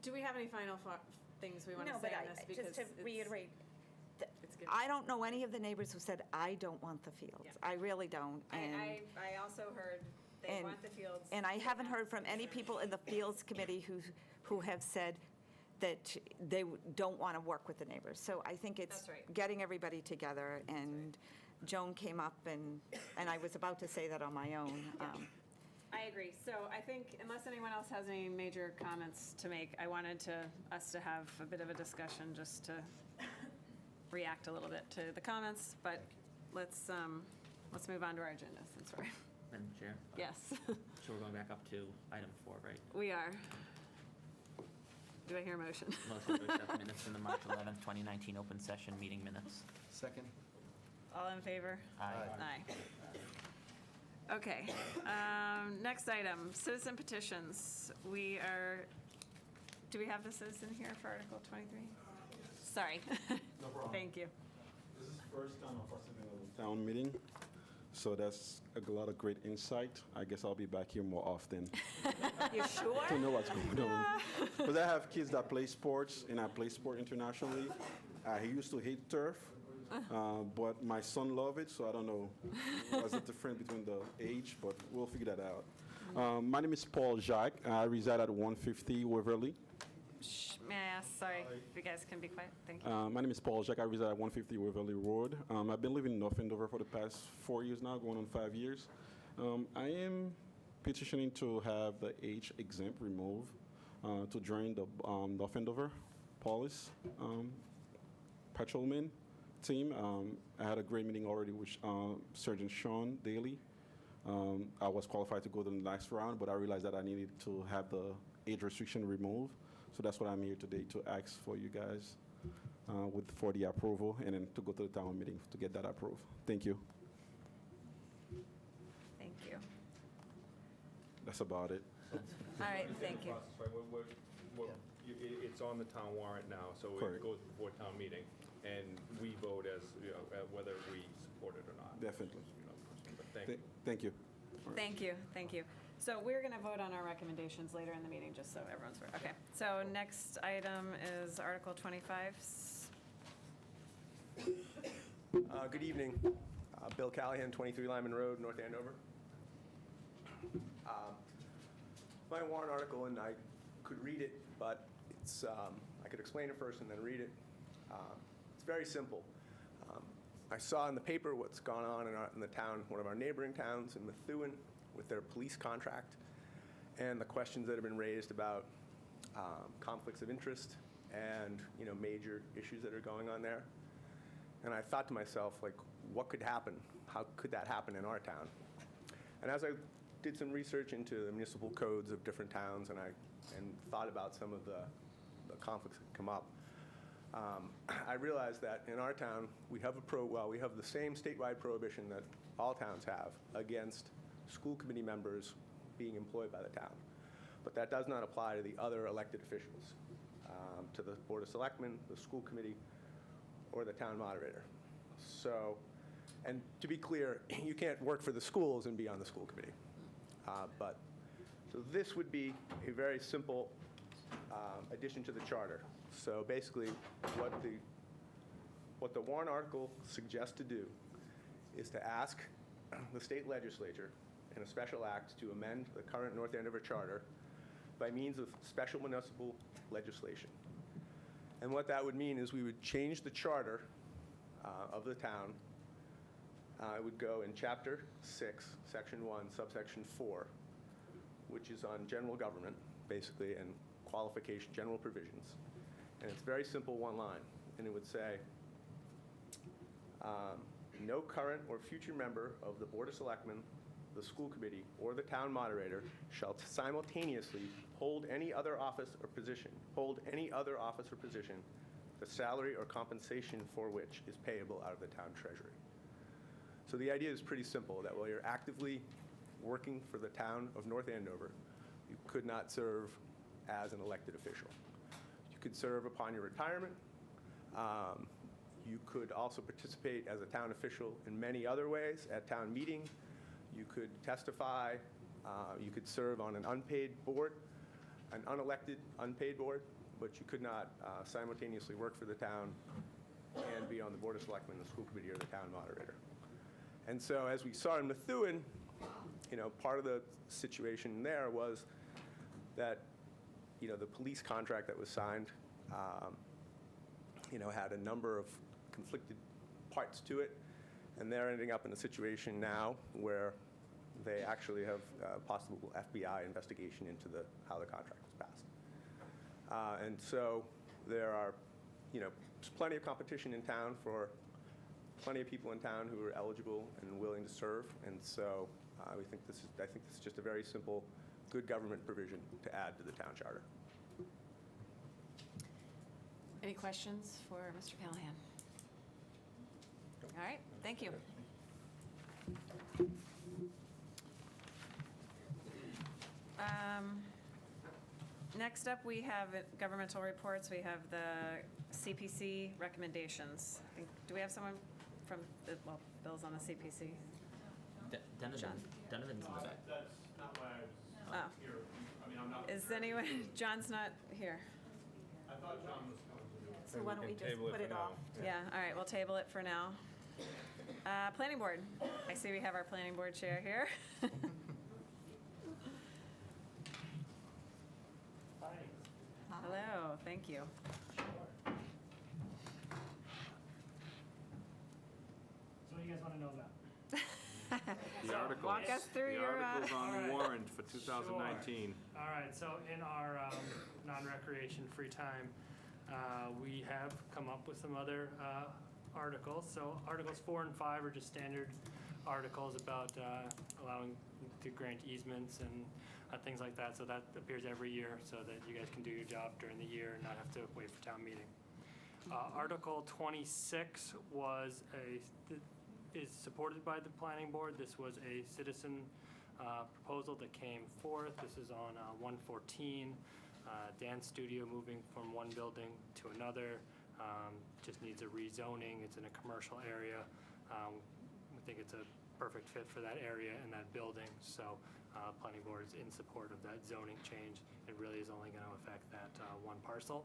Do we have any final things we want to No, say but on this? Because just to it's- reiterate, it's good. I don't know any of the neighbors who said, I don't want the fields. Yeah. I really don't. And I also heard they and- want the fields. And I They haven't have heard from any concerns. people in the Fields Committee who have said that they don't want to work with the neighbors. So I think it's That's right. getting everybody together, and Joan came up, and I was about to say that on my own. I agree. So I think unless anyone else has any major comments to make, I wanted us to have a bit of a discussion just to react a little bit to the comments, but let's move on to our agenda since we're, Madam Chair? yes, So we're going back up to item 4, right? we are. Do I hear a motion? Motion to accept minutes from the March 11th, 2019 open session meeting minutes. Second? All in favor? Aye. Aye. Okay, next item, citizen petitions. Do we have the citizen here for Article 23? Sorry. No problem. Thank you. This is first time I'm participating in a town meeting, so that's a lot of great insight. I guess I'll be back here more often You sure? to know what's going on. Because I have kids that play sports, and I play sport internationally. I used to hate turf, but my son loves it, so I don't know what's the difference between the age, but we'll figure that out. My name is Paul Jacques. I reside at 150 Waverly. May I ask, sorry, if you guys can be quiet, thank you. My name is Paul Jacques. I reside at 150 Waverly Road. I've been living in North Andover for the past 4 years now, going on 5 years. I am petitioning to have the age exempt removed to join the North Andover Police Patrolman team. I had a great meeting already with Sergeant Sean Daly. I was qualified to go to the next round, but I realized that I needed to have the age restriction removed. So that's what I'm here today to ask for you guys for the approval and then to go to the town meeting to get that approved. Thank you. Thank you. That's about it. All right, thank you. it's on the town warrant now, so it Correct. goes before town meeting, and we vote as, whether we support it or not. Definitely. But thank you. Thank you. Thank you, thank you. So we're going to vote on our recommendations later in the meeting, just so everyone's aware. Okay, so next item is Article 25. Good evening. Bill Callahan, 23 Lyman Road, North Andover. My warrant article, and I could read it, but it's, I could explain it first and then read it. It's very simple. I saw in the paper what's gone on in the town, one of our neighboring towns in Methuen, with their police contract, and the questions that have been raised about conflicts of interest and, major issues that are going on there. And I thought to myself, like, what could happen? How could that happen in our town? And as I did some research into the municipal codes of different towns, and thought about some of the conflicts that come up, I realized that in our town, we have we have the same statewide prohibition that all towns have against school committee members being employed by the town. But that does not apply to the other elected officials, to the Board of Selectmen, the school committee, or the town moderator. So, and to be clear, you can't work for the schools and be on the school committee. So this would be a very simple addition to the charter. So basically, what the warrant article suggests to do is to ask the state legislature in a special act to amend the current North Andover charter by means of special municipal legislation. And what that would mean is we would change the charter of the town. It would go in Chapter 6, Section 1, Subsection 4, which is on general government, basically, and qualification, general provisions. And it's very simple, one line. And it would say, no current or future member of the Board of Selectmen, the school committee, or the town moderator shall simultaneously hold any other office or position, the salary or compensation for which is payable out of the town treasury. So the idea is pretty simple, that while you're actively working for the town of North Andover, you could not serve as an elected official. You could serve upon your retirement. You could also participate as a town official in many other ways at town meeting. You could testify. You could serve on an unpaid board, an unelected unpaid board, but you could not simultaneously work for the town and be on the Board of Selectmen, the school committee, or the town moderator. And so as we saw in Methuen, part of the situation there was that, the police contract that was signed, had a number of conflicted parts to it, and they're ending up in a situation now where they actually have a possible FBI investigation into how the contract was passed. And so there are, plenty of competition in town for plenty of people in town who are eligible and willing to serve, and so I think this is just a very simple, good government provision to add to the town charter. Any questions for Mr. Callahan? All right, thank you. Next up, we have governmental reports. We have the CPC recommendations. Do we have someone from, Bill's on the CPC. Donovan's in the back. That's not why I was here. I mean, I'm not. Is anyone, John's not here. I thought John was coming to do it. So why don't we just put it off? Yeah, all right, we'll table it for now. Planning board. I see we have our planning board chair here. Hi. Hello, thank you. So what do you guys want to know about? The articles. Walk us through your. The articles on the All right. warrant for 2019. All right, so in our non-recreation free time, we have come up with some other articles. So Articles 4 and 5 are just standard articles about allowing to grant easements and things like that. So that appears every year so that you guys can do your job during the year and not have to wait for town meeting. Article 26 is supported by the planning board. This was a citizen proposal that came forth. This is on 114. dance studio moving from one building to another, just needs a rezoning. It's in a commercial area. We think it's a perfect fit for that area and that building, so planning board's in support of that zoning change. It really is only going to affect that one parcel.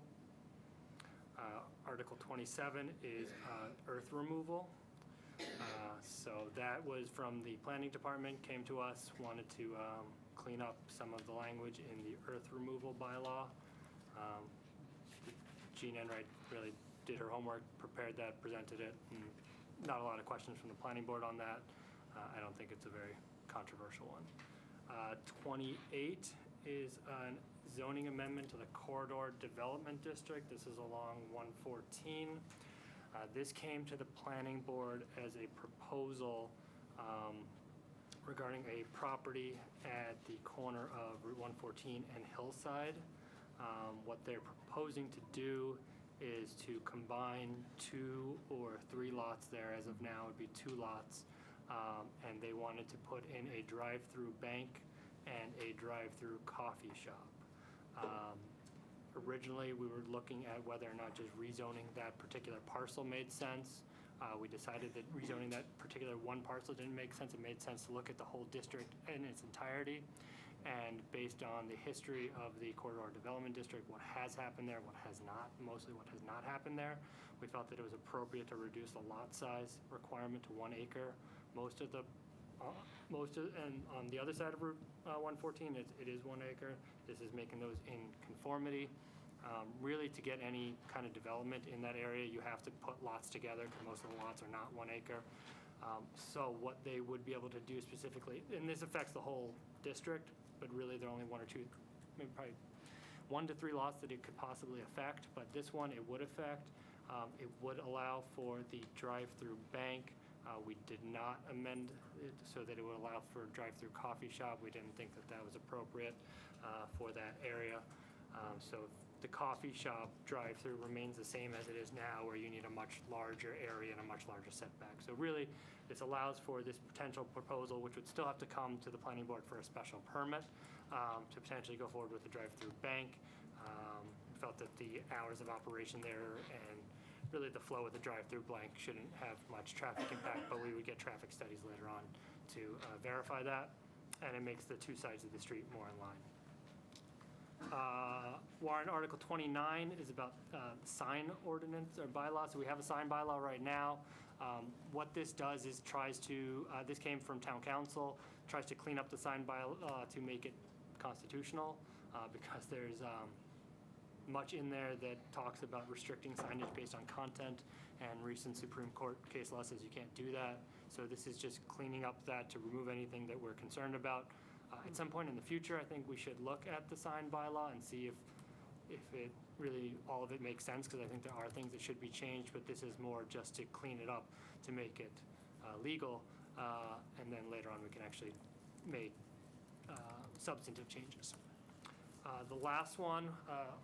Article 27 is earth removal. So that was from the planning department, came to us, wanted to clean up some of the language in the earth removal bylaw. Jean Enright really did her homework, prepared that, presented it, and not a lot of questions from the planning board on that. I don't think it's a very controversial one. 28 is a zoning amendment to the Corridor Development District. This is along 114. This came to the planning board as a proposal regarding a property at the corner of Route 114 and Hillside. What they're proposing to do is to combine 2 or 3 lots there. As of now, it would be 2 lots. And they wanted to put in a drive-through bank and a drive-through coffee shop. Originally, we were looking at whether or not just rezoning that particular parcel made sense. We decided that rezoning that particular one parcel didn't make sense. It made sense to look at the whole district in its entirety. And based on the history of the Corridor Development District, what has happened there, what has not, mostly what has not happened there, we felt that it was appropriate to reduce the lot size requirement to 1 acre. And on the other side of Route 114, it is 1 acre. This is making those in conformity. Really, to get any kind of development in that area, you have to put lots together because most of the lots are not 1 acre. So what they would be able to do specifically, and this affects the whole district, but really there are only 1 or 2, maybe probably 1 to 3 lots that it could possibly affect, but this one it would affect. It would allow for the drive-through bank. We did not amend it so that it would allow for a drive-through coffee shop. We didn't think that that was appropriate for that area. So the coffee shop drive-through remains the same as it is now, where you need a much larger area and a much larger setback. So really, this allows for this potential proposal, which would still have to come to the planning board for a special permit, to potentially go forward with the drive-through bank. Felt that the hours of operation there and really the flow of the drive-through blank shouldn't have much traffic impact, but we would get traffic studies later on to verify that, and it makes the 2 sides of the street more in line. Warrant Article 29 is about sign ordinance or bylaw. So we have a sign bylaw right now. What this does is tries to, this came from town council, tries to clean up the sign bylaw to make it constitutional because there's much in there that talks about restricting signage based on content, and recent Supreme Court case law says you can't do that. So this is just cleaning up that to remove anything that we're concerned about. At some point in the future, I think we should look at the sign bylaw and see if it really, all of it makes sense, because I think there are things that should be changed, but this is more just to clean it up, to make it legal, and then later on we can actually make substantive changes. The last one,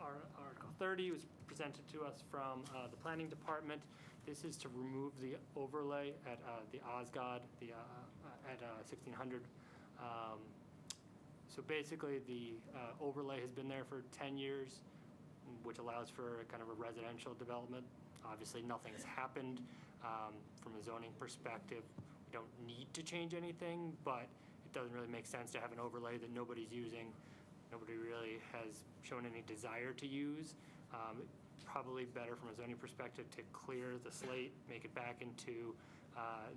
Article 30, was presented to us from the Planning Department. This is to remove the overlay at the Osgood, at 1600. So basically, the overlay has been there for 10 years, which allows for kind of a residential development. Obviously, nothing's happened from a zoning perspective. We don't need to change anything, but it doesn't really make sense to have an overlay that nobody's using. Nobody really has shown any desire to use. Probably better from a zoning perspective to clear the slate, make it back into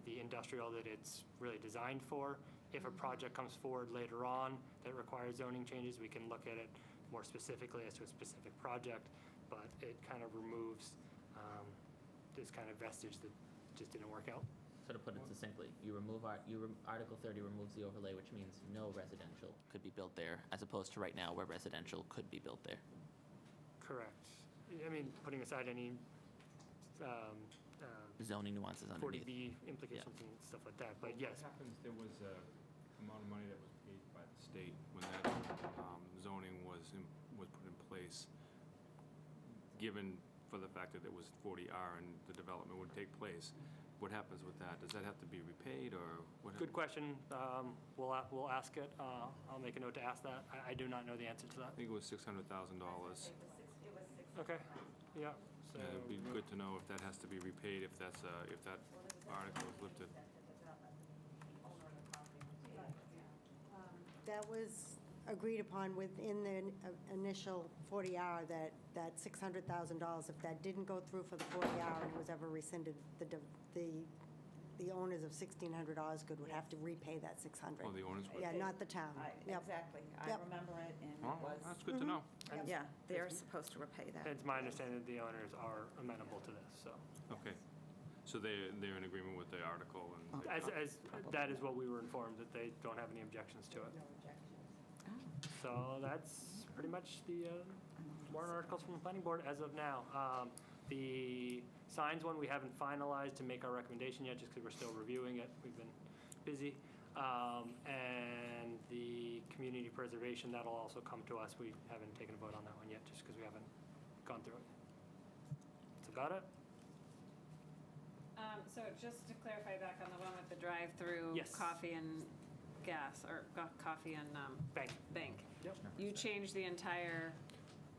the industrial that it's really designed for. If a project comes forward later on that requires zoning changes, we can look at it more specifically as to a specific project, but it kind of removes this kind of vestige that just didn't work out. So to put it succinctly, Article 30 removes the overlay, which means no residential could be built there, as opposed to right now where residential could be built there. Correct. I mean, putting aside any zoning nuances underneath. 40B implications and stuff like that, but yes. What happens, there was a amount of money that was paid by the state when that zoning was put in place. Given for the fact that it was 40R and the development would take place. What happens with that? Does that have to be repaid, or what? Good question. We'll ask it. I'll make a note to ask that. I do not know the answer to that. I think it was $600,000. Okay, yeah. So It'd be good to know if that has to be repaid, if that's, if that article is lifted. That was agreed upon within the initial 40R, that $600,000, if that didn't go through for the 40R and was ever rescinded, the owners of $1,600 good would have to repay that 600. Oh, the owners would? Yeah, not the town. Yep. Exactly. I Yep. remember it, and Oh, it was. that's good to know. Yeah, they're supposed to repay that. it's my understanding that the owners are amenable to this, so. Okay. So they're in agreement with the article and. As that is what we were informed, that they don't have any objections to it. So that's pretty much the warrant articles from the planning board as of now. The signs one, we haven't finalized to make our recommendation yet, just because we're still reviewing it. We've been busy. And the community preservation, that'll also come to us. We haven't taken a vote on that one yet, just because we haven't gone through it. So got it? So just to clarify back on the one with the drive-through Yes. coffee and gas, or coffee and bank. Yep. You changed the entire,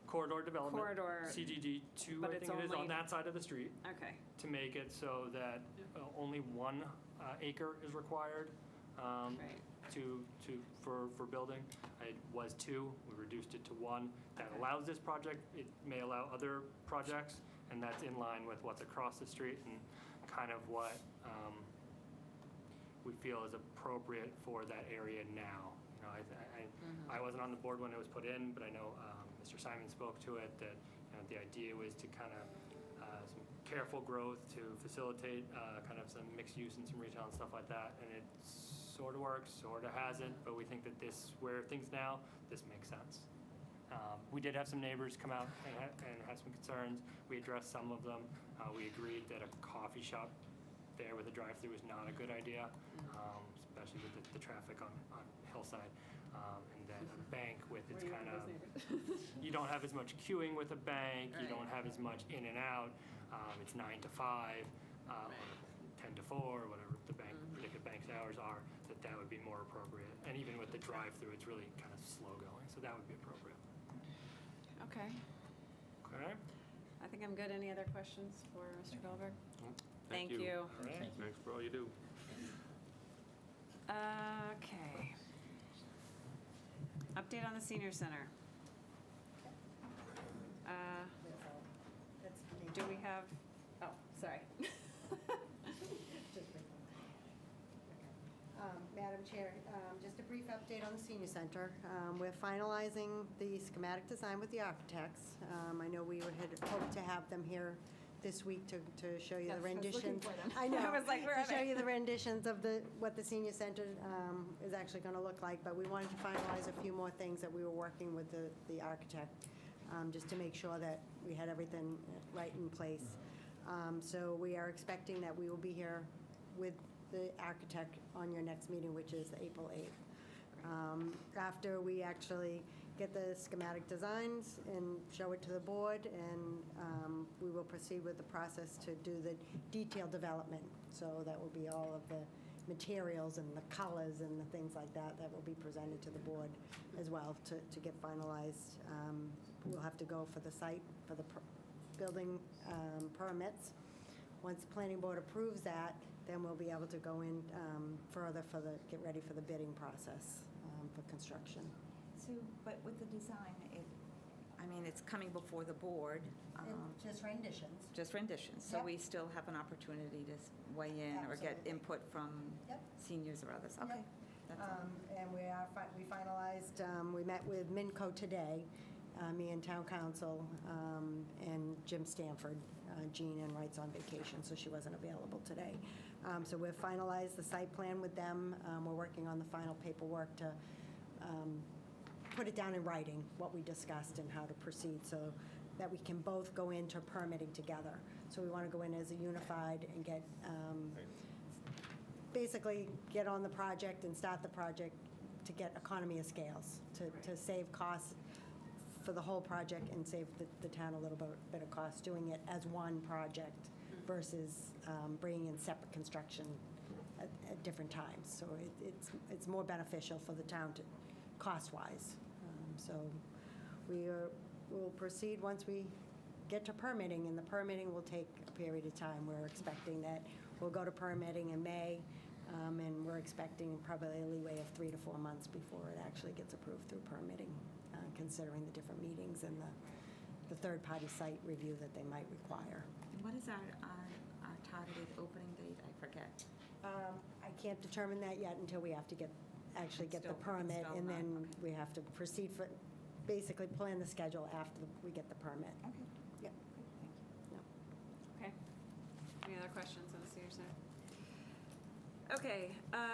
Corridor development. Corridor, CGD 2, but I it's think it is, on only- that side of the street, okay, to make it so that only 1 acre is required right. for building. It was 2, we reduced it to 1. That allows this project, it may allow other projects, and that's in line with what's across the street and kind of what we feel is appropriate for that area now. You know, I wasn't on the board when it was put in, but I know Mr. Simon spoke to it, that the idea was to kind of some careful growth to facilitate kind of some mixed use and some retail and stuff like that. And it sort of works, sort of hasn't, but we think that this, where things now, this makes sense. We did have some neighbors come out and have some concerns. We addressed some of them. We agreed that a coffee shop there with a drive-through is not a good idea, especially with the traffic on Hillside. And then a bank with its kind of, you don't have as much queuing with a bank, you don't have as much in and out. It's 9 to 5, or 10 to 4, whatever the predicted bank's hours are, that would be more appropriate. And even with the drive-through, it's really kind of slow going, so that would be appropriate. Okay. Okay? I think I'm good. Any other questions for Mr. Goldberg? Thank you. All right. Thanks for all you do. Okay. Update on the senior center. Do we have, oh, sorry. Madam Chair, just a brief update on the senior center. We're finalizing the schematic design with the architects. I know we had hoped to have them here this week to show you the renditions. I know. I was like, where to are show they? you the renditions of what the senior center is actually going to look like. But we wanted to finalize a few more things that we were working with the architect, just to make sure that we had everything right in place. So we are expecting that we will be here with the architect on your next meeting, which is April 8th. After we actually get the schematic designs and show it to the board, and we will proceed with the process to do the detailed development. So that will be all of the materials and the colors and the things like that that will be presented to the board as well to get finalized. We'll have to go for the site, for the building permits. Once the planning board approves that, then we'll be able to go in further get ready for the bidding process for construction. So, but with the design, it's coming before the board. Just renditions. Just renditions. So Yep. we still have an opportunity to weigh in or get Absolutely. input from Yep. seniors or others. Okay. Yep. That's all. And we finalized, we met with Minco today, me and town council, and Jim Stanford. Jean and Wright's on vacation, so she wasn't available today. So we've finalized the site plan with them. We're working on the final paperwork to put it down in writing, what we discussed and how to proceed, so that we can both go into permitting together. So we want to go in as a unified and get, basically get on the project and start the project to get economy of scales, to save costs for the whole project and save the town a little bit of cost doing it as one project versus bringing in separate construction at different times. So it's more beneficial for the town to, cost-wise. So we'll proceed once we get to permitting, and the permitting will take a period of time. We're expecting that we'll go to permitting in May, and we're expecting probably a leeway of 3 to 4 months before it actually gets approved through permitting, considering the different meetings and the third-party site review that they might require. And what is our targeted opening date? I forget. I can't determine that yet until we have to actually get the permit, and then we have to proceed for, basically plan the schedule after we get the permit. Okay. Yep. Okay. Any other questions on the senior center? Okay,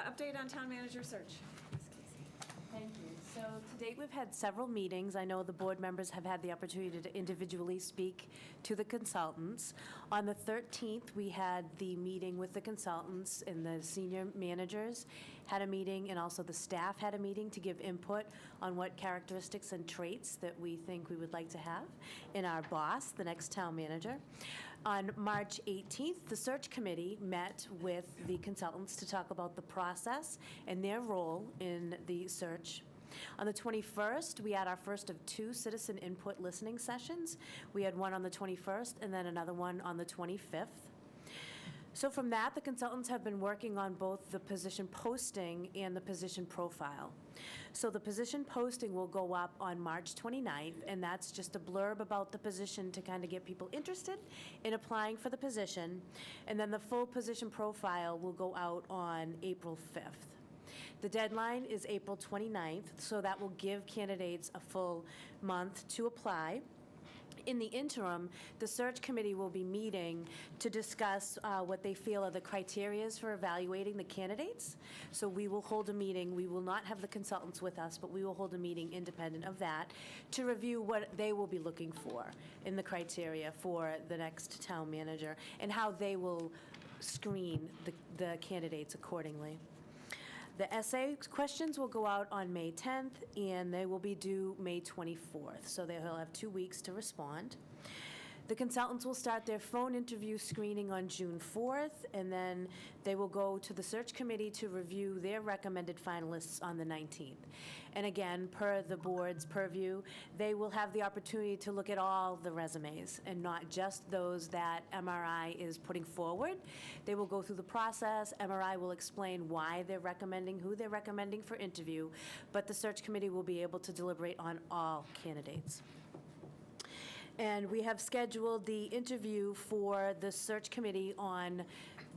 update on town manager search. Ms. Casey. Thank you. So to date, we've had several meetings. I know the board members have had the opportunity to individually speak to the consultants. On the 13th, we had the meeting with the consultants, and the senior managers had a meeting, and also the staff had a meeting to give input on what characteristics and traits that we think we would like to have in our boss, the next town manager. On March 18th, the search committee met with the consultants to talk about the process and their role in the search. On the 21st, we had our first of 2 citizen input listening sessions. We had one on the 21st and then another one on the 25th. So from that, the consultants have been working on both the position posting and the position profile. So the position posting will go up on March 29th, and that's just a blurb about the position to kind of get people interested in applying for the position. And then the full position profile will go out on April 5th. The deadline is April 29th, so that will give candidates a full month to apply. In the interim, the search committee will be meeting to discuss what they feel are the criterias for evaluating the candidates. So we will hold a meeting. We will not have the consultants with us, but we will hold a meeting independent of that to review what they will be looking for in the criteria for the next town manager and how they will screen the candidates accordingly. The essay questions will go out on May 10th, and they will be due May 24th, so they'll have 2 weeks to respond. The consultants will start their phone interview screening on June 4th, and then they will go to the search committee to review their recommended finalists on the 19th. And again, per the board's purview, they will have the opportunity to look at all the resumes and not just those that MRI is putting forward. They will go through the process. MRI will explain why they're recommending, who they're recommending for interview, but the search committee will be able to deliberate on all candidates. And we have scheduled the interview for the search committee on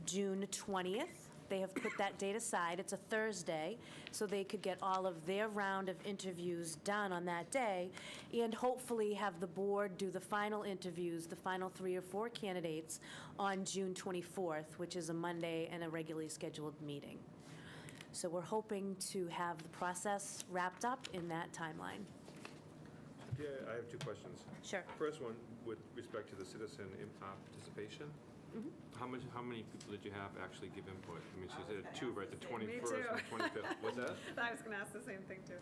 June 20th. They have put that date aside. It's a Thursday, so they could get all of their round of interviews done on that day, and hopefully have the board do the final interviews, the final 3 or 4 candidates, on June 24th, which is a Monday and a regularly scheduled meeting. So we're hoping to have the process wrapped up in that timeline. Yeah, I have 2 questions. Sure. First one, with respect to the citizen participation, how many people did you have actually give input? I mean, she said 2, right, the 21st and the 25th. What's that? I was going to ask the same thing, too.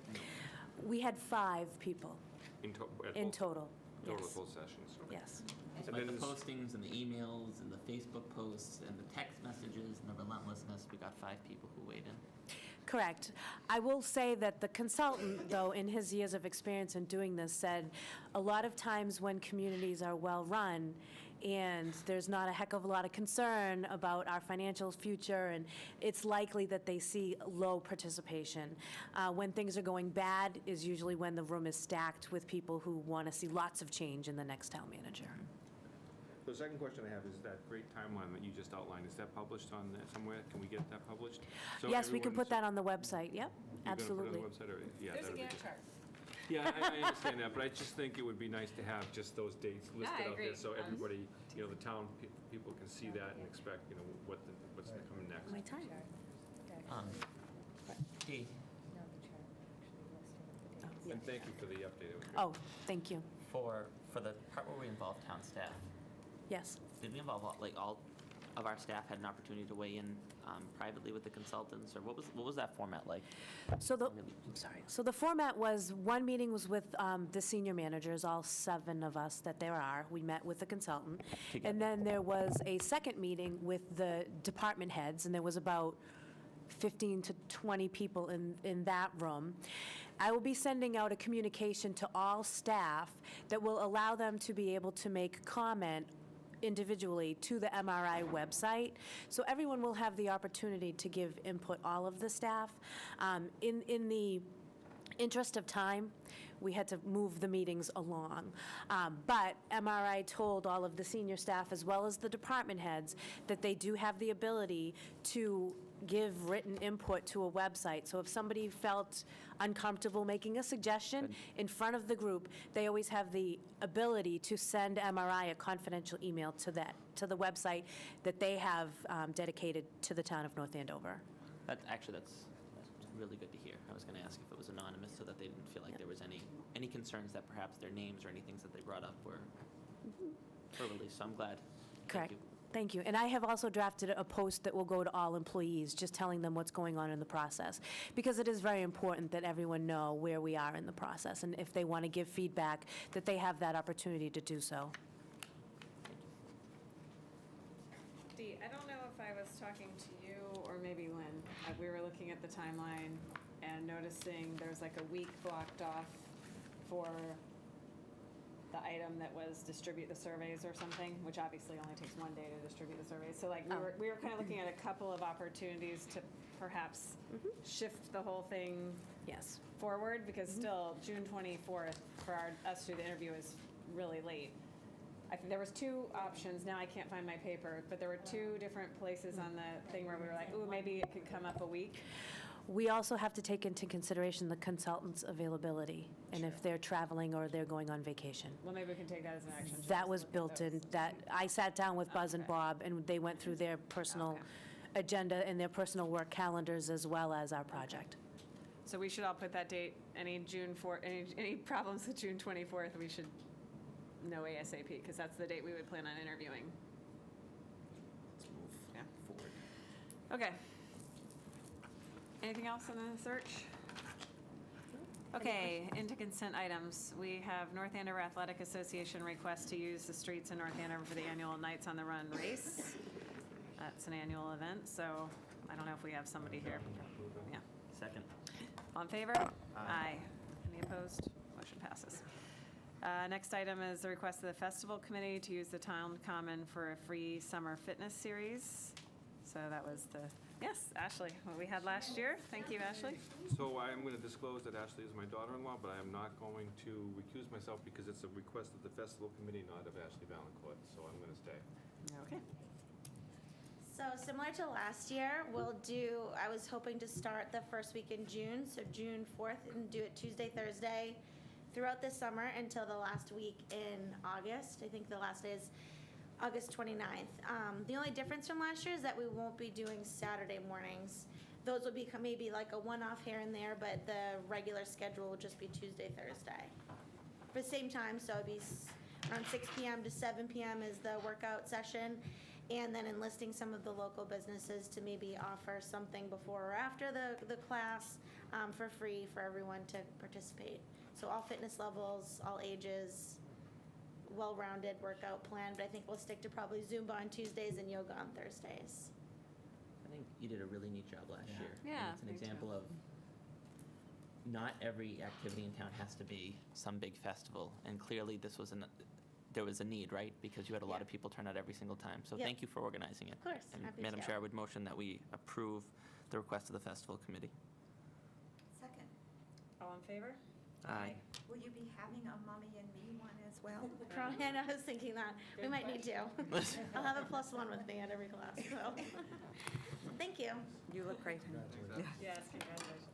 We had 5 people in total. Total Yes. full sessions. Okay. Yes. Despite the postings and the emails and the Facebook posts and the text messages and the relentlessness, we got 5 people who weighed in. Correct. I will say that the consultant, though, in his years of experience in doing this, said a lot of times when communities are well-run and there's not a heck of a lot of concern about our financial future, and it's likely that they see low participation. When things are going bad is usually when the room is stacked with people who want to see lots of change in the next town manager. The second question I have is that great timeline that you just outlined, is that published on somewhere? Can we get that published? So Yes, we can put everyone's- that on the website. Yep, absolutely. You're gonna put it on the website, or, yeah, There's a that'd be Gantt good. chart. Yeah, I understand that, but I just think it would be nice to have just those dates listed I out there, agree. so everybody, the town people can see that and expect, what's coming next. My time. D, And thank you for the update. It was good. Oh, thank you. for the part where we involved town staff, Yes. did we involve all of our staff had an opportunity to weigh in privately with the consultants, or what was that format like? So the format was, one meeting was with the senior managers, all 7 of us that there are. We met with the consultant. And then there was a second meeting with the department heads, and there was about 15 to 20 people in that room. I will be sending out a communication to all staff that will allow them to be able to make comment individually to the MRI website. So everyone will have the opportunity to give input, all of the staff. In the interest of time, we had to move the meetings along. But MRI told all of the senior staff, as well as the department heads, that they do have the ability to give written input to a website. So if somebody felt uncomfortable making a suggestion in front of the group, they always have the ability to send MRI a confidential email to the website that they have dedicated to the town of North Andover. That's really good to hear. I was going to ask if it was anonymous so that they didn't feel like there was any concerns that perhaps their names or any things that they brought up were released. So I'm glad. Correct. Thank you. And I have also drafted a post that will go to all employees, just telling them what's going on in the process, because it is very important that everyone know where we are in the process, and if they want to give feedback, that they have that opportunity to do so. Dee, I don't know if I was talking to you or maybe Lynn. We were looking at the timeline and noticing there's like a week blocked off for the item that was distribute the surveys or something, which obviously only takes one day to distribute the surveys. So like we were kind of looking at a couple of opportunities to perhaps shift the whole thing forward, because still June 24th for us to do the interview is really late. I think there was 2 options. Now I can't find my paper, but there were 2 different places on the thing where we were like, ooh, maybe it could come up a week. We also have to take into consideration the consultant's availability, and if they're traveling or they're going on vacation. Well, maybe we can take that as an action. That was built in. That I sat down with Buzz and Bob, and they went through their personal agenda and their personal work calendars, as well as our project. So we should all put that date. Any problems with June 24th, we should know ASAP, because that's the date we would plan on interviewing. Let's move forward. Okay. Anything else on the search? Okay, into consent items. We have North Andover Athletic Association request to use the streets in North Andover for the annual Knights on the Run race. That's an annual event, so I don't know if we have somebody here. Yeah. Second. All in favor? Aye. Any opposed? Motion passes. Next item is the request of the festival committee to use the town common for a free summer fitness series. So that was yes, Ashley, what we had last year. Thank you, Ashley. So I am going to disclose that Ashley is my daughter-in-law, but I am not going to recuse myself because it's a request of the festival committee, not of Ashley Valancourt, so I'm going to stay. Okay. So similar to last year, I was hoping to start the first week in June, so June 4th, and do it Tuesday, Thursday, throughout the summer until the last week in August. I think the last day is August 29th. The only difference from last year is that we won't be doing Saturday mornings. Those will become maybe like a one-off here and there, but the regular schedule will just be Tuesday, Thursday. For the same time, so it'd be around 6 p.m. to 7 p.m. is the workout session, and then enlisting some of the local businesses to maybe offer something before or after the class for free for everyone to participate. So all fitness levels, all ages, well-rounded workout plan, but I think we'll stick to probably Zumba on Tuesdays and yoga on Thursdays. I think you did a really neat job last year. Yeah, And it's an example of not every activity in town has to be some big festival, and clearly there was a need, right? Because you had a lot of people turn out every single time. So Yep. thank you for organizing it. Of course, And happy Madam to. Chair, I would motion that we approve the request of the festival committee. Second. All in favor? Aye. Will you be having a Mommy and Me one as well? And I was thinking that. We might need to. I'll have a +1 with me at every class, so. Thank you. You look great. Yes, congratulations.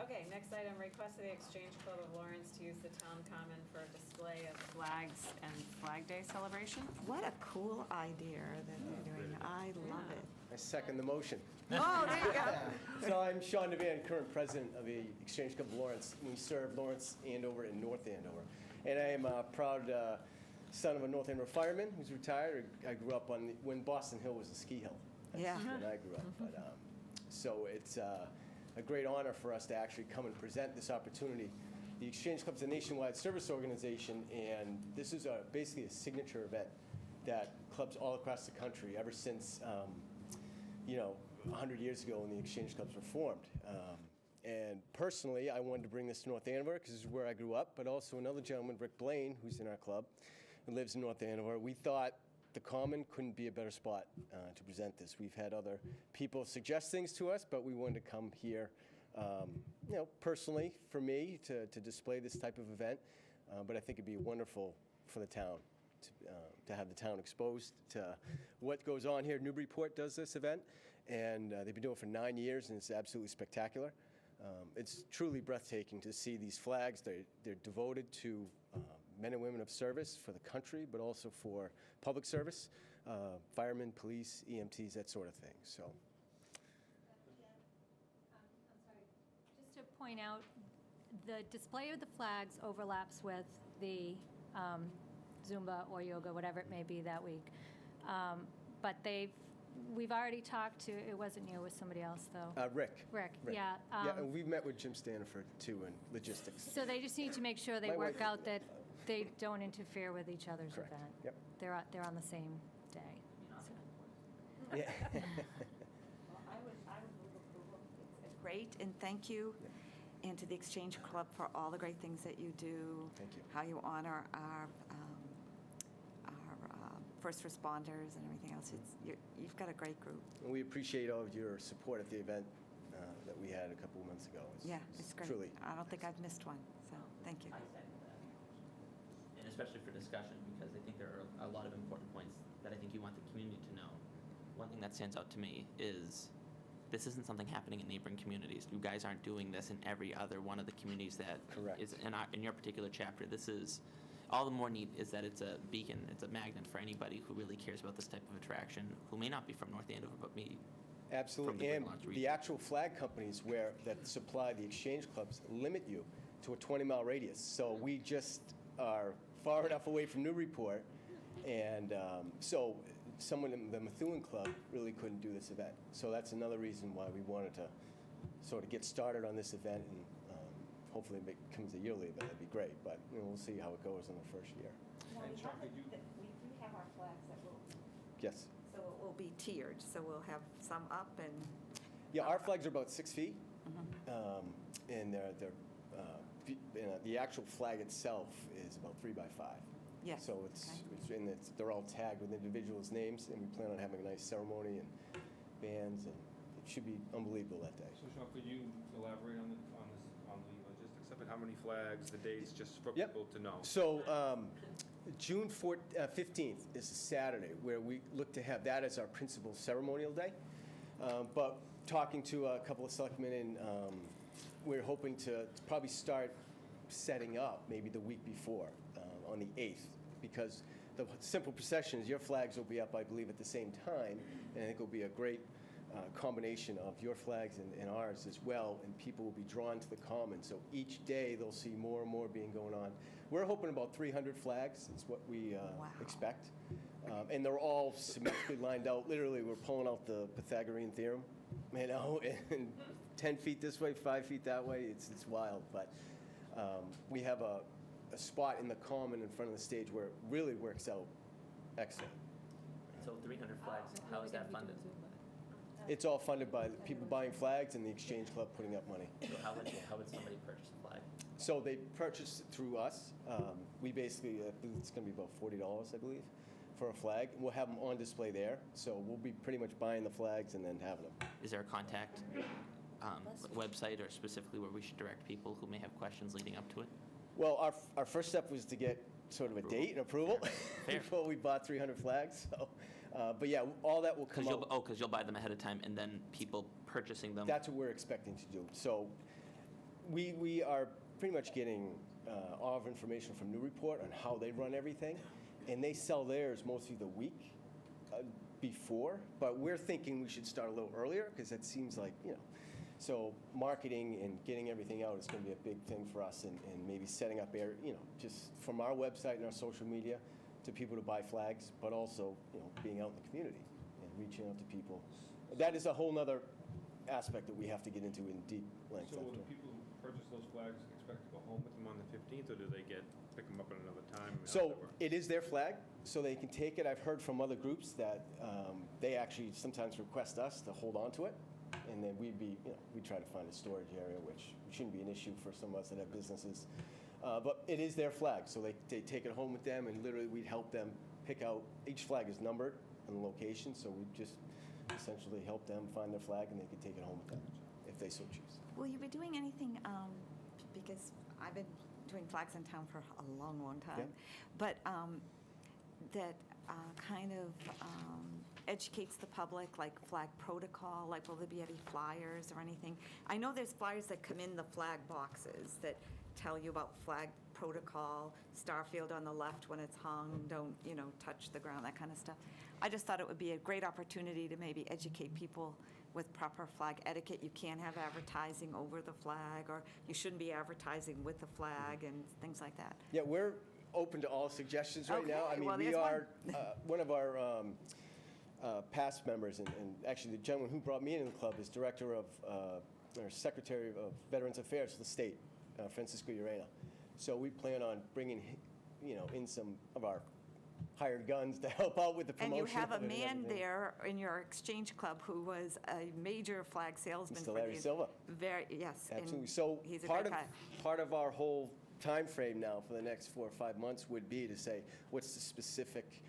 Okay, next item, request of the Exchange Club of Lawrence to use the town common for a display of flags and Flag Day celebration. What a cool idea that they're doing. I love it. I second the motion. Oh, there you go. So I'm Sean DeVan, current president of the Exchange Club of Lawrence. We serve Lawrence, Andover, and North Andover. And I am proud son of a North Andover fireman who's retired. I grew up on when Boston Hill was a ski hill. That's Yeah. when I grew up. But, so it's a great honor for us to actually come and present this opportunity. The Exchange Club's a nationwide service organization, and this is basically a signature event that clubs all across the country, ever since, 100 years ago when the Exchange Clubs were formed. And personally, I wanted to bring this to North Andover because this is where I grew up, but also another gentleman, Rick Blaine, who's in our club, who lives in North Andover. We thought the Common couldn't be a better spot to present this. We've had other people suggest things to us, but we wanted to come here, personally for me to display this type of event. But I think it'd be wonderful for the town to have the town exposed to what goes on here. Newburyport does this event, and they've been doing it for 9 years, and it's absolutely spectacular. It's truly breathtaking to see these flags. They're devoted to men and women of service for the country, but also for public service, firemen, police, EMTs, that sort of thing. So, I'm sorry, just to point out, the display of the flags overlaps with the Zumba or yoga, whatever it may be that week. But we've already talked to, it wasn't you, it was somebody else, though. Rick, yeah. yeah, and we've met with Jim Stanford, too, in logistics. So they just need to make sure they My work wife- out that they don't interfere with each other's Correct. event. Yep. They're on the same day. Yeah. Well, I would move approval. It's great, and thank you, and to the Exchange Club for all the great things that you do. Thank you. How you honor our first responders and everything else. You've got a great group. And we appreciate all of your support at the event that we had a couple of months ago. It's great. Truly. I don't think I've missed one, so thank you. I second that. And especially for discussion, because I think there are a lot of important points that I think you want the community to know. One thing that stands out to me is this isn't something happening in neighboring communities. You guys aren't doing this in every other one of the communities that is in your particular chapter. This is, all the more neat is that it's a beacon, it's a magnet for anybody who really cares about this type of attraction, who may not be from North Andover, but me. Absolutely, and the actual flag companies that supply the Exchange Clubs limit you to a 20-mile radius. So we just are far enough away from Newburyport, and so someone in the Methuen Club really couldn't do this event. So that's another reason why we wanted to sort of get started on this event, and hopefully it becomes a yearly event. That'd be great, but we'll see how it goes in the first year. Now, we do have our flags that will, Yes. so it will be tiered, so we'll have some up and. Yeah, our flags are about 6 feet, and the actual flag itself is about 3 by 5. Yes. So they're all tagged with individuals' names, and we plan on having a nice ceremony and bands, and it should be unbelievable that day. So Sean, could you elaborate on the logistics of it? How many flags, the dates, just for people to know? So June 15th is a Saturday, where we look to have that as our principal ceremonial day. But talking to a couple of selectmen, and we're hoping to probably start setting up maybe the week before, on the 8th, because the simple procession is your flags will be up, I believe, at the same time, and I think it'll be a great combination of your flags and ours as well, and people will be drawn to the common. So each day they'll see more and more being going on. We're hoping about 300 flags is what we expect, and they're all symmetrically lined out. Literally, we're pulling out the Pythagorean theorem, and 10 feet this way, 5 feet that way. It's wild, but we have a spot in the common in front of the stage where it really works out excellent. So 300 flags, how is that funded? It's all funded by people buying flags and the Exchange Club putting up money. So how would somebody purchase a flag? So they purchase it through us. We basically, it's going to be about $40, I believe, for a flag. We'll have them on display there. So we'll be pretty much buying the flags and then having them. Is there a contact website or specifically where we should direct people who may have questions leading up to it? Well, our first step was to get sort of a date and approval before we bought 300 flags. So, but yeah, all that will come out. Because you'll buy them ahead of time, and then people purchasing them. That's what we're expecting to do. So we are pretty much getting all of information from Newburyport on how they run everything, and they sell theirs mostly the week before. But we're thinking we should start a little earlier, because that seems like, so marketing and getting everything out is going to be a big thing for us, and maybe setting up just from our website and our social media, to people to buy flags, but also, being out in the community and reaching out to people. That is a whole nother aspect that we have to get into in deep length. So will after. the people who purchase those flags expect to go home with them on the 15th, or do they pick them up at another time? I mean, how does So that work? it is their flag, so they can take it. I've heard from other groups that they actually sometimes request us to hold on to it, and then we try to find a storage area, which shouldn't be an issue for some of us that have businesses. But it is their flag, so they take it home with them, and literally we'd help them pick out. Each flag is numbered and the location, so we just essentially help them find their flag, and they can take it home with them if they so choose. Will you be doing anything, because I've been doing flags in town for a long, long time, but that kind of educates the public, like flag protocol, like will there be any flyers or anything? I know there's flyers that come in the flag boxes that tell you about flag protocol, Starfield on the left when it's hung, don't, touch the ground, that kind of stuff. I just thought it would be a great opportunity to maybe educate people with proper flag etiquette. You can't have advertising over the flag, or you shouldn't be advertising with the flag and things like that. Yeah, we're open to all suggestions right now. I mean, well, we there's are, one of our past members, and actually the gentleman who brought me into the club is Director of, or Secretary of Veterans Affairs for the state, Francisco Urena. So we plan on bringing, in some of our hired guns to help out with the And promotion. you have a of it and man everything. there in your exchange club who was a major flag salesman. Mr. Larry Silva. Yes. and Absolutely. So he's a part great of guy. part of our whole time frame now for the next 4 or 5 months would be to say, what's the specific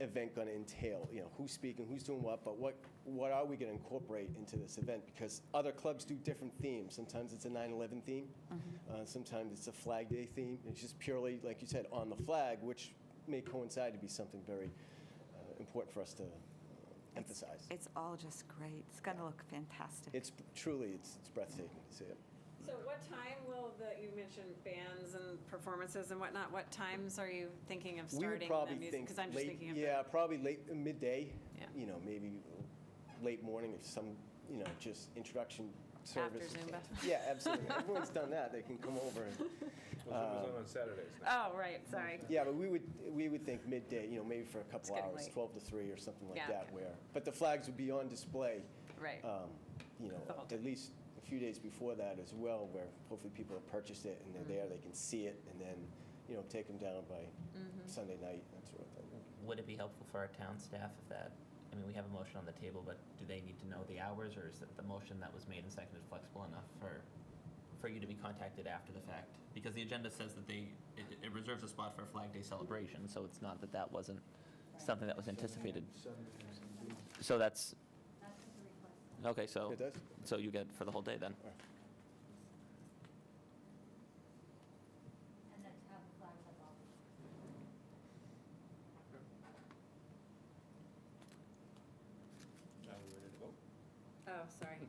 event going to entail? Who's speaking, who's doing what, but what are we going to incorporate into this event? Because other clubs do different themes. Sometimes it's a 9/11 theme. Sometimes it's a Flag Day theme. It's just purely, like you said, on the flag, which may coincide to be something very important for us to emphasize. It's all just great. It's going to look fantastic. It's truly, it's breathtaking to see it. So what time will you mentioned bands and performances and whatnot, what times are you thinking of We would starting probably the music? think Because I'm just late, thinking of yeah, probably late midday. Yeah. Maybe late morning if some, just introduction service. After Zumba. Yeah, absolutely. Everyone's done that. They can come over and. Well, Zumba's on Saturdays now. Oh, right, sorry. Yeah, but we would think midday. Maybe for a couple getting hours, late. 12 to 3 or something like Yeah, that. okay. But the flags would be on display. Right. The whole At least a few days before that as well, where hopefully people have purchased it and they're there, they can see it, and then, take them down by Sunday night, that sort of thing. Would it be helpful for our town staff if that, we have a motion on the table, but do they need to know the hours, or is the motion that was made and seconded flexible enough for you to be contacted after the fact? Because the agenda says that it reserves a spot for a Flag Day celebration, so it's not that wasn't something that was anticipated. So that's, okay, so, It does? so you get for the whole day then? Are we ready to vote? Oh, sorry.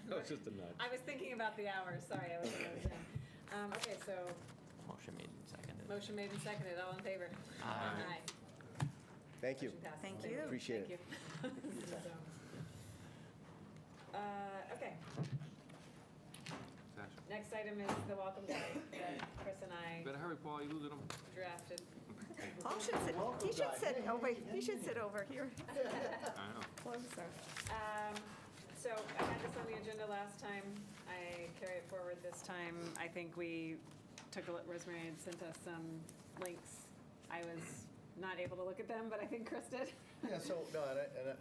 That was just a nudge. I was thinking about the hours, sorry, I was down. Okay, so Motion made and seconded. motion made and seconded, all in favor? Aye. Thank you. Motion passes. Thank you. Appreciate it. Thank you. Okay, Sasha. next item is the welcome guide that Chris and I Better hurry, Paul, you're losing them. drafted. Paul should sit, he should sit, oh wait, he should sit over here. I know. Closer. So I had this on the agenda last time. I carry it forward this time. I think we took a look, Rosemary had sent us some links. I was not able to look at them, but I think Chris did. Yeah, so, no,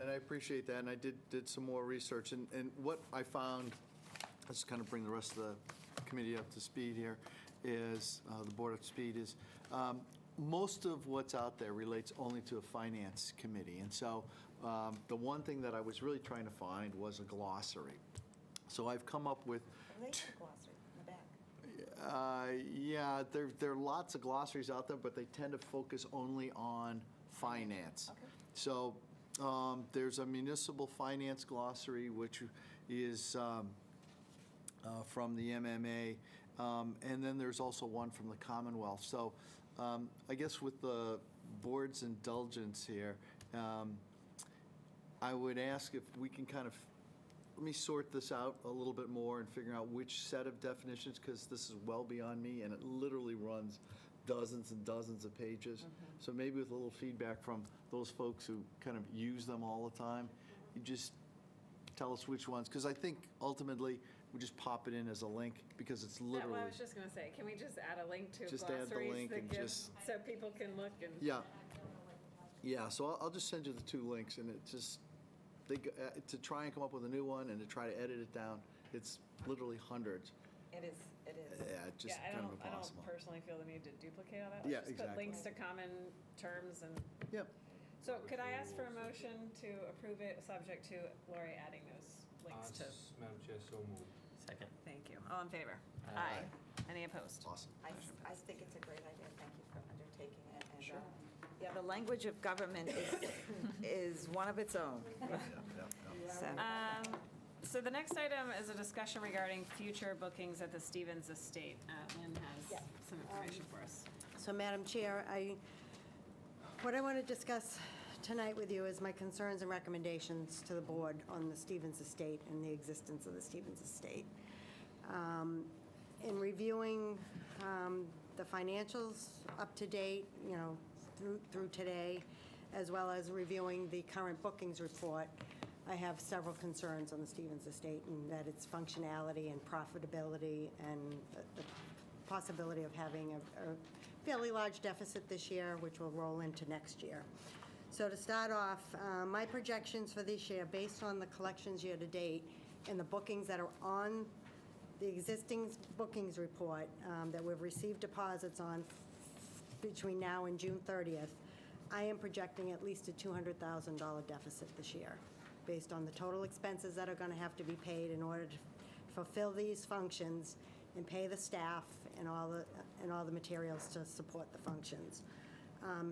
and I appreciate that, and I did some more research, and what I found, let's kind of bring the rest of the committee up to speed here, is, the board up to speed, is most of what's out there relates only to a finance committee, and so the one thing that I was really trying to find was a glossary. So I've come up with Glossary in the back. yeah, there are lots of glossaries out there, but they tend to focus only on finance. Okay. So there's a municipal finance glossary, which is from the MMA, and then there's also one from the Commonwealth. So I guess with the board's indulgence here, I would ask if we can kind of, let me sort this out a little bit more and figure out which set of definitions, because this is well beyond me, and it literally runs dozens and dozens of pages. So maybe with a little feedback from those folks who kind of use them all the time, you just tell us which ones, because I think ultimately, we just pop it in as a link, because it's Well, literally, I was just going to say, can we just add a link to Just add the glossaries link that and give, just- so people can look and. yeah. Yeah, so I'll just send you the 2 links, and it just, to try and come up with a new one and to try to edit it down, it's literally hundreds. It is, it is. Yeah, it's just Yeah, kind of I impossible. don't personally feel the need to duplicate all that. Yeah, Let's just put exactly. links to common terms and. Yep. So could I ask for a motion to approve it, subject to Lori adding those links to? Madam Chair, so moved. Second. Thank you. All in favor? Aye. Any opposed? Awesome. I think it's a great idea. Thank you for undertaking it. And, yeah, the language of government is one of its own. So, So the next item is a discussion regarding future bookings at the Stevens Estate. Lynn has some information for us. So, Madam Chair, what I want to discuss tonight with you is my concerns and recommendations to the board on the Stevens Estate and the existence of the Stevens Estate. In reviewing the financials up to date, through today, as well as reviewing the current bookings report, I have several concerns on the Stevens Estate, and that its functionality and profitability and the possibility of having a fairly large deficit this year, which will roll into next year. So to start off, my projections for this year, based on the collections year to date and the bookings that are on the existing bookings report that we've received deposits on between now and June 30th, I am projecting at least a $200,000 deficit this year, based on the total expenses that are going to have to be paid in order to fulfill these functions and pay the staff and all the materials to support the functions.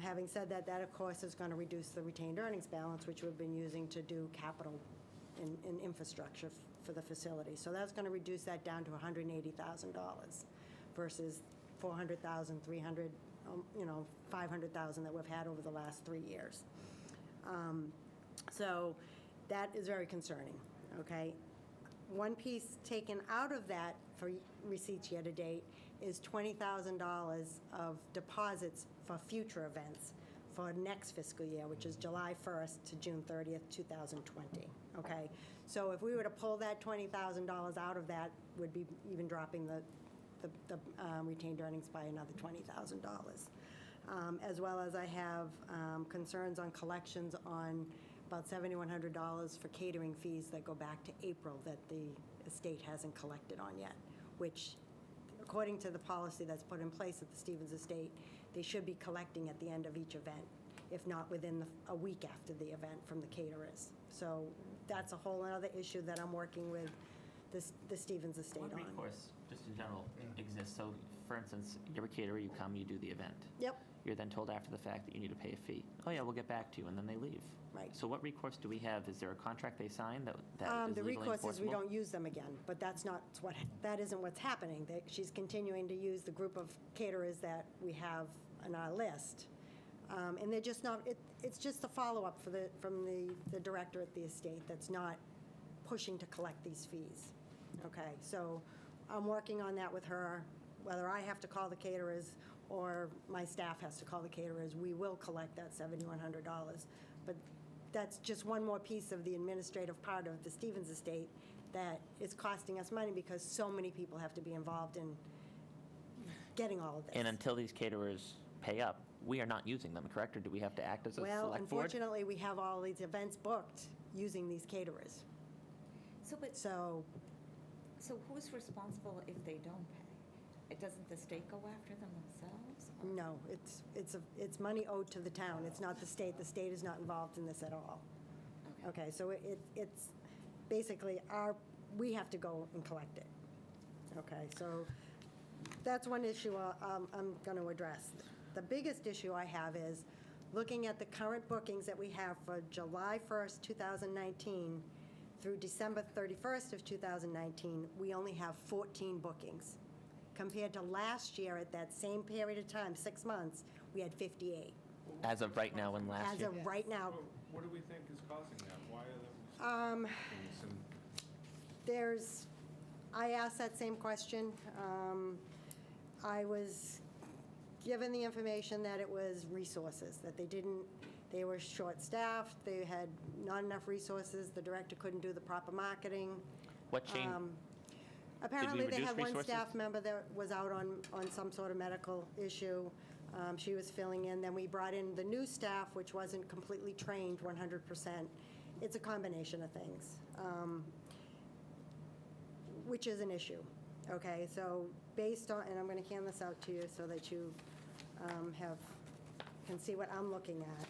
Having said that, that of course is going to reduce the retained earnings balance, which we've been using to do capital in infrastructure for the facility. So that's going to reduce that down to $180,000 versus $400,000, $300,000, $500,000 that we've had over the last 3 years. So that is very concerning, okay? One piece taken out of that for receipts year to date is $20,000 of deposits for future events for next fiscal year, which is July 1st to June 30th, 2020, okay? So if we were to pull that $20,000 out of that, would be even dropping the retained earnings by another $20,000. As well as I have concerns on collections on about $7,100 for catering fees that go back to April that the estate hasn't collected on yet, which, according to the policy that's put in place at the Stevens Estate, they should be collecting at the end of each event, if not within a week after the event from the caterers. So that's a whole other issue that I'm working with the Stevens Estate on. What recourse, just in general, exists? So, for instance, you're a caterer, you come, you do the event. Yep. You're then told after the fact that you need to pay a fee. Oh yeah, we'll get back to you, and then they leave. Right. So what recourse do we have? Is there a contract they sign that is The legally recourse is we enforceable? don't use them again, but that isn't what's happening. She's continuing to use the group of caterers that we have on our list. And they're just not, it's just a follow-up from the director at the estate that's not pushing to collect these fees. Okay, so I'm working on that with her. Whether I have to call the caterers or my staff has to call the caterers, we will collect that $7,100. But that's just one more piece of the administrative part of the Stevens Estate that is costing us money because so many people have to be involved in getting all of this. And until these caterers pay up, we are not using them, correct? Or do we have to act as a Well, select board? unfortunately, we have all these events booked using these caterers. So who's responsible if they don't pay? Doesn't the state go after them themselves? or- No, it's money owed to the town. It's not the state. The state is not involved in this at all. Okay, so it's basically we have to go and collect it. Okay, so that's one issue I'm going to address. The biggest issue I have is looking at the current bookings that we have for July 1st, 2019 through December 31st of 2019, we only have 14 bookings. Compared to last year at that same period of time, 6 months, we had 58. As of right now and last As year? of right now, What do we think is causing that? Why are there I asked that same question. I was given the information that it was resources, that they were short-staffed, they had not enough resources, the director couldn't do the proper marketing. What changed? Apparently, they reduce had one resources? staff member that was out on some sort of medical issue. She was filling in. Then we brought in the new staff, which wasn't completely trained 100%. It's a combination of things, which is an issue. Okay, so based on, and I'm going to hand this out to you so that you can see what I'm looking at.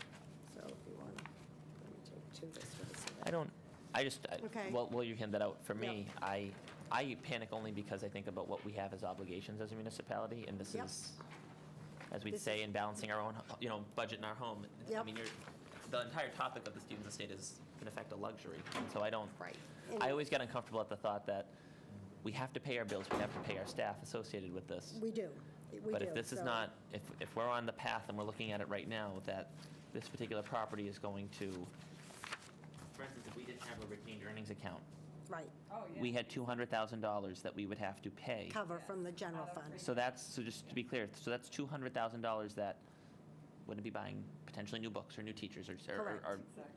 So if you want, let me take two this way. So that- Okay. Well, you hand that out. For me, Yep. I panic only because I think about what we have as obligations as a municipality, and this Yep. is, as we'd say, in balancing our own, budget in our home. I Yep. mean, the entire topic of the student's estate is, in effect, a luxury, and so I don't. Right. I always get uncomfortable at the thought that we have to pay our bills, we have to pay our staff associated with this. We do. But if this is not, if we're on the path and we're looking at it right now, that this particular property is going to, for instance, if we didn't have a retained earnings account, Right. we had $200,000 that we would have to pay. Cover from the general fund. So just to be clear, so that's $200,000 that wouldn't be buying potentially new books or new teachers or filling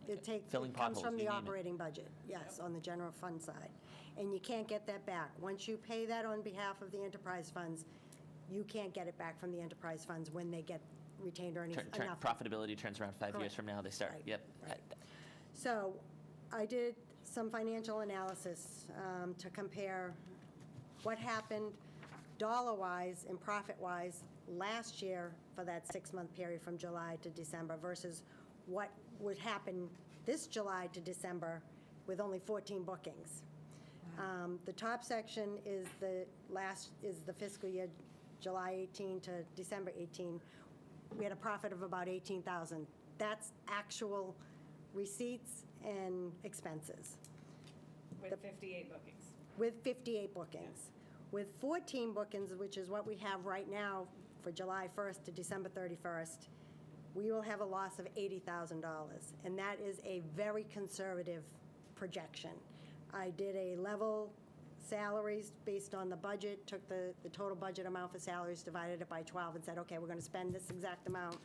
It comes potholes, from you the name it. operating budget, yes, on the general fund side. And you can't get that back. Once you pay that on behalf of the enterprise funds, you can't get it back from the enterprise funds when they get retained earnings enough. Profitability turns around 5 years Correct. from now, they start, Right. yep. So I did some financial analysis to compare what happened dollar-wise and profit-wise last year for that 6-month period from July to December versus what would happen this July to December with only 14 bookings. The top section is the fiscal year July 18 to December 18. We had a profit of about $18,000. That's actual receipts and expenses. With 58 bookings. With 58 bookings. With 14 bookings, which is what we have right now for July 1st to December 31st, we will have a loss of $80,000. And that is a very conservative projection. I did a level salaries based on the budget, took the total budget amount for salaries, divided it by 12, and said, okay, we're going to spend this exact amount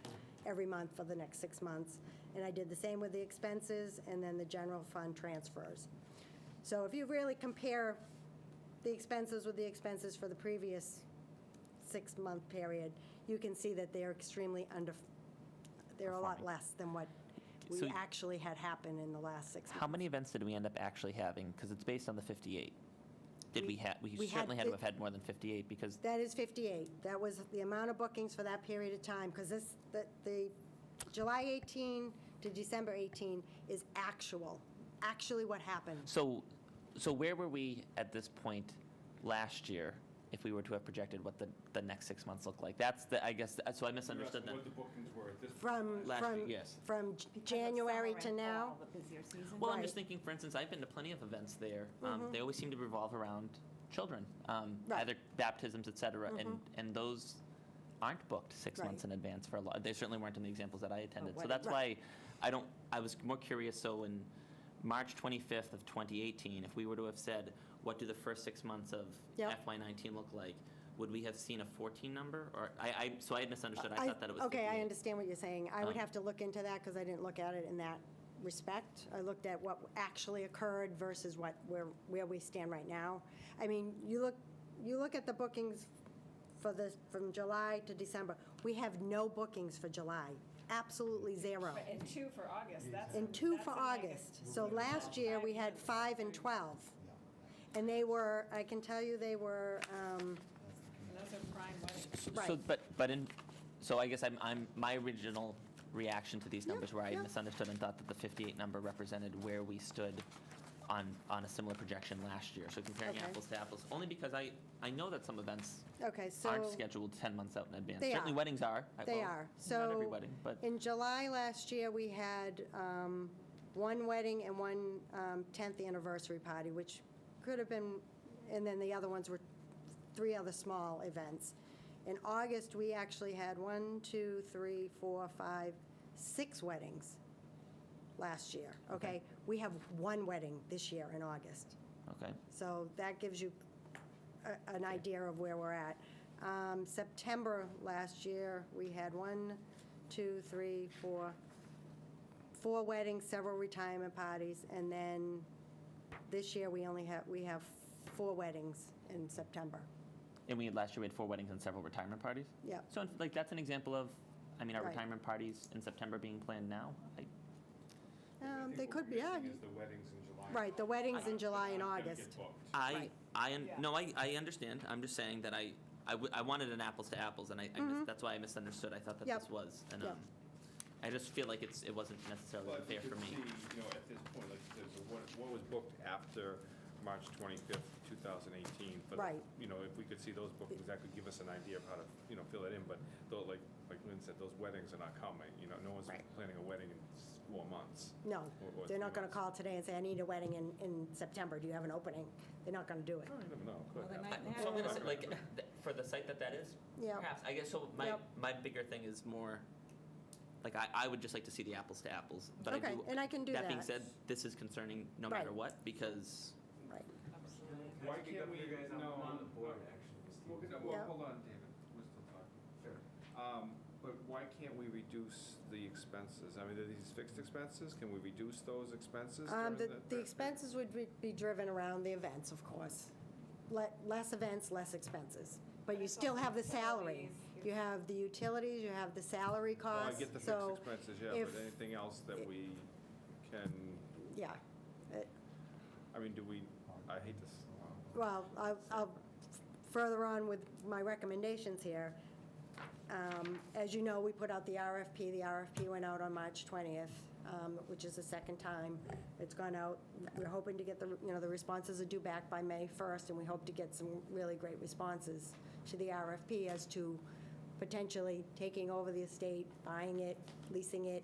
every month for the next 6 months. And I did the same with the expenses and then the general fund transfers. So if you really compare the expenses with the expenses for the previous 6-month period, you can see that they're extremely they're a lot less than what we So- actually had happen in the last 6 months. How many events did we end up actually having? Because it's based on the 58. Did we have, we we certainly had had to have had more than 58 because, That is 58. That was the amount of bookings for that period of time, because the July 18 to December 18 is actually what happened. so where were we at this point last year if we were to have projected what the next 6 months look like? That's I guess, so I misunderstood that. What the bookings were at this Last year, yes. From January to now. Well, I'm Right. just thinking, for instance, I've been to plenty of events there. Mhm. They always seem to revolve around children, Right. either baptisms, et cetera, Mhm. and those aren't booked 6 Right. months in advance for a lot. They certainly weren't in the examples that I attended. So wedding. that's Right. why I was more curious, so in March 25th of 2018, if we were to have said, what do the first 6 months of Yep. FY19 look like, would we have seen a 14 number? Or so I had misunderstood. I thought that it was Okay, I 58. understand what you're saying. I would Um, have to look into that because I didn't look at it in that respect. I looked at what actually occurred versus where we stand right now. I mean, you look at the bookings from July to December. We have no bookings for July, absolutely zero. And 2 for August, And 2 for August. So last year, we had 5 and 12. And they were, I can tell you, they were, Those are prime weddings. right. So I guess my original reaction to these numbers where I misunderstood and thought that the 58 number represented where we stood on a similar projection last year. So comparing Okay. apples to apples, only because I know that some events Okay, so. aren't scheduled 10 months out in advance. They Certainly are. weddings are. They Well, are. Not every So wedding, but in July last year, we had one wedding and one 10th anniversary party, which could have been, and then the other ones were 3 other small events. In August, we actually had 1, 2, 3, 4, 5, 6 weddings last year, okay? We have 1 wedding this year in August. okay. So that gives you an idea of where we're at. September last year, we had 4 weddings, several retirement parties, and then this year we have 4 weddings in September. And last year we had 4 weddings and several retirement parties? Yeah. So like that's an example of, are Right. retirement parties in September being planned now? They could be, yeah. Is the weddings in July. Right, the weddings in July and Gonna get August. booked. I understand. I'm just saying that I wanted an apples to apples, and that's why I misunderstood. I thought that Yep. this was, and Yep. I just feel like it wasn't necessarily Well, fair you for could me. see, at this point, like, what was booked after March 25th, 2018. For the- Right. If we could see those bookings, that could give us an idea of how to, fill it in. But though, like Lynn said, those weddings are not coming. No one's Right. planning a wedding in 4 months. No, or they're 3 not going to months. call today and say, I need a wedding in September. Do you have an opening? They're not going to do it. You never know. Could happen. So I'm gonna say, like, for the site that is, Yep. perhaps. I guess so. My bigger thing is more, like, I would just like to see the apples to apples. But Okay, and I can do That being that. said, this is concerning no Right. matter what, because Right. Why can't we, on the board, actually. Yeah. Hold on, David, we're still talking. Sure. but why can't we reduce the expenses? I mean, are these fixed expenses? Can we reduce those expenses? during The expenses would be driven around the events, of course. Less events, less expenses. But you still have the salary. You have the utilities, you have the salary Well, costs. I get the fixed So expenses, yeah, if- but anything else that we can, Yeah. I mean, I hate this. Well, I'll further on with my recommendations here. As you know, we put out the RFP. The RFP went out on March 20th, which is the second time it's gone out. We're hoping to get the responses are due back by May 1st, and we hope to get some really great responses to the RFP as to potentially taking over the estate, buying it, leasing it.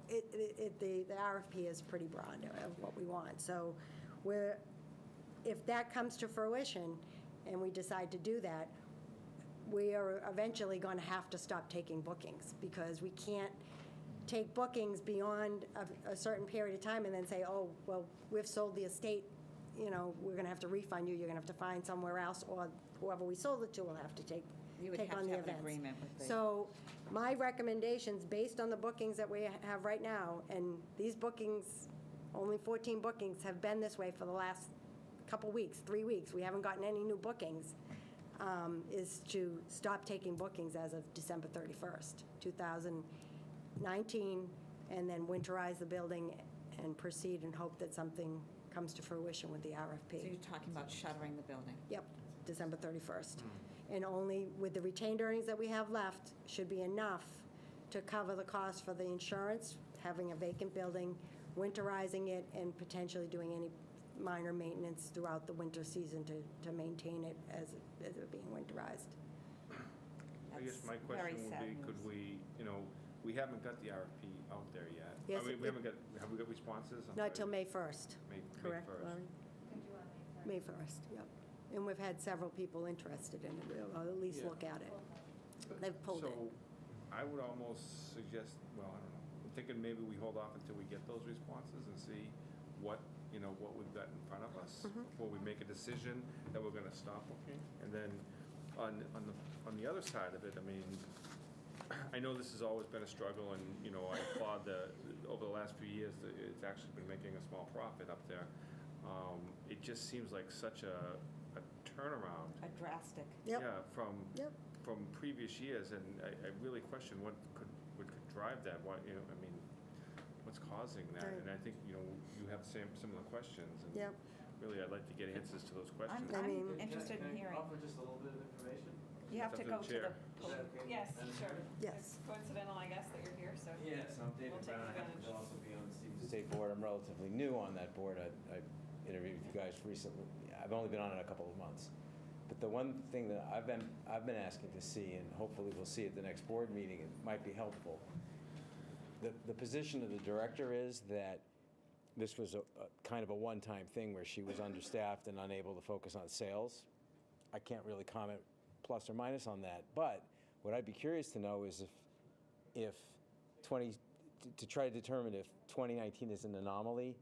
The RFP is pretty broad of what we want. So if that comes to fruition and we decide to do that, we are eventually going to have to stop taking bookings, because we can't take bookings beyond a certain period of time and then say, oh, well, we've sold the estate, we're going to have to refund you, you're going to have to find somewhere else, or whoever we sold it to will have to take on the events. So my recommendations, based on the bookings that we have right now, and these bookings, only 14 bookings, have been this way for the last couple weeks, 3 weeks. We haven't gotten any new bookings, is to stop taking bookings as of December 31st, 2019, and then winterize the building and proceed and hope that something comes to fruition with the RFP. So you're talking about shuttering the building? Yep, December 31st. And only with the retained earnings that we have left should be enough to cover the cost for the insurance, having a vacant building, winterizing it, and potentially doing any minor maintenance throughout the winter season to maintain it as it being winterized. I guess my question would be, could we, we haven't got the RFP out there yet. Yes, I mean, have we got responses? I'm Not sorry. till May 1st. May Correct, 1st. Lauren? May 1st, yep. And we've had several people interested in it, or at least Yeah. look at it. They've pulled it. So I would almost suggest, well, I don't know, I'm thinking maybe we hold off until we get those responses and see what we've got in front of us before we make a decision that we're going to stop booking. And then on the other side of it, I mean, I know this has always been a struggle, and, I applaud over the last few years, it's actually been making a small profit up there. It just seems like such a turnaround. A drastic. Yep. Yeah, from previous years, and I really question what could drive that. Why, I mean, what's causing that? Right. And I think, you have similar questions. And Yep. really, I'd like to get answers to those questions. I'm interested in hearing. Offer just a little bit of information? You have to go to the. Yes, sure. Yes. It's coincidental, I guess, that you're here, so. Yes, I'm David We'll take Brown. I happen advantage. to also be on the Stevens State Board. I'm relatively new on that board. I interviewed with you guys recently. I've only been on it a couple of months. But the one thing that I've been asking to see, and hopefully we'll see at the next board meeting, it might be helpful. The position of the director is that this was a kind of a one-time thing where she was understaffed and unable to focus on sales. I can't really comment plus or minus on that, but what I'd be curious to know is if to try to determine if 2019 is an anomaly.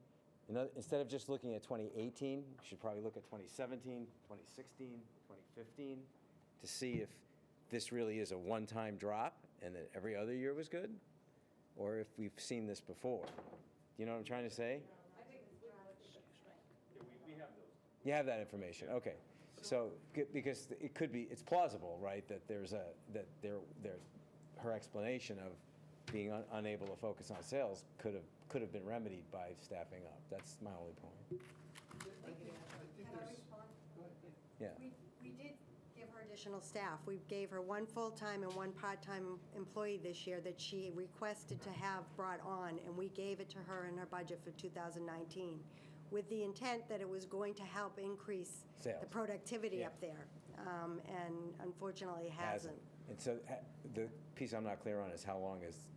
Instead of just looking at 2018, we should probably look at 2017, 2016, 2015, to see if this really is a one-time drop and that every other year was good, or if we've seen this before. You know what I'm trying to say? We have those. You have that information, okay. So, because it could be, it's plausible, right, that her explanation of being unable to focus on sales could have been remedied by staffing up. That's my only point. Yeah. We did give her additional staff. We gave her one full-time and one part-time employee this year that she requested to have brought on, and we gave it to her in her budget for 2019, with the intent that it was going to help increase the Sales. productivity Yeah. up there. And unfortunately, it hasn't. And so the piece I'm not clear on is how long has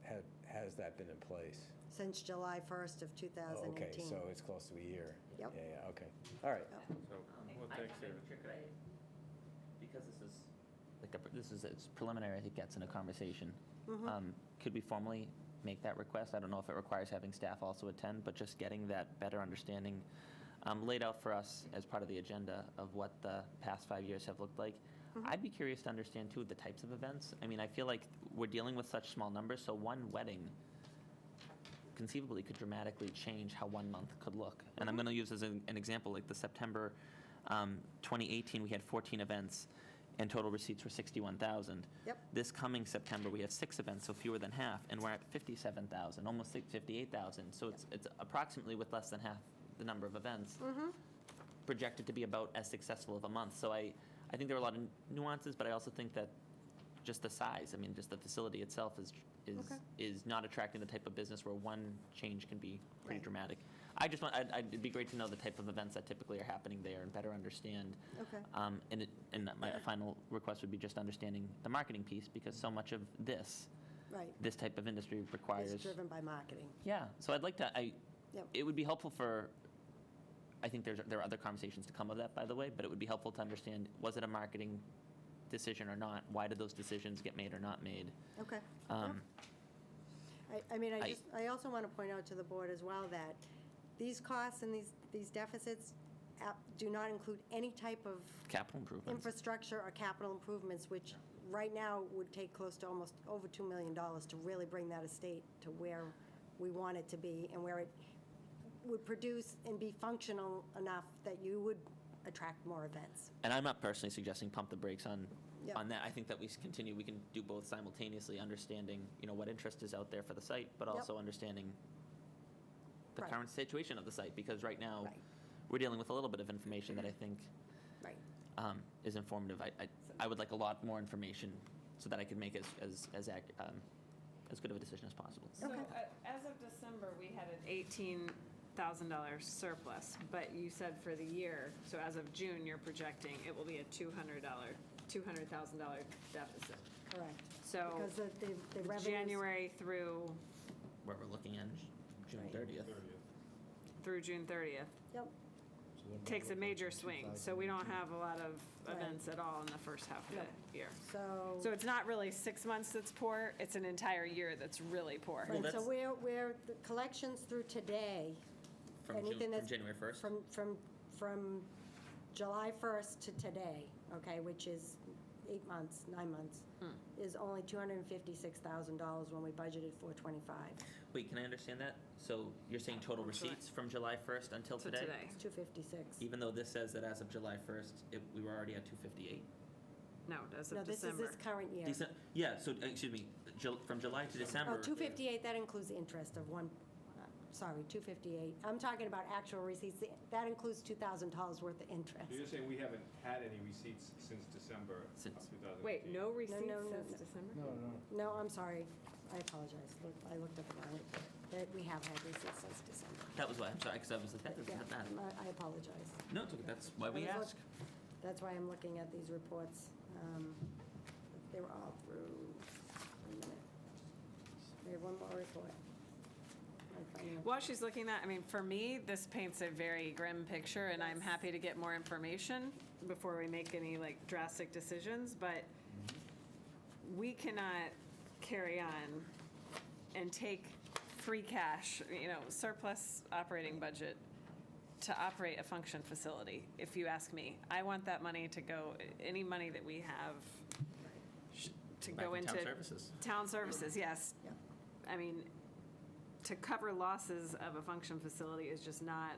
that been in place? Since July 1st of 2018. Okay, so it's close to a year. Yep. Yeah, okay. All right. So, well, I thanks, think David. Richard, could I, because this is it's preliminary, I think gets in a conversation. Could we formally make that request? I don't know if it requires having staff also attend, but just getting that better understanding laid out for us as part of the agenda of what the past 5 years have looked like. I'd be curious to understand too the types of events. I mean, I feel like we're dealing with such small numbers, so one wedding conceivably could dramatically change how 1 month could look. And I'm going to use as an example, like the September 2018, we had 14 events and total receipts were 61,000. Yep. This coming September, we have 6 events, so fewer than half, and we're at 57,000, almost 58,000. So it's approximately with less than half the number of events projected to be about as successful of a month. So I think there are a lot of nuances, but I also think that just the size, I mean, just the facility itself is not attracting the type of business where one change can be pretty dramatic. I just want, it'd be great to know the type of events that typically are happening there and better understand. Okay. And my final request would be just understanding the marketing piece, because so much of this type of industry requires. It's driven by marketing. Yeah, so I'd like to, Yep. it would be helpful for, I think there are other conversations to come of that, by the way, but it would be helpful to understand, was it a marketing decision or not? Why did those decisions get made or not made? Okay. I also want to point out to the board as well that these costs and these deficits do not include any type of Capital improvements. infrastructure or capital improvements, which right now would take close to almost over $2 million to really bring that estate to where we want it to be and where it would produce and be functional enough that you would attract more events. And I'm not personally suggesting pump the brakes on Yep. on that. I think that we can do both simultaneously, understanding, what interest is out there for the site, but also understanding the current situation of the site, because right now we're dealing with a little bit of information that I think is informative. I would like a lot more information so that I could make as good of a decision as possible. So as of December, we had an $18,000 surplus, but you said for the year, so as of June, you're projecting it will be a $200,000 deficit. Correct. So Because the revenues. January through Where we're looking at June 30th. through June 30th Yep. takes a major swing. So we don't have a lot of events at all in the first half of the year. So it's not really 6 months that's poor, it's an entire year that's really poor. Right, so we're the collections through today. From anything that's January 1st? From July 1st to today, okay, which is 8 months, 9 months, is only $256,000 when we budgeted $425. Wait, can I understand that? So you're saying total receipts from July 1st until To today? today. It's 256. Even though this says that as of July 1st, we were already at 258? No, as of No, this is December. this current year. Yeah, so, excuse me, from July to December. Oh, 258, that includes the interest of sorry, 258. I'm talking about actual receipts. That includes $2,000 worth of interest. So you're saying we haven't had any receipts since December of 2018? Wait, no receipts no, since December? No, I'm sorry. I apologize. Look, I looked at the wrong report. That we have had receipts since December. That was why, I'm sorry, because I was like, that doesn't Yeah, matter. I apologize. No, it's okay, that's why we I was ask. That's why I'm looking at these reports. They were all through, wait a minute. We have one more report. While she's looking at, for me, this paints a very grim picture, and I'm happy to get more information before we make any drastic decisions, but we cannot carry on and take free cash, surplus operating budget, to operate a function facility, if you ask me. I want that money to go, any money that we have to Back go in into. town services. Town services, yes. I mean, to cover losses of a function facility is just not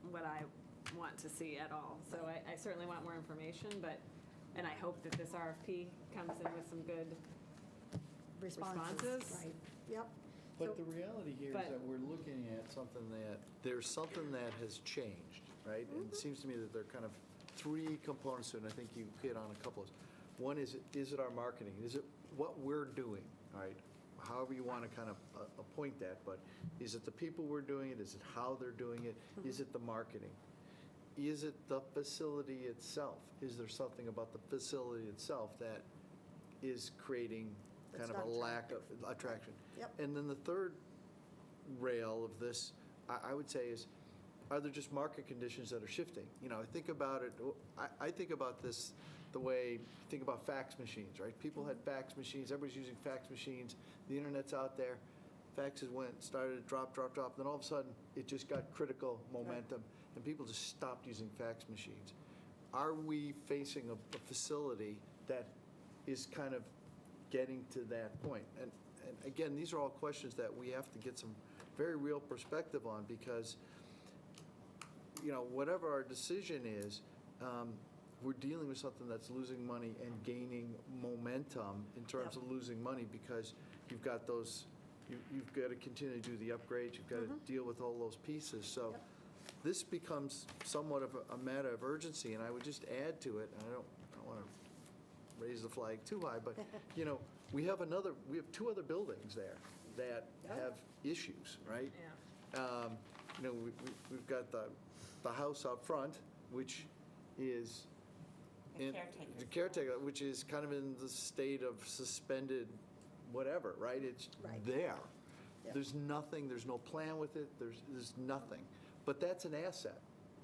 what I want to see at all. So I certainly want more information, and I hope that this RFP comes in with some good responses. Right, yep. But the reality here is but- that we're looking at something there's something that has changed, right? And it seems to me that there are kind of three components to it, and I think you hit on a couple of. One is it our marketing? Is it what we're doing, right? However you want to kind of appoint that, but is it the people we're doing it? Is it how they're doing it? Is it the marketing? Is it the facility itself? Is there something about the facility itself that is creating kind That's of a not lack of attraction? Yep. And then the third rail of this, I would say, is are there just market conditions that are shifting? You know, I think about it, I think about this the way, think about fax machines, right? People had fax machines, everybody's using fax machines, the internet's out there, faxes started to drop, then all of a sudden, it just got critical momentum, and people just stopped using fax machines. Are we facing a facility that is kind of getting to that point? And again, these are all questions that we have to get some very real perspective on, because, you know, whatever our decision is, we're dealing with something that's losing money and gaining momentum in terms of losing money, because you've got those, you've got to continue to do the upgrades, you've got to deal with all those pieces. So this becomes somewhat of a matter of urgency, and I would just add to it, and I don't want to raise the flag too high, but, you know, we have two other buildings there that have issues, right? Yeah. You know, we've got the house out front, which is the caretaker, which is kind of in the state of suspended whatever, right? It's there. Yep. There's nothing, there's no plan with it, there's nothing. But that's an asset,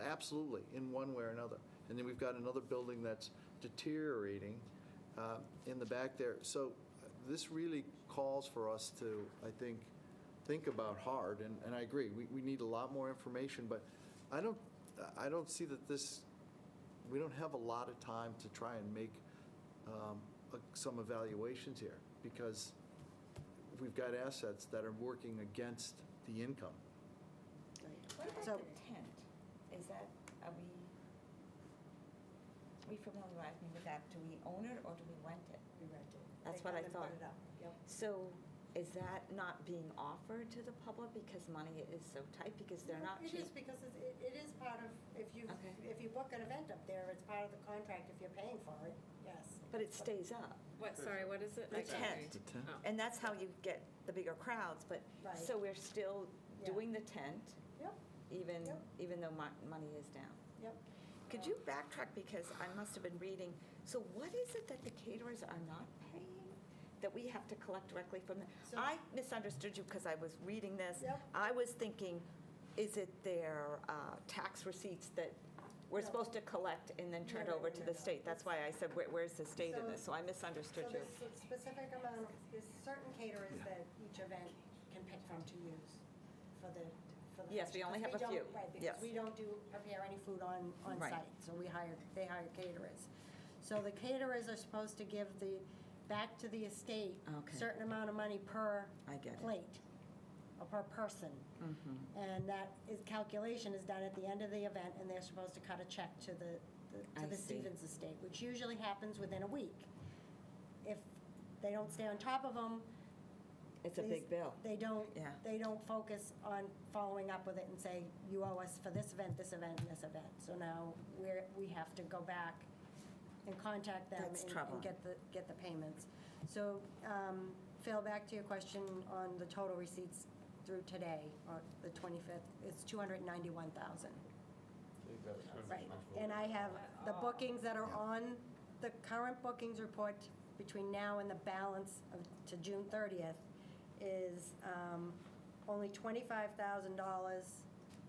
absolutely, in one way or another. And then we've got another building that's deteriorating in the back there. So this really calls for us to, I think about hard, and I agree, we need a lot more information, but I don't see that we don't have a lot of time to try and make some evaluations here, because we've got assets that are working against the income. What about the tent? Is that, are we familiarize me with that? Do we own it or do we rent it? We rent it. That's They what I come and thought. put it up. Yep. So is that not being offered to the public because money is so tight, because they're not It cheap? is, because it is part of, if you book an event up there, it's part of the contract if you're paying for it, yes. But it stays up. What, sorry, what is it? The I can't hear tent. you. The tent. Oh. And that's how you get the bigger crowds, but, Right. so we're still Yeah. doing the tent, Yep, even though money is down. yep. Could you backtrack, because I must have been reading, so what is it that the caterers are not paying, that we have to collect directly from them? So- I misunderstood you because I was reading this. Yep. I was thinking, is it their tax receipts that we're No. supposed to collect and then turn No, no, over no, to no, the no. state? That's why I said, where's the state in So- this? So I misunderstood So you. there's a specific amount of, there's certain caterers that each event can pick from to use for the Yes, we function, only 'cause have a few. don't- Right, Yes. because we don't prepare any food on Right. site, so they hire caterers. So the caterers are supposed to give back to the estate Okay. certain amount of money per I get it. plate or per person. Mhm. And that calculation is done at the end of the event, and they're supposed to cut a check to I the see. Stevens estate, which usually happens within a week. If they don't stay on top of them, It's a big bill. they don't, Yeah. they don't focus on following up with it and say, you owe us for this event, and this event. So now we have to go back and contact them That's and troubling. get the payments. So, Phil, back to your question on the total receipts through today, or the 25th, it's 291,000. Right, and I have the bookings that are on the current bookings report between now and the balance to June 30th is only $25,000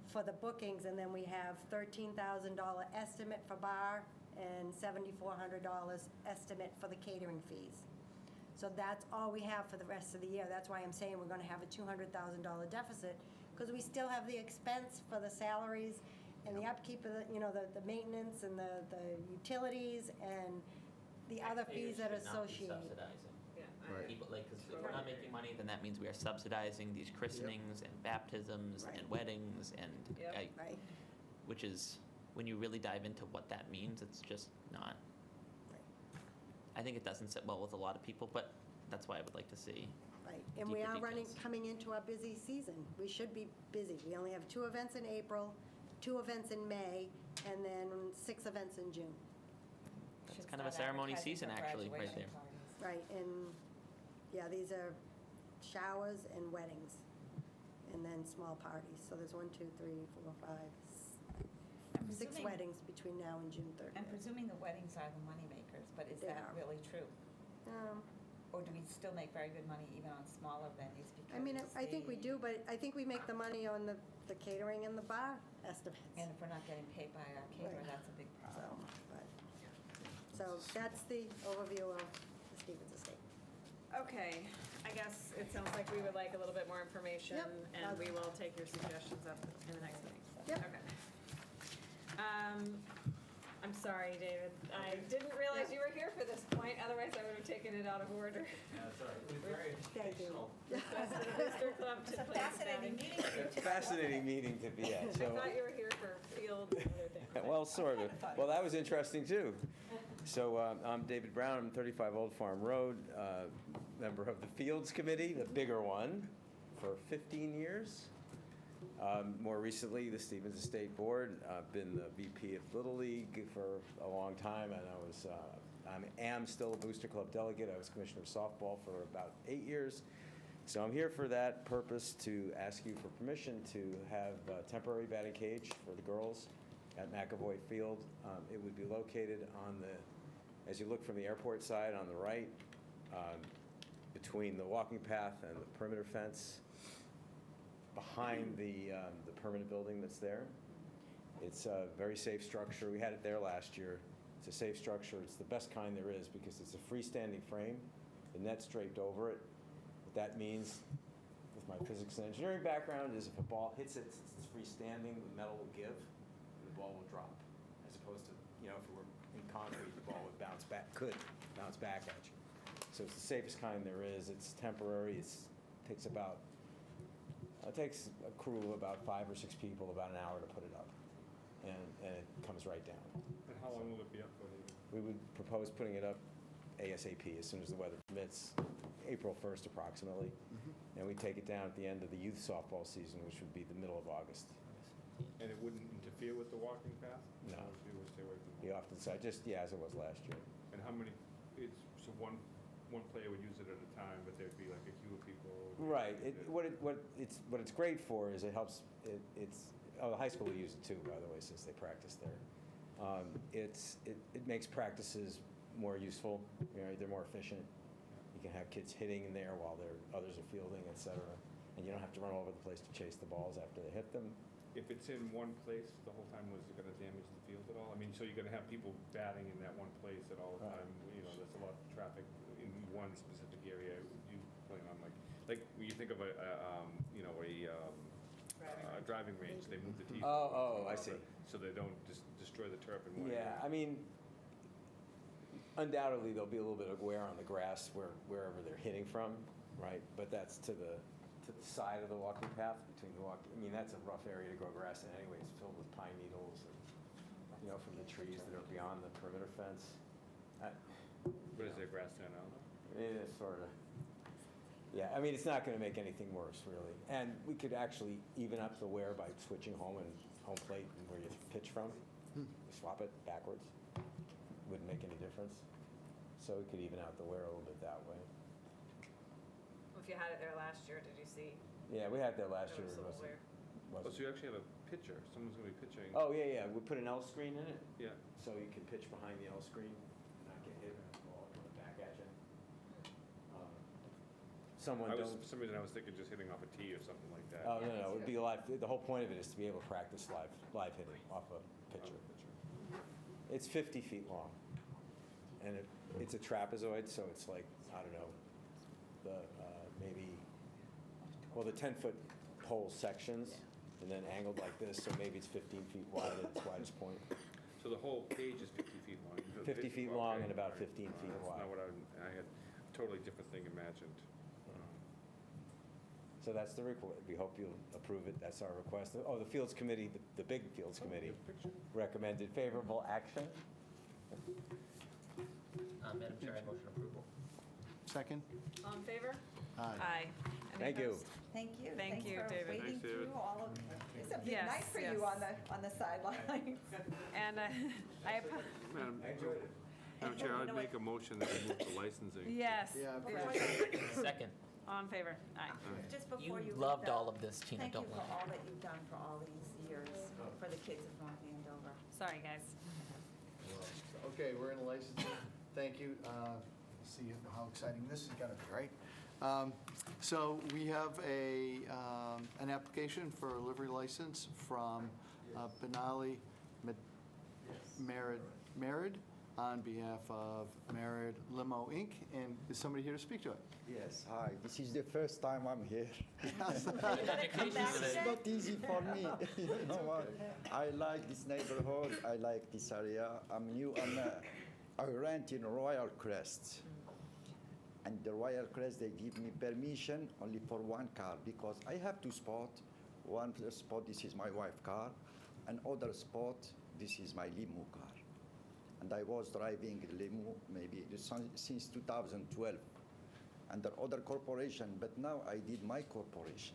for the bookings, and then we have $13,000 estimate for bar and $7,400 estimate for the catering fees. So that's all we have for the rest of the year. That's why I'm saying we're gonna have a $200,000 deficit, because we still have the expense for the salaries and the upkeep of the, the maintenance and the utilities and the other fees that are associated. People, like, because if we're not making money, then that means we are subsidizing these christenings and baptisms and weddings and, Right. which is, when you really dive into what that means, it's just not. I think it doesn't sit well with a lot of people, but that's why I would like to see. Right, and we deeper are details. coming into our busy season. We should be busy. We only have 2 events in April, 2 events in May, and then 6 events in June. That's kind of a ceremony season, actually, right there. Right, and, these are showers and weddings, and then small parties. So there's 1, 2, 3, 4, 5, 6 weddings between now and June 30th. I'm presuming the weddings are the moneymakers, but is They that are. really true? Or do we still make very good money even on smaller venues? I mean, I think we the- do, but I think we make the money on the catering and the bar estimates. And if we're not getting paid by our caterer, Right. that's a big problem. So that's the overview of the Stevens Estate. Okay, I guess it sounds like we would like a little bit more information, Yep. and we will take your suggestions up in the next meeting. Yep. Okay. I'm sorry, David. I didn't realize you were here for this point, otherwise I would have taken it out of order. That's all right. It was very educational. Booster Club It's to a play fascinating today. meeting. It's a fascinating meeting to be at, I so. thought you were here for field and other things. Well, sort of. Well, that was interesting, too. So I'm David Brown, I'm 35 Old Farm Road, member of the Fields Committee, the bigger one, for 15 years. More recently, the Stevens Estate Board. I've been the VP of Little League for a long time, and I am still a Booster Club delegate. I was commissioner of softball for about 8 years. So I'm here for that purpose, to ask you for permission to have a temporary batting cage for the girls at McAvoy Field. It would be located as you look from the airport side on the right, between the walking path and the perimeter fence, behind the permanent building that's there. It's a very safe structure. We had it there last year. It's a safe structure. It's the best kind there is because it's a freestanding frame. The net's draped over it. What that means, with my physics and engineering background, is if a ball hits it, since it's freestanding, the metal will give and the ball will drop. As opposed to, if it were in concrete, the ball would could bounce back at you. So it's the safest kind there is. It's temporary. It takes a crew of about 5 or 6 people about an hour to put it up, and it comes right down. And how long will it be up for? We would propose putting it up ASAP, as soon as the weather permits, April 1st approximately, and we take it down at the end of the youth softball season, which would be the middle of August. And it wouldn't interfere with the walking path? No. You would stay away from Be off to the side, just, as it was last year. And how many, so one player would use it at a time, but there'd be like a queue of people? Right. What it's great for is it helps. The high school will use it too, by the way, since they practice there. It makes practices more useful. They're more efficient. You can have kids hitting in there while others are fielding, et cetera, and you don't have to run all over the place to chase the balls after they hit them. If it's in one place the whole time, was it going to damage the field at all? I mean, so you're going to have people batting in that one place at all the time. There's a lot of traffic in one specific area. You plan on like when you think of a driving range, they move the tees. I see. So they don't just destroy the turf in one area. Yeah, I mean, undoubtedly there'll be a little bit of wear on the grass wherever they're hitting from, right? But that's to the side of the walking path between the walk. I mean, that's a rough area to grow grass in anyway. It's filled with pine needles, and, from the trees that are beyond the perimeter fence. But is there grass there now? It's sort of. Yeah, I mean, it's not going to make anything worse, really. And we could actually even up the wear by switching home plate and where you pitch from. Swap it backwards. Wouldn't make any difference. So we could even out the wear a little bit that way. If you had it there last year, did you see? Yeah, we had that last year. Noticeable wear? Oh, so you actually have a pitcher. Someone's going to be pitching. Oh, yeah. We put an L screen in it. Yeah. So you can pitch behind the L screen and not get hit and the ball coming back at you. For some reason I was thinking just hitting off a tee or something like that. Oh, no. It would be live. The whole point of it is to be able to practice live hitting off a pitcher. It's 50 feet long. And it's a trapezoid, so it's like, I don't know, the 10-foot pole sections and then angled like this, so maybe it's 15 feet wide at its widest point. So the whole page is 50 feet long? 50 feet long Okay, and about all right. 15 feet That's wide. not what I had a totally different thing imagined. So that's the request. We hope you'll approve it. That's our request. Oh, the Fields Committee, the big Fields Committee recommended favorable action. Madam Chair, I motion approval. Second? All in favor? Aye. Any Thank you. opposed? Thank you. Thank Thanks you, for David. wading Thanks, David. through all of, it's a big Yes, night for you yes. on the sidelines. And I, Madam I enjoyed it. Madam Chair, I'd make a motion that we move the licensing. yes. Yeah, Second. All in favor? Aye. Just You before you leave, loved though, all of this, Tina, thank you don't for lie. all that you've done for all these years for the kids of North Andover. Sorry, guys. Okay, we're in licensing. Thank you. See how exciting this is going to be, right? So we have an application for a livery license from Benali Merid on behalf of Merid Limo Inc. And is somebody here to speak to it? Yes, hi. This is the first time I'm here. Yes. It's not easy for me. You know what? I like this neighborhood. I like this area. I'm new. I rent in Royal Crest. And the Royal Crest, they give me permission only for one car because I have two spots. One spot, this is my wife's car. And other spot, this is my limo car. And I was driving limo maybe since 2012 under other corporation, but now I did my corporation.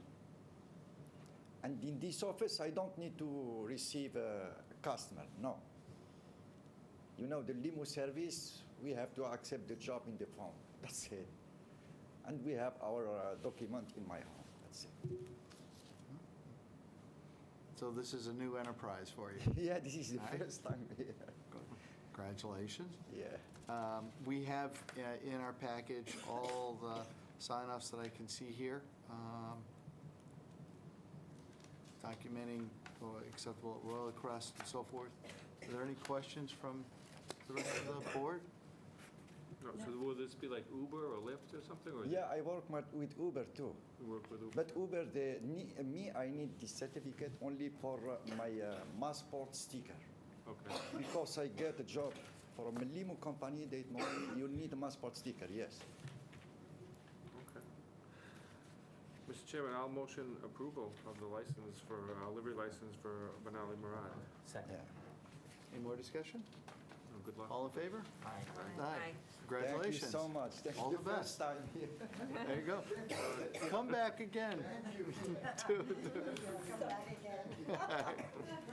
And in this office, I don't need to receive a customer, no. You know, the limo service, we have to accept the job in the phone, that's it. And we have our document in my home, that's it. So this is a new enterprise for you. Yeah, this is the All right. first time here. Congratulations. Yeah. We have in our package all the sign-offs that I can see here, documenting acceptable at Royal Crest and so forth. Are there any questions from the rest of the board? No, so will this be like Uber or Lyft or something? Or is Yeah, I work with Uber too. You work with Uber? But Uber, I need the certificate only for my passport sticker. Okay. Because I get a job from a limo company, they told me you need a passport sticker, yes. Okay. Mr. Chairman, I'll motion approval of the license for, livery license for Benali Murad. Second. Any more discussion? Good luck. All in favor? Aye. Aye. Congratulations. Thank you so much. Thank All you. the The best. first time here. There you go. Come back again. Come back again.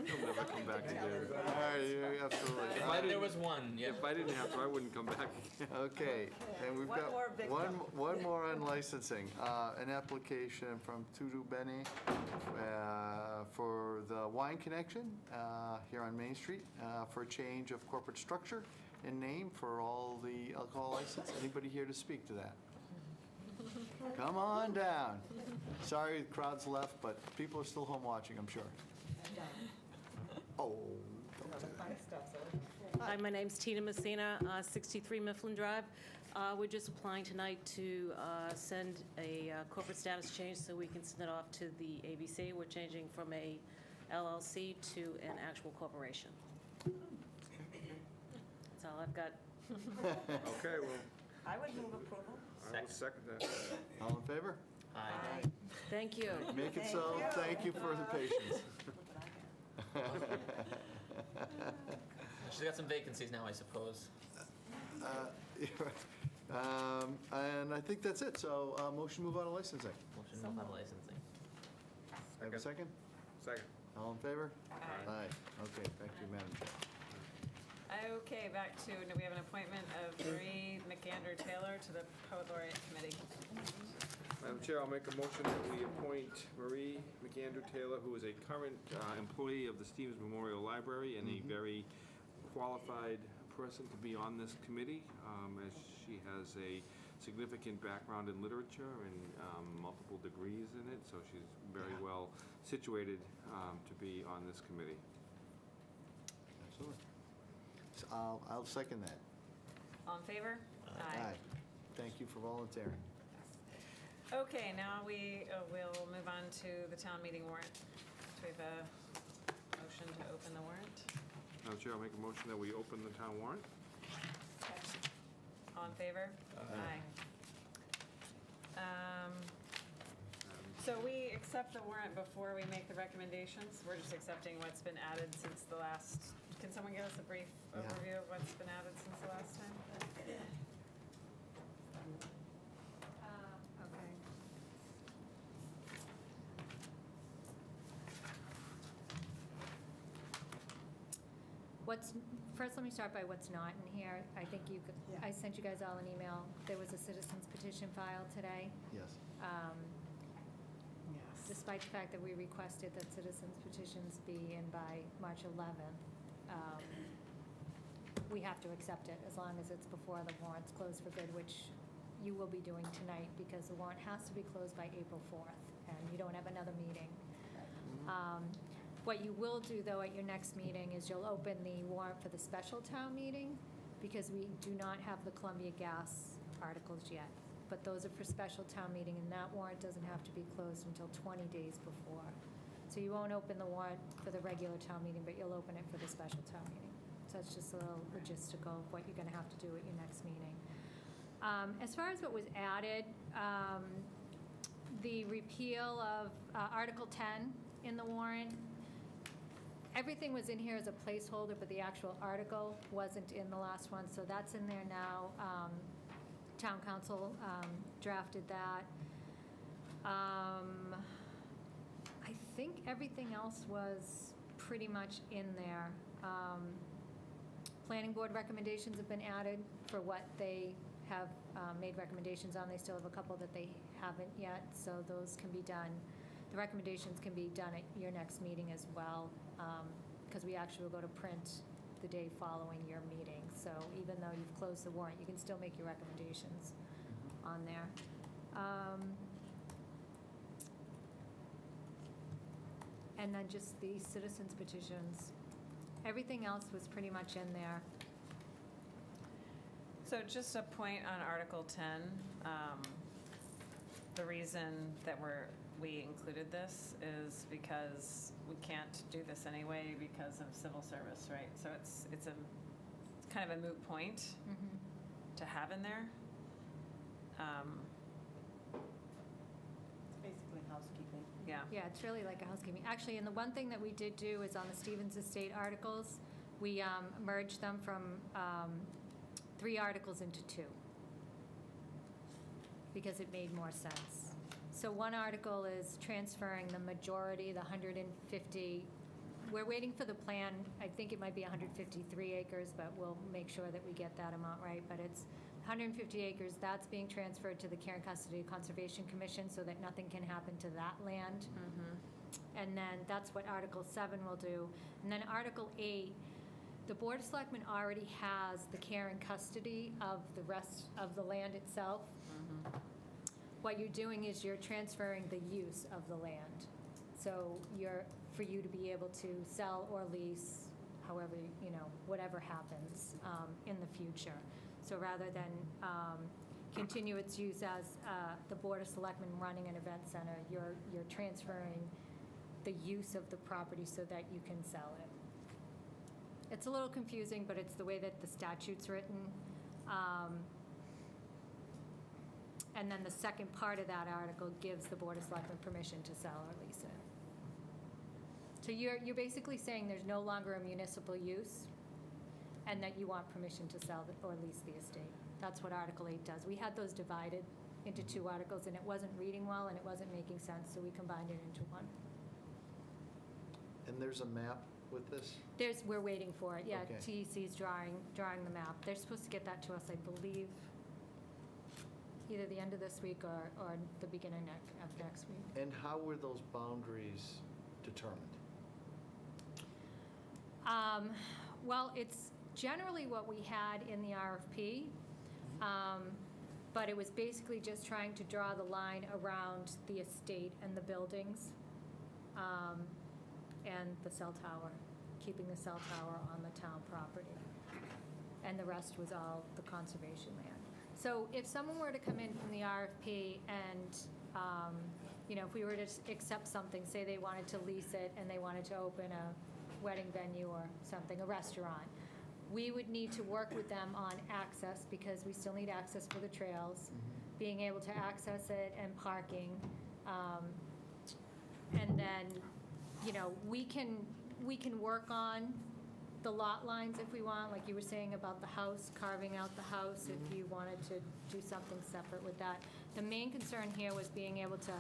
You'll never come back again. All right, yeah, absolutely. If I There didn't- was one, yeah. If I didn't have to, I wouldn't come back again. Okay, and we've One got more victim. one more on licensing. An application from Tudu Bene for the Wine Connection here on Main Street for a change of corporate structure and name for all the alcohol license. Anybody here to speak to that? Come on down. Sorry, the crowd's left, but people are still home watching, I'm sure. Oh, don't do that. Hi, my name's Tina Messina, 63 Mifflin Drive. We're just applying tonight to send a corporate status change so we can send it off to the ABC. We're changing from a LLC to an actual corporation. That's all I've got. Okay, well, I would move approval. I will second that. All in favor? Aye. Thank you. Make it so. Thank you for the patience. She's got some vacancies now, I suppose. And I think that's it. So motion to move on to licensing. Motion to move on to licensing. I have a second? Second. All in favor? Aye. Okay, thank you, Madam Chair. Okay, back to, we have an appointment of Marie McAnder-Taylor to the Poet Laureate Committee. Madam Chair, I'll make a motion that we appoint Marie McAnder-Taylor, who is a current employee of the Stevens Memorial Library and a very qualified person to be on this committee, as she has a significant background in literature and multiple degrees in it, so she's very well situated to be on this committee. Absolutely. So I'll second that. All in favor? Aye. Thank you for volunteering. Okay, now we will move on to the town meeting warrant. we have a motion to open the warrant? Madam Chair, I'll make a motion that we open the town warrant. All in favor? Aye. So we accept the warrant before we make the recommendations? We're just accepting what's been added since the last, can someone give us a brief overview of what's been added since the last time? Okay. First, let me start by what's not in here. I think you could, I sent you guys all an email. There was a citizens petition filed today. Yes. Despite the fact that we requested that citizens petitions be in by March 11th, we have to accept it as long as it's before the warrant's closed for bid, which you will be doing tonight because the warrant has to be closed by April 4th, and you don't have another meeting. What you will do, though, at your next meeting is you'll open the warrant for the special town meeting because we do not have the Columbia Gas articles yet. But those are for special town meeting, and that warrant doesn't have to be closed until 20 days before. So you won't open the warrant for the regular town meeting, but you'll open it for the special town meeting. So that's just a little logistical of what you're going to have to do at your next meeting. As far as what was added, the repeal of Article 10 in the warrant, everything was in here as a placeholder, but the actual article wasn't in the last one, so that's in there now. Town council drafted that. I think everything else was pretty much in there. Planning board recommendations have been added for what they have made recommendations on. They still have a couple that they haven't yet, so those can be done. The recommendations can be done at your next meeting as well, because we actually will go to print the day following your meeting. So even though you've closed the warrant, you can still make your recommendations on there. And then just the citizens petitions. Everything else was pretty much in there. So just a point on Article 10. The reason that we included this is because we can't do this anyway because of civil service, right? So it's kind of a moot point to have in there. It's basically housekeeping. Yeah. Yeah, it's really like a housekeeping. Actually, and the one thing that we did do is on the Stevens Estate articles, we merged them from 3 articles into 2 because it made more sense. So one article is transferring the majority, the 150. We're waiting for the plan. I think it might be 153 acres, but we'll make sure that we get that amount right. But it's 150 acres. That's being transferred to the Care and Custody Conservation Commission so that nothing can happen to that land. And then that's what Article 7 will do. And then Article 8, the Board of Selectmen already has the care and custody of the rest of the land itself. What you're doing is you're transferring the use of the land. So for you to be able to sell or lease, however, whatever happens in the future. So rather than continue its use as the Board of Selectmen running an event center, you're transferring the use of the property so that you can sell it. It's a little confusing, but it's the way that the statute's written. And then the second part of that article gives the Board of Selectmen permission to sell or lease it. So you're basically saying there's no longer a municipal use and that you want permission to sell or lease the estate. That's what Article 8 does. We had those divided into 2 articles, and it wasn't reading well, and it wasn't making sense, so we combined it into one. And there's a map with this? We're waiting for it, yeah. Okay. TEC's drawing the map. They're supposed to get that to us, I believe, either the end of this week or the beginning of next week. And how were those boundaries determined? Well, it's generally what we had in the RFP, but it was basically just trying to draw the line around the estate and the buildings and the cell tower, keeping the cell tower on the town property. And the rest was all the conservation land. So if someone were to come in from the RFP and if we were to accept something, say they wanted to lease it and they wanted to open a wedding venue or something, a restaurant, we would need to work with them on access, because we still need access for the trails, being able to access it, and parking. And then, we can work on the lot lines if we want, like you were saying about the house, carving out the house, if you wanted to do something separate with that. The main concern here was being able to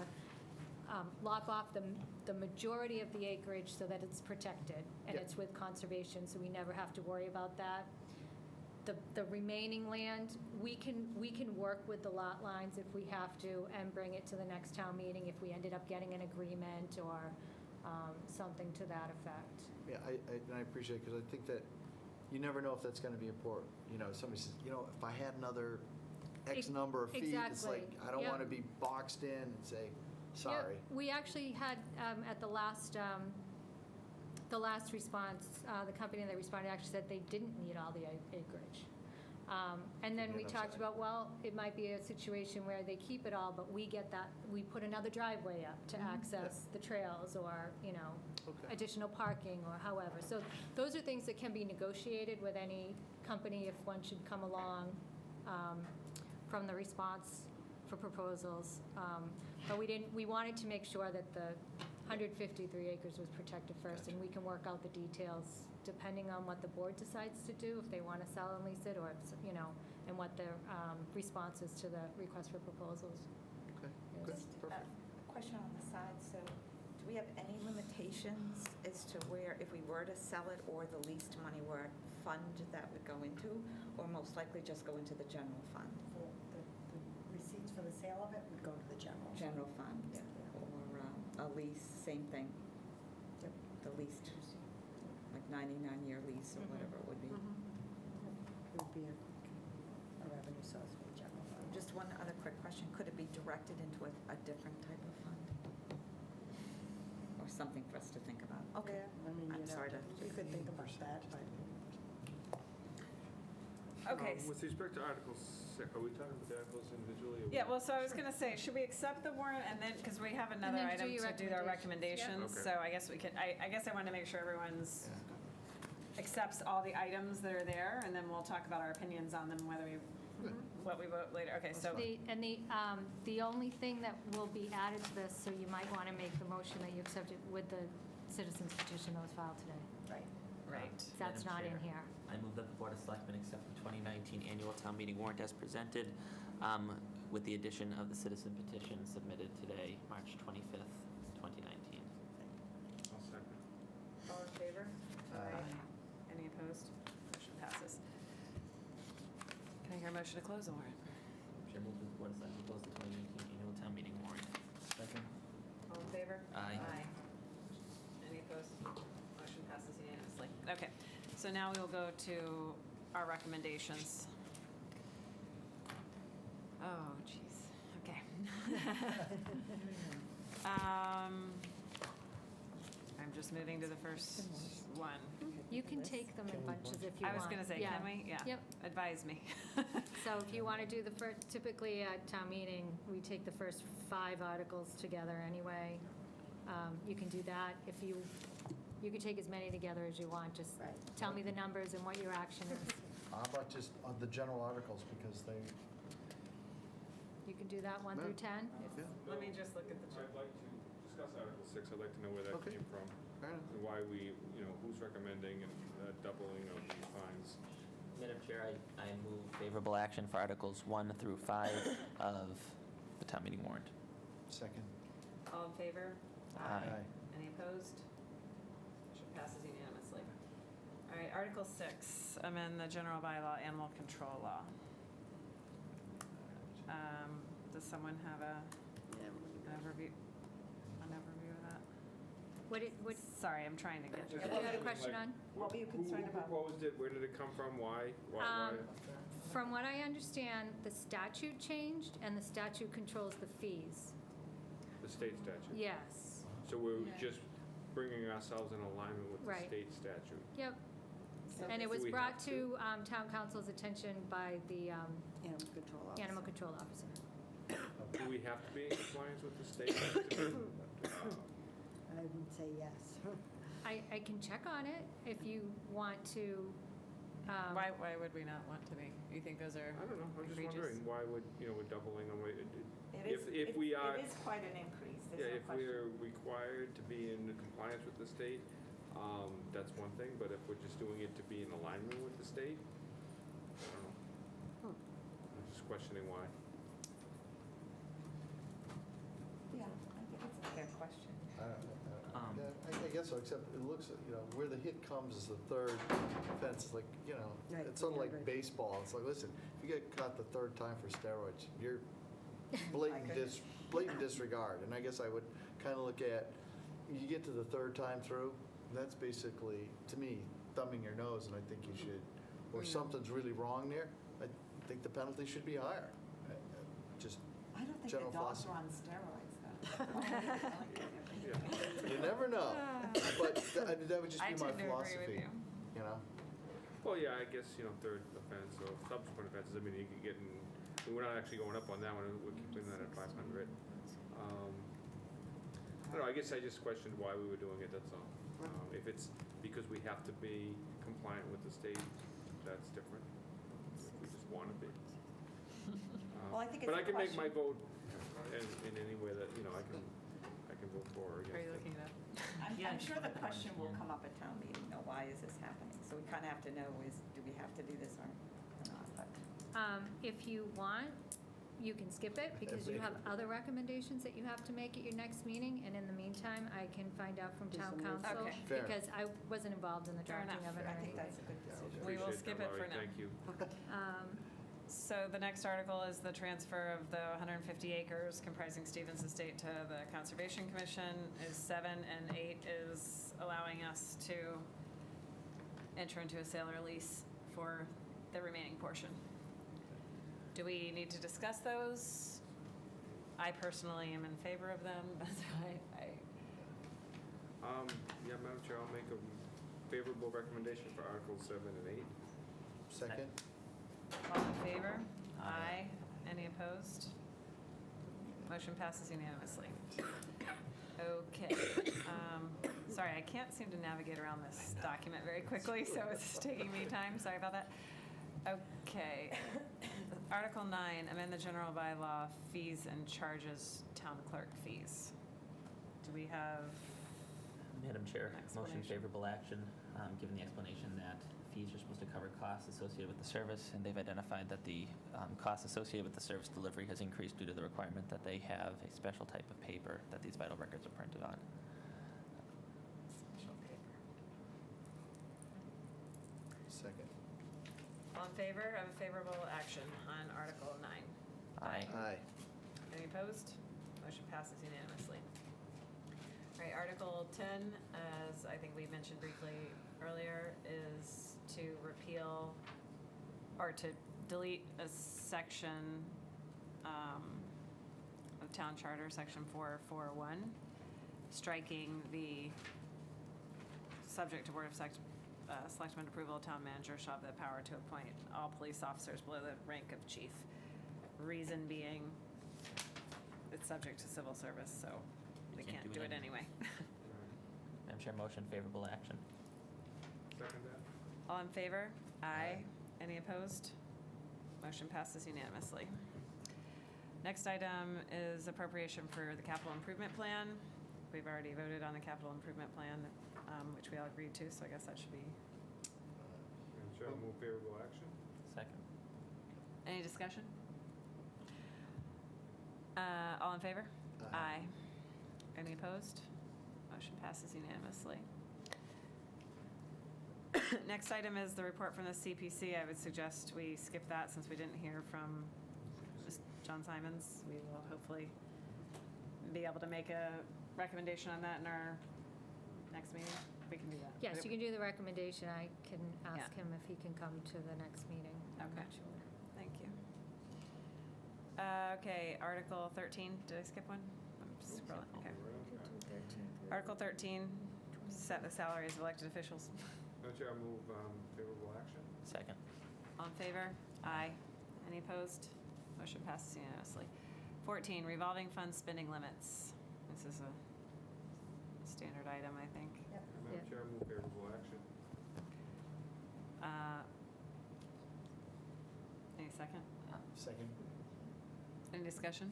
lock off the majority of the acreage so that it's protected, and Yep. it's with conservation, so we never have to worry about that. The remaining land, we can work with the lot lines if we have to, and bring it to the next town meeting if we ended up getting an agreement or something to that effect. Yeah, I appreciate it, because I think that you never know if that's going to be important. Somebody says, if I had another X number of feet, it's like, Exactly. I don't Yep. want to be boxed in and say, sorry. Yep. We actually had, at the last response, the company that responded actually said they didn't need all the acreage. And then we talked about, well, it might be a situation where they keep it all, but we put another driveway up to access the trails, or, additional parking, or however. So those are things that can be negotiated with any company if one should come along from the response for proposals. But we wanted to make sure that the 153 acres was protected first, and we can work out the details depending on what the board decides to do, if they want to sell and lease it, or, and what their response is to the request for proposals. Okay, Yes. good, Just perfect. a question on the side, so do we have any limitations as to where, if we were to sell it or the leased money, where fund that would go into, or most likely just go into the general fund? The receipts for the sale of it would go to the general. General fund, or a lease, same thing? Yep. The leased, like 99-year lease or whatever it would be. It would be a revenue source for the general fund. Just one other quick question. Could it be directed into a different type of fund? Or something for us to think about? Okay. Yeah, I'm sorry to. We could think about that, but. Okay. With respect to Article 6, are we talking about the articles individually? or Yeah, we- well, so I was going to say, should we accept the warrant, and then, because we have another then do item your to do our recommendations. recommendations, Yep. so I guess we could, I guess I want to make sure everyone's accepts all the items that are there, and then we'll talk about our opinions on them, whether we, what we vote later. Okay, so, The only thing that will be added to this, so you might want to make the motion that you accept it with the citizens petition that was filed today. right. That's not in here. I move that the Board of Selectmen accept the 2019 annual town meeting warrant as presented, with the addition of the citizen petition submitted today, March 25th, 2019. I'll second. All in favor? Any opposed? Motion passes. Can I hear a motion to close the warrant? Chair moves that the Board of Selectmen close the 2019 annual town meeting warrant. Second. All in favor? Aye. Any opposed? Motion passes unanimously. Okay, so now we will go to our recommendations. Oh, jeez, okay. I'm just moving to the first one. You can take them in bunches if you want. I was going to say, Yeah. can we? Yeah. Yep. Advise me. So if you want to do the first, typically at town meeting, we take the first 5 articles together anyway. You can do that. If you can take as many together as you want, just tell me the numbers and what your action is. How about just the general articles, because they, You can do that 1 through 10? if- Let me just look at the I'd like to discuss Article 6. I'd like to know where that Okay. came from. fair enough. And why we, who's recommending and doubling of the fines. Madam Chair, I move favorable action for Articles 1 through 5 of the town meeting warrant. Second. All in favor? Aye. Any opposed? Motion passes unanimously. All right, Article 6, amend the general bylaw, animal control law. Does someone have an overview of that? What, Sorry, I'm trying to get you to had a question on? What were you concerned Who about? proposed it? Where did it come from? Why? Why? From what I understand, the statute changed, and the statute controls the fees. The state statute? Yes. So we're just bringing ourselves in alignment with the Right. state statute? Yep. So And it do was we brought have to town council's attention by the Animal control officer. animal control officer. Do we have to be in compliance with the state? I would say yes. I can check on it if you want to. Why would we not want to be? You think those are I don't know, I'm just egregious? wondering, why would, we're doubling on, It if we are. It is quite an increase, Yeah, there's if no question. we're required to be in compliance with the state, that's one thing, but if we're just doing it to be in alignment with the state, I don't know. I'm just questioning why. Yeah, I think it's a fair question. I guess so, except it looks, where the hit comes is the third offense. It's like, Right, it's sort of like right. baseball. It's like, listen, if you get caught the third time for steroids, you're blatant disregard. And I guess I would kind of look at, you get to the third time through, that's basically, to me, thumbing your nose, and I think you should, or something's really wrong there, I think the penalty should be higher. Just I don't think general the dogs philosophy. are on steroids, though. You never know. But that would just I be my tend to agree with philosophy. you. Well, yeah, I guess, third offense or subsequent offenses, I mean, you can get in, we're not actually going up on that one, we're keeping that at 500. I don't know, I guess I just questioned why we were doing it, that's all. If it's because we have to be compliant with the state, that's different. If we just want to be. Well, I think But it's I a can make my question. vote in any way that, I can vote for or against Are you it. looking it up? I'm sure the question will come up at town meeting, though, why is this happening? So we kind of have to know do we have to do this or not? But If you want, you can skip it because you have other recommendations that you have to make at your next meeting. And in the meantime, I can find out from town council. Okay. Fair Because I wasn't involved in the Fair drafting enough. of it or I think anything. that's a good decision. We will Appreciate skip that, it for Laurie. now. Thank you. So the next article is the transfer of the 150 acres comprising Stevens Estate to the Conservation Commission is 7, and 8 is allowing us to enter into a sale or lease for the remaining portion. Do we need to discuss those? I personally am in favor of them, but Yeah, Madam Chair, I'll make a favorable recommendation for Articles 7 and 8. second? all in favor? Aye. Any opposed? Motion passes unanimously. Okay. Sorry, I can't seem to navigate around this document very quickly, so it's taking me time. Sorry about that. Okay. Article 9, amend the general bylaw, fees and charges, town clerk fees. Do we have, Madam Chair, motion Explanation. favorable action, given the explanation that fees are supposed to cover costs associated with the service, and they've identified that the cost associated with the service delivery has increased due to the requirement that they have a special type of paper that these vital records are printed on. special paper? Second. All in favor of favorable action on Article 9? Aye. Aye. Any opposed? Motion passes unanimously. All right, Article 10, as I think we mentioned briefly earlier, is to repeal, or to delete a section of Town Charter, Section 441, striking the subject to Board of Selectmen approval, town manager shall have the power to appoint all police officers below the rank of chief. Reason being, it's subject to civil service, so they Can't can't do do it it anyway. Madam Chair, motion favorable action. Second that? All in favor? Aye. Any opposed? Motion passes unanimously. Next item is appropriation for the capital improvement plan. We've already voted on the capital improvement plan, which we all agreed to, so I guess that should be. Madam Chair, I'll move favorable action. Second. Any discussion? All in favor? Aye. Any opposed? Motion passes unanimously. Next item is the report from the CPC. I would suggest we skip that since we didn't hear from just John Simons. We will hopefully be able to make a recommendation on that in our next meeting. We can do that. Yes, you can do the recommendation. I can ask Yeah. him if he can come to the next meeting. I'm Okay. not sure. Thank you. Okay, Article 13. Did I skip one? I'm scrolling. Okay. Article 13, set the salaries of elected officials. Madam Chair, I'll move favorable action. Second. All in favor? Aye. Any opposed? Motion passes unanimously. 14, revolving fund spending limits. This is a standard item, I think. Madam Chair, move favorable action. Any second? Second. Any discussion?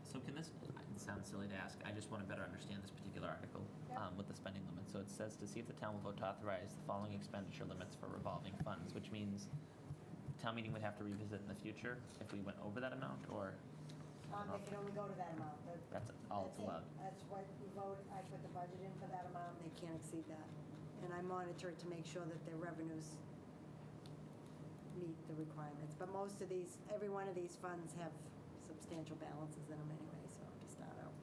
So can this, it sounds silly to ask, I just want to better understand this particular article with the spending limit. So it says to see if the town will vote to authorize the following expenditure limits for revolving funds, which means town meeting would have to revisit in the future if we went over that amount, or? They can only go to that amount. That's all it's it. allowed. That's what we vote, I put the budget in for that amount, they can't exceed that. And I monitor it to make sure that their revenues meet the requirements. But most of these, every one of these funds have substantial balances in them anyway, so to start out.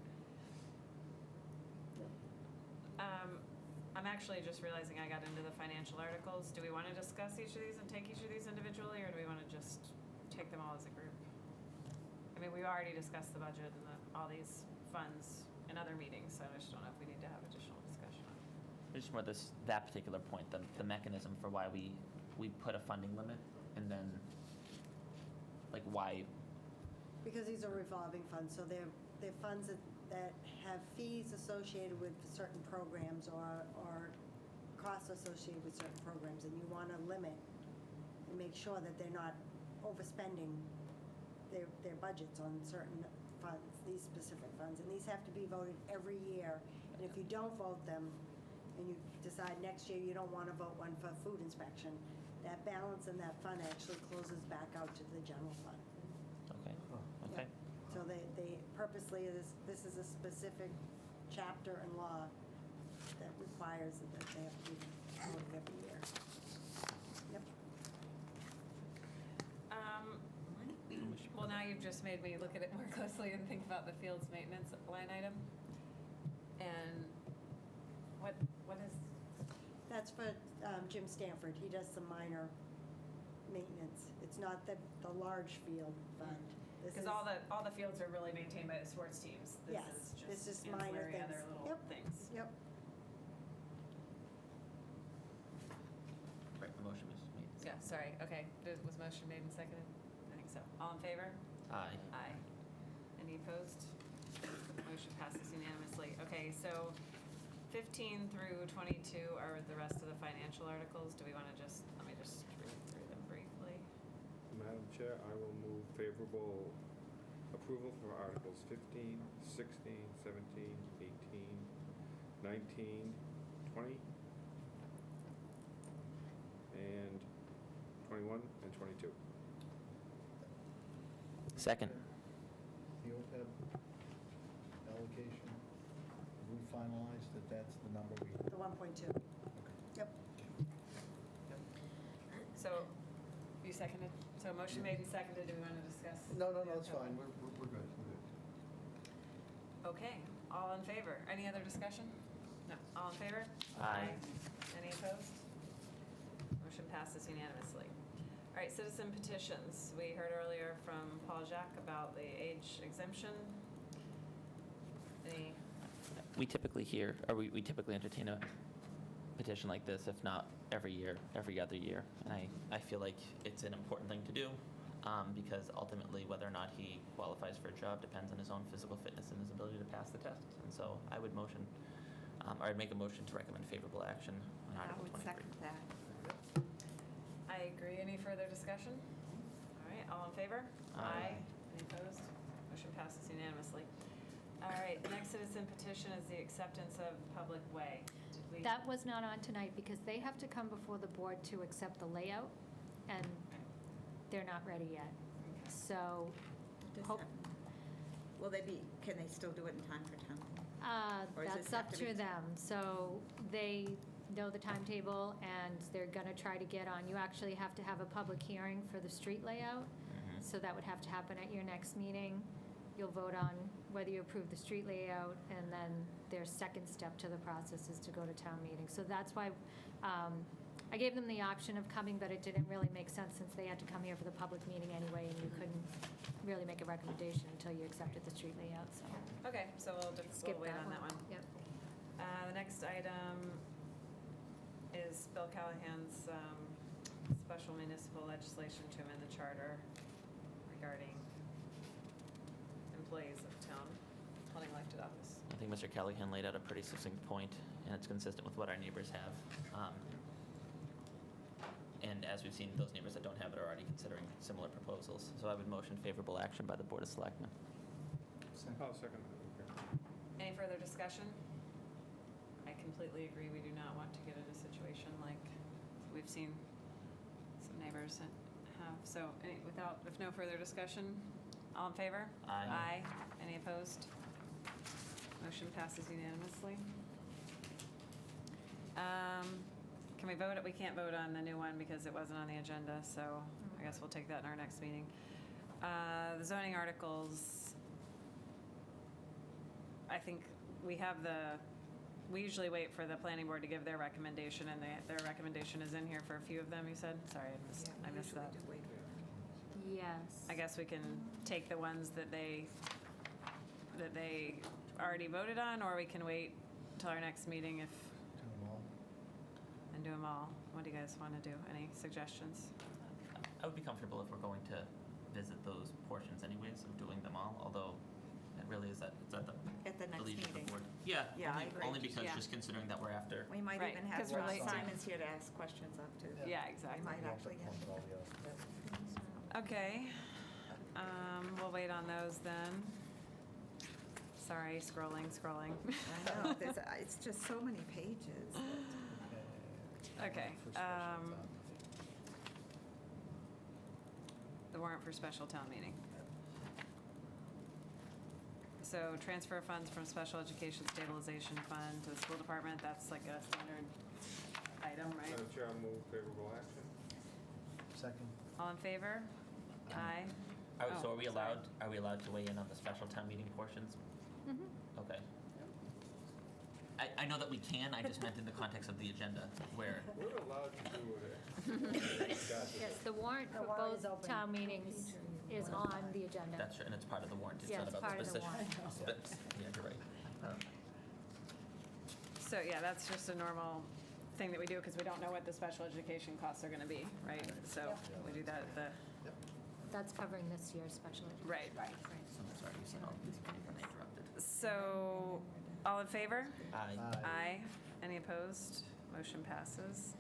I'm actually just realizing I got into the financial articles. Do we want to discuss each of these and take each of these individually, or do we want to just take them all as a group? I mean, we already discussed the budget and all these funds in other meetings, so I just don't know if we need to have additional discussion on it. Just more that particular point, the mechanism for why we put a funding limit, and then, like, why? Because these are revolving funds, so they're funds that have fees associated with certain programs or costs associated with certain programs, and you want to limit and make sure that they're not overspending their budgets on certain funds, these specific funds. And these have to be voted every year. And if you don't vote them, and you decide next year you don't want to vote one for food inspection, that balance in that fund actually closes back out to the general fund. Okay, okay. So they purposely, this is a specific chapter in law that requires that they have to be voted every year. Yep. Well, now you've just made me look at it more closely and think about the fields maintenance line item. And what is? That's for Jim Stanford. He does some minor maintenance. It's not the large field fund. Because all the fields are really maintained by the sports teams. This is just minor ancillary things. other little things. Yep. Right, the motion was made. Yeah, sorry. Okay. Was motion made and seconded? I think so. All in favor? Aye. Aye. Any opposed? Motion passes unanimously. Okay, so 15 through 22 are the rest of the financial articles. Do we want to let me just read through them briefly. Madam Chair, I will move favorable approval for Articles 15, 16, 17, 18, 19, 20, and 21 and 22. Second. The OPEB allocation, have we finalized that that's the number we? The 1.2. Yep. So you seconded? So motion made and seconded. Do we want to discuss? No, it's fine. We're good. We're good. Okay. All in favor? Any other discussion? No. All in favor? Aye. Any opposed? Motion passes unanimously. All right, citizen petitions. We heard earlier from Paul Jacques about the age exemption. Any? We typically we typically entertain a petition like this, if not every year, every other year. And I feel like it's an important thing to do because ultimately whether or not he qualifies for a job depends on his own physical fitness and his ability to pass the test. And so I would motion, or I'd make a motion to recommend favorable action on Article 23. I would second that. I agree. Any further discussion? All right, all in favor? Aye. Any opposed? Motion passes unanimously. All right, next citizen petition is the acceptance of public way. Did we? That was not on tonight because they have to come before the board to accept the layout, and they're not ready yet. So, Will they be, can they still do it in time for town? Or does that's this have up to to be- them. So they know the timetable, and they're going to try to get on. You actually have to have a public hearing for the street layout, so that would have to happen at your next meeting. You'll vote on whether you approve the street layout, and then their second step to the process is to go to town meeting. So that's why I gave them the option of coming, but it didn't really make sense since they had to come here for the public meeting anyway, and you couldn't really make a recommendation until you accepted the street layout, so. Okay, so we'll just Skip wait that on that one. Yep. The next item is Bill Callahan's special municipal legislation to amend the charter regarding employees of town holding elected office. I think Mr. Callahan laid out a pretty succinct point, and it's consistent with what our neighbors have. And as we've seen, those neighbors that don't have it are already considering similar proposals. So I would motion favorable action by the Board of Selectmen. I'll second that. Any further discussion? I completely agree. We do not want to get in a situation like we've seen some neighbors have. So if no further discussion, all in favor? Aye. Aye. Any opposed? Motion passes unanimously. Can we vote? We can't vote on the new one because it wasn't on the agenda, so I guess we'll take that in our next meeting. The zoning articles, I think we usually wait for the planning board to give their recommendation, and their recommendation is in here for a few of them, you said? Sorry, I missed that. Yes. I guess we can take the ones that they already voted on, or we can wait till our next meeting if. Do them all. What do you guys want to do? Any suggestions? I would be comfortable if we're going to visit those portions anyways of doing them all, although it really is at the next leisure of the meeting. board. Yeah, Yeah, I agree. only because Yeah. just considering that we're after. We might Right, even have 'cause we're late. Simon's here to ask questions of too. Yeah, exactly. We might actually get. Okay. We'll wait on those then. Sorry, scrolling. I know, it's just so many pages. Okay. The warrant for special town meeting. So transfer funds from special education stabilization fund to the school department, that's like a standard item, right? Madam Chair, I'll move favorable action. Second. All in favor? Aye. So Oh, are we allowed to weigh in on the special town meeting portions? Mm-hmm. Okay. I know that we can, I just meant in the context of the agenda, where, We're allowed to do it. Yes, the warrant for both town meetings is on the agenda. that's, and it's part of the warrant, it's Yeah, not it's about part the of the specific. Yeah, you're right. So, yeah, that's just a normal thing that we do because we don't know what the special education costs are going to be, right? So we do that at the, That's covering this year's special education. Right. So I'm sorry, you said all these things and I interrupted. so, all in favor? Aye. Aye. Any opposed? Motion passes.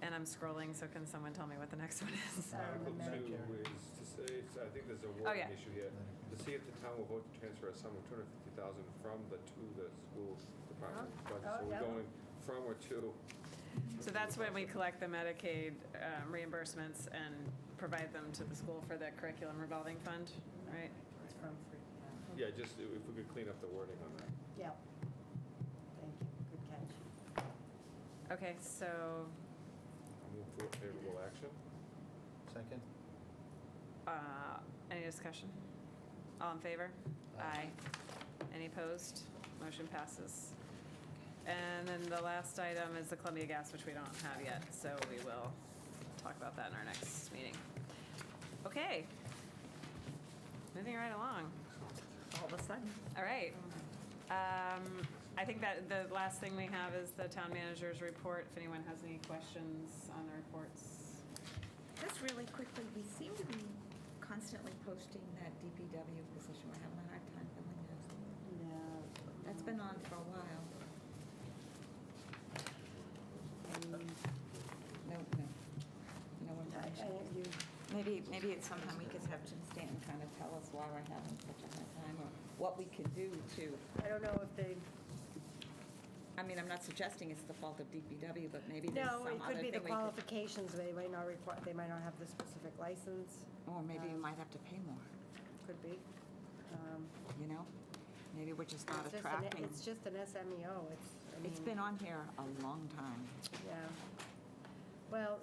And I'm scrolling, so can someone tell me what the next one is? Article 2 is to say, I think there's a Oh, wording yeah. issue here. To see if the town will vote to transfer a sum of $250,000 from the school department budget. So we're going from or to. So that's when we collect the Medicaid reimbursements and provide them to the school for the curriculum revolving fund, right? It's from free. Yeah, just if we could clean up the wording on that. Yeah. Thank you, good catch. Okay, so, I'll move for favorable action. Second. any discussion? All in favor? Aye. Any opposed? Motion passes. And then the last item is the Columbia Gas, which we don't have yet, so we will talk about that in our next meeting. Okay. Moving right along. All of a sudden. All right. I think that the last thing we have is the town manager's report, if anyone has any questions on the reports. Just really quickly, we seem to be constantly posting that DPW position. We're having a hard time filling that. No. That's been on for a while. No information. Maybe it's sometime we could have Jim Stanton kind of tell us why we're having such a hard time, or what we could do to. I don't know if they, I mean, I'm not suggesting it's the fault of DPW, but maybe there's no, some it other could be thing the we could. qualifications, they might not require, they might not have the specific license, Or maybe you might have to pay more, could be. you know? Maybe we're just not It's just an- attracting. It's just an SMEO, It's been on here a long time. Yeah. Well,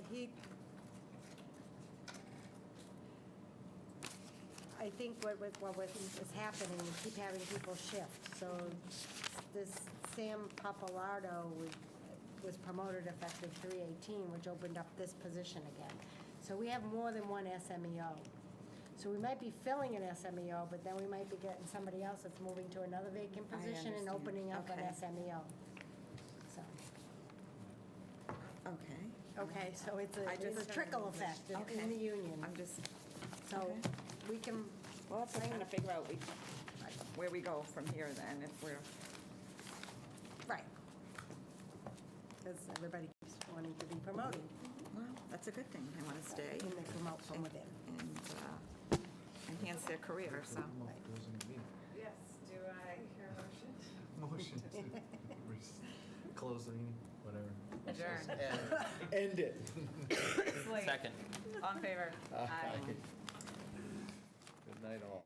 I think what is happening, we keep having people shift. So this Sam Papalardo was promoted effective 3/18, which opened up this position again. So we have more than one SMEO. So we might be filling an SMEO, but then we might be getting somebody else that's moving to another vacant I position and understand. opening up an Okay. SMEO. So. Okay, so it's a trickle effect in the union. I'm just, So okay. we can. Well, that's what I'm trying to figure out. where we go from here then, if we're, Right. Because everybody keeps wanting to be promoted, well, that's a good thing. They want to stay and they promote from within. and enhance their career, so. Yes, do I hear a motion? Motion to close the meeting, whatever. Adjourn. End it. It's late. Second. All in favor? Aye. Good night, all.